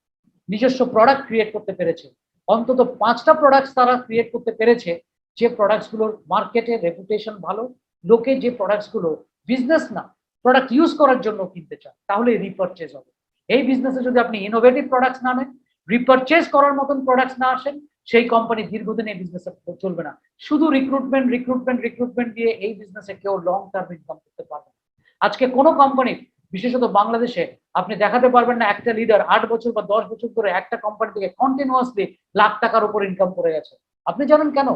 নিজস্ব প্রোডাক্ট ক্রিয়েট করতে পেরেছে, অন্তত 5টা প্রোডাক্টস তারা ক্রিয়েট করতে পেরেছে যে প্রোডাক্টসগুলোর মার্কেটে রেপুটেশন ভালো, লোকে যে প্রোডাক্টসগুলো বিজনেস না প্রোডাক্ট ইউজ করার জন্য কিনতে চান, তাহলে রিপারচেজ হবে। এই বিজনেসে যদি আপনি ইনোভেটিভ প্রোডাক্টস না নেন, রিপারচেজ করার মতন প্রোডাক্টস না আসেন, সেই কোম্পানি দীর্ঘদিন এই বিজনেসে চলবে না। শুধু রিক্রুটমেন্ট রিক্রুটমেন্ট রিক্রুটমেন্ট দিয়ে এই বিজনেসে কেউ লং টার্ম ইনকাম করতে পারবে না। আজকে কোনো কোম্পানি, বিশেষত বাংলাদেশে, আপনি দেখাতে পারবেন না একটা লিডার 8 বছর বা 10 বছর ধরে একটা কোম্পানি থেকে কন্টিনিউয়াসলি লাখ টাকার উপর ইনকাম করে গেছে। আপনি জানেন কেন?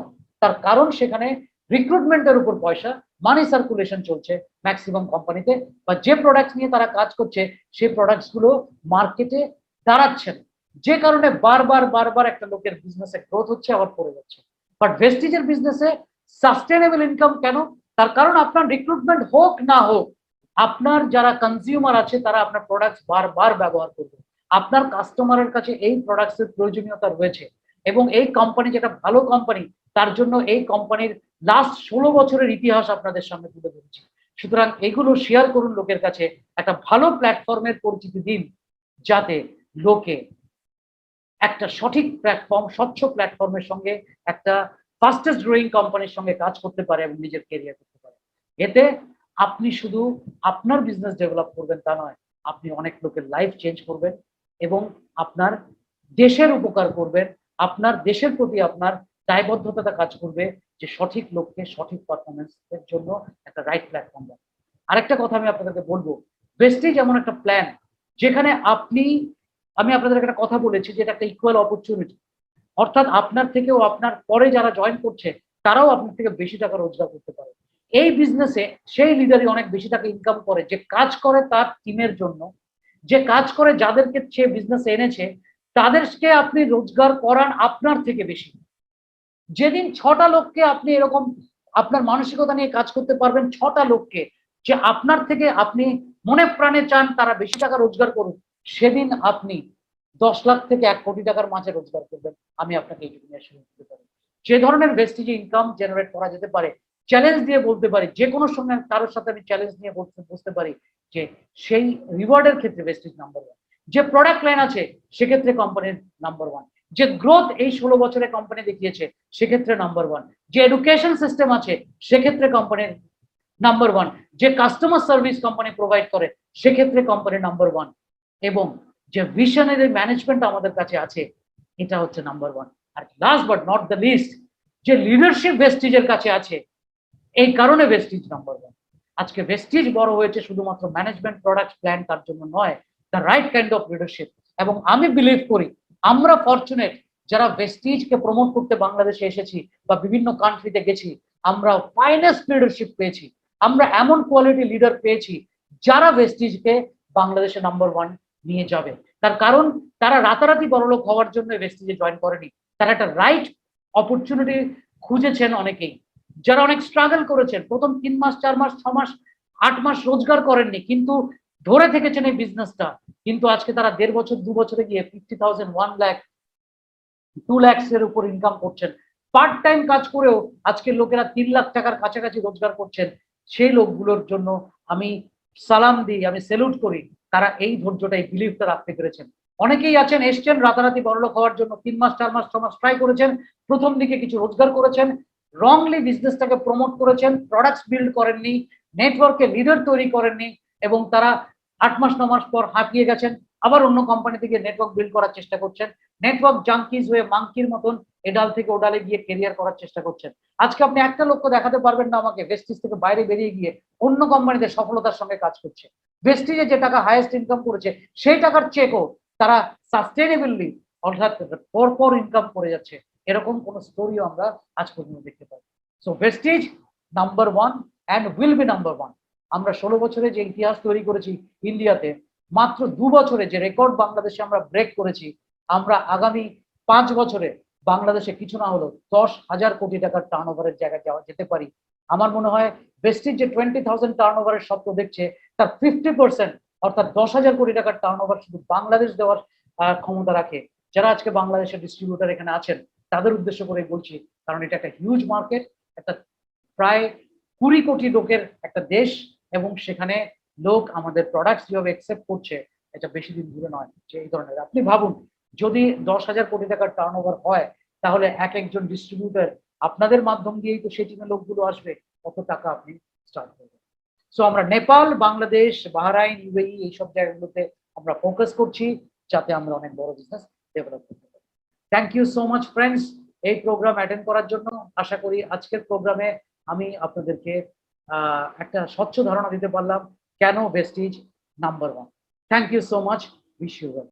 তার কারণ সেখানে রিক্রুটমেন্টের উপর পয়সা, মানি সার্কুলেশন চলছে ম্যাক্সিমাম কোম্পানিতে, বা যে প্রোডাক্ট নিয়ে তারা কাজ করছে সেই প্রোডাক্টস গুলো মার্কেটে দাঁড়াচ্ছে না, যে কারণে বারবার বারবার একটা লোকের বিজনেসে গ্রোথ হচ্ছে আবার পড়ে যাচ্ছে। বাট ভেস্টিজের বিজনেসে সাস্টেনেবল ইনকাম কেন? তার কারণ আপনার রিক্রুটমেন্ট হোক না হোক, আপনার যারা কনজিউমার আছে তারা আপনার প্রোডাক্টস বারবার ব্যবহার করবে। আপনার কাস্টমারের কাছে এই প্রোডাক্টসের প্রয়োজনীয়তা রয়েছে, এবং এই কোম্পানি যেটা ভালো কোম্পানি, তার জন্য এই কোম্পানির লাস্ট 16 বছরের ইতিহাস আপনাদের সামনে তুলে ধরেছি। সুতরাং এগুলো শেয়ার করুন লোকের কাছে, একটা ভালো প্ল্যাটফর্মের পরিচিতি দিন, যাতে লোকে একটা সঠিক প্ল্যাটফর্ম, স্বচ্ছ প্ল্যাটফর্মের সঙ্গে একটা ফাস্টেস্ট গ্রোয়িং কোম্পানির সঙ্গে কাজ করতে পারে এবং নিজের কেরিয়ার করতে পারে। এতে আপনি শুধু আপনার বিজনেস ডেভেলপ করবেন তা নয়, আপনি অনেক লোকের লাইফ চেঞ্জ করবেন এবং আপনার দেশের উপকার করবেন। আপনার দেশের প্রতি আপনার দায়বদ্ধতা কাজ করবে যে সঠিক লোককে সঠিক পারফরমেন্সের জন্য একটা রাইট প্ল্যাটফর্ম দেন। আরেকটা কথা আমি আপনাদেরকে বলবো, ভেস্টিজ এমন একটা প্ল্যান যেখানে আমি আপনাদের একটা কথা বলেছি যে এটা একটা ইকুয়াল অপরচুনিটি, অর্থাৎ আপনার থেকেও আপনার পরে যারা জয়েন করছে তারাও আপনার থেকে বেশি টাকা রোজগার করতে পারে। এই বিজনেসে সেই লিডারই অনেক বেশি টাকা ইনকাম করে যে কাজ করে তার টিমের জন্য, যে কাজ করে যাদেরকে সে বিজনেসে এনেছে তাদেরকে আপনি রোজগার করান আপনার থেকে বেশি। যেদিন 6টা লোককে আপনি এরকম আপনার মানসিকতা নিয়ে কাজ করতে পারবেন, 6টা লোককে যে আপনার থেকে আপনি মনে প্রাণে চান তারা বেশি টাকা রোজগার করুন, সেদিন আপনি 10 লাখ থেকে 1 কোটি টাকার মাঝে রোজগার করবেন। আমি আপনাকে এইটুকু নিয়ে দিতে পারি। যে ধরনের ভেস্টিজে ইনকাম জেনারেট করা যেতে পারে, চ্যালেঞ্জ দিয়ে বলতে পারি, যে কোনো সময় কারোর সাথে আমি চ্যালেঞ্জ নিয়ে বুঝতে পারি যে সেই রিওয়ার্ডের ক্ষেত্রে ভেস্টিজ নাম্বার 1, যে প্রোডাক্ট লাইন আছে সেক্ষেত্রে কোম্পানির নাম্বার 1, যে গ্রোথ এই 16 বছরে কোম্পানি দেখিয়েছে সেক্ষেত্রে নাম্বার 1, যে এডুকেশন সিস্টেম আছে সেক্ষেত্রে কোম্পানির নাম্বার 1, যে কাস্টমার সার্ভিস কোম্পানি প্রোভাইড করে সেক্ষেত্রে কোম্পানির নাম্বার 1, এবং যে ভিশনারি ম্যানেজমেন্ট আমাদের কাছে আছে এটা হচ্ছে নাম্বার 1। আর last but not the least, যে লিডারশিপ ভেস্টিজের কাছে আছে, এই কারণে ভেস্টিজ নাম্বার 1। আজকে ভেস্টিজ বড় হয়েছে শুধুমাত্র ম্যানেজমেন্ট প্রোডাক্ট প্ল্যান তার জন্য নয়, the right kind of leadership. এবং আমি বিলিভ করি আমরা ফরচুনেট যারা ভেস্টিজকে প্রমোট করতে বাংলাদেশে এসেছি বা বিভিন্ন কান্ট্রিতে গেছি, আমরা ফাইনেস্ট লিডারশিপ পেয়েছি, আমরা এমন কোয়ালিটি লিডার পেয়েছি যারা ভেস্টিজকে বাংলাদেশে নাম্বার 1 নিয়ে যাবে। তার কারণ তারা রাতারাতি বড়লোক হওয়ার জন্য ভেস্টিজে জয়েন করেনি, তারা একটা রাইট অপরচুনিটি খুঁজেছেন অনেকেই, যারা অনেক স্ট্রাগল করেছেন, প্রথম 3 মাস 4 মাস 6 মাস 8 মাস রোজগার করেননি কিন্তু ধরে থেকেছেন এই বিজনেসটা, কিন্তু আজকে তারা 1.5 বছর 2 বছরে গিয়ে 50,000 1 লাখ 2 লাখস এর উপর ইনকাম করছেন। পার্ট টাইম কাজ করেও আজকের লোকেরা 3 লাখ টাকার কাছাকাছি রোজগার করছেন। সেই লোকগুলোর জন্য আমি সালাম দিই, আমি স্যালুট করি, তারা এই ধৈর্যটা এই বিলিভটা রাখতে পেরেছেন। অনেকেই আছেন এসছেন রাতারাতি বড়লোক হওয়ার জন্য, 3 মাস 4 মাস 6 মাস ট্রাই করেছেন, প্রথম দিকে কিছু রোজগার করেছেন, রংলি বিজনেসটাকে প্রমোট করেছেন, প্রোডাক্টস বিল্ড করেননি, নেটওয়ার্কে লিডার তৈরি করেননি, এবং তারা 8 মাস 9 মাস পর হাঁপিয়ে গেছেন, আবার অন্য কোম্পানি থেকে নেটওয়ার্ক বিল্ড করার চেষ্টা করছেন, নেটওয়ার্ক জাঙ্কিজ হয়ে মাঙ্কির মতন এডাল থেকে ওডালে গিয়ে কেরিয়ার করার চেষ্টা করছেন। আজকে আপনি একটা লক্ষ্য দেখাতে পারবেন না আমাকে ভেস্টিজ থেকে বাইরে বেরিয়ে গিয়ে অন্য কোম্পানিতে সফলতার সঙ্গে কাজ করছে। ভেস্টিজে যে টাকা হাইয়েস্ট ইনকাম করেছে সেই টাকার চেকও তারা সাস্টেনেবলি অর্থাৎ পরপর ইনকাম করে যাচ্ছে, এরকম কোন স্টোরিও আমরা আজ পর্যন্ত দেখতে পাই। So Vestige number 1 and will be number 1। আমরা 16 বছরে যে ইতিহাস তৈরি করেছি ইন্ডিয়াতে, মাত্র 2 বছরে যে রেকর্ড বাংলাদেশে আমরা ব্রেক করেছি, আমরা আগামী 5 বছরে বাংলাদেশে কিছু না হলো 10,000 কোটি টাকার টার্নওভারের জায়গায় যেতে পারি। আমার মনে হয় ভেস্টিজ যে 20,000 টার্নওভারের স্বপ্ন দেখছে তার 50% অর্থাৎ 10,000 কোটি টাকার টার্নওভার শুধু বাংলাদেশ দেওয়ার ক্ষমতা রাখে। যারা আজকে বাংলাদেশের ডিস্ট্রিবিউটর এখানে আছেন তাদের উদ্দেশ্য করে বলছি, কারণ এটা একটা হিউজ মার্কেট, একটা প্রায় 20 কোটি লোকের একটা দেশ, এবং সেখানে লোক আমাদের প্রোডাক্টস যেভাবে অ্যাকসেপ্ট করছে এটা বেশি দিন দূরে নয়। যে এই ধরনের আপনি ভাবুন যদি 10,000 কোটি টাকার টার্নওভার হয়, তাহলে এক একজন ডিস্ট্রিবিউটর আপনাদের মাধ্যম দিয়েই তো সেই টিমের লোকগুলো আসবে, কত টাকা আপনি স্টার্ট করবেন। সো আমরা নেপাল, বাংলাদেশ, বাহরাইন, ইউএই এইসব জায়গাগুলোতে আমরা ফোকাস করছি, যাতে আমরা অনেক বড় বিজনেস ডেভেলপ করতে পারি। Thank you so much friends, এই প্রোগ্রাম অ্যাটেন্ড করার জন্য। আশা করি আজকের প্রোগ্রামে আমি আপনাদেরকে একটা স্বচ্ছ ধারণা দিতে পারলাম কেন Vestige number 1। Thank you so much, wish you well.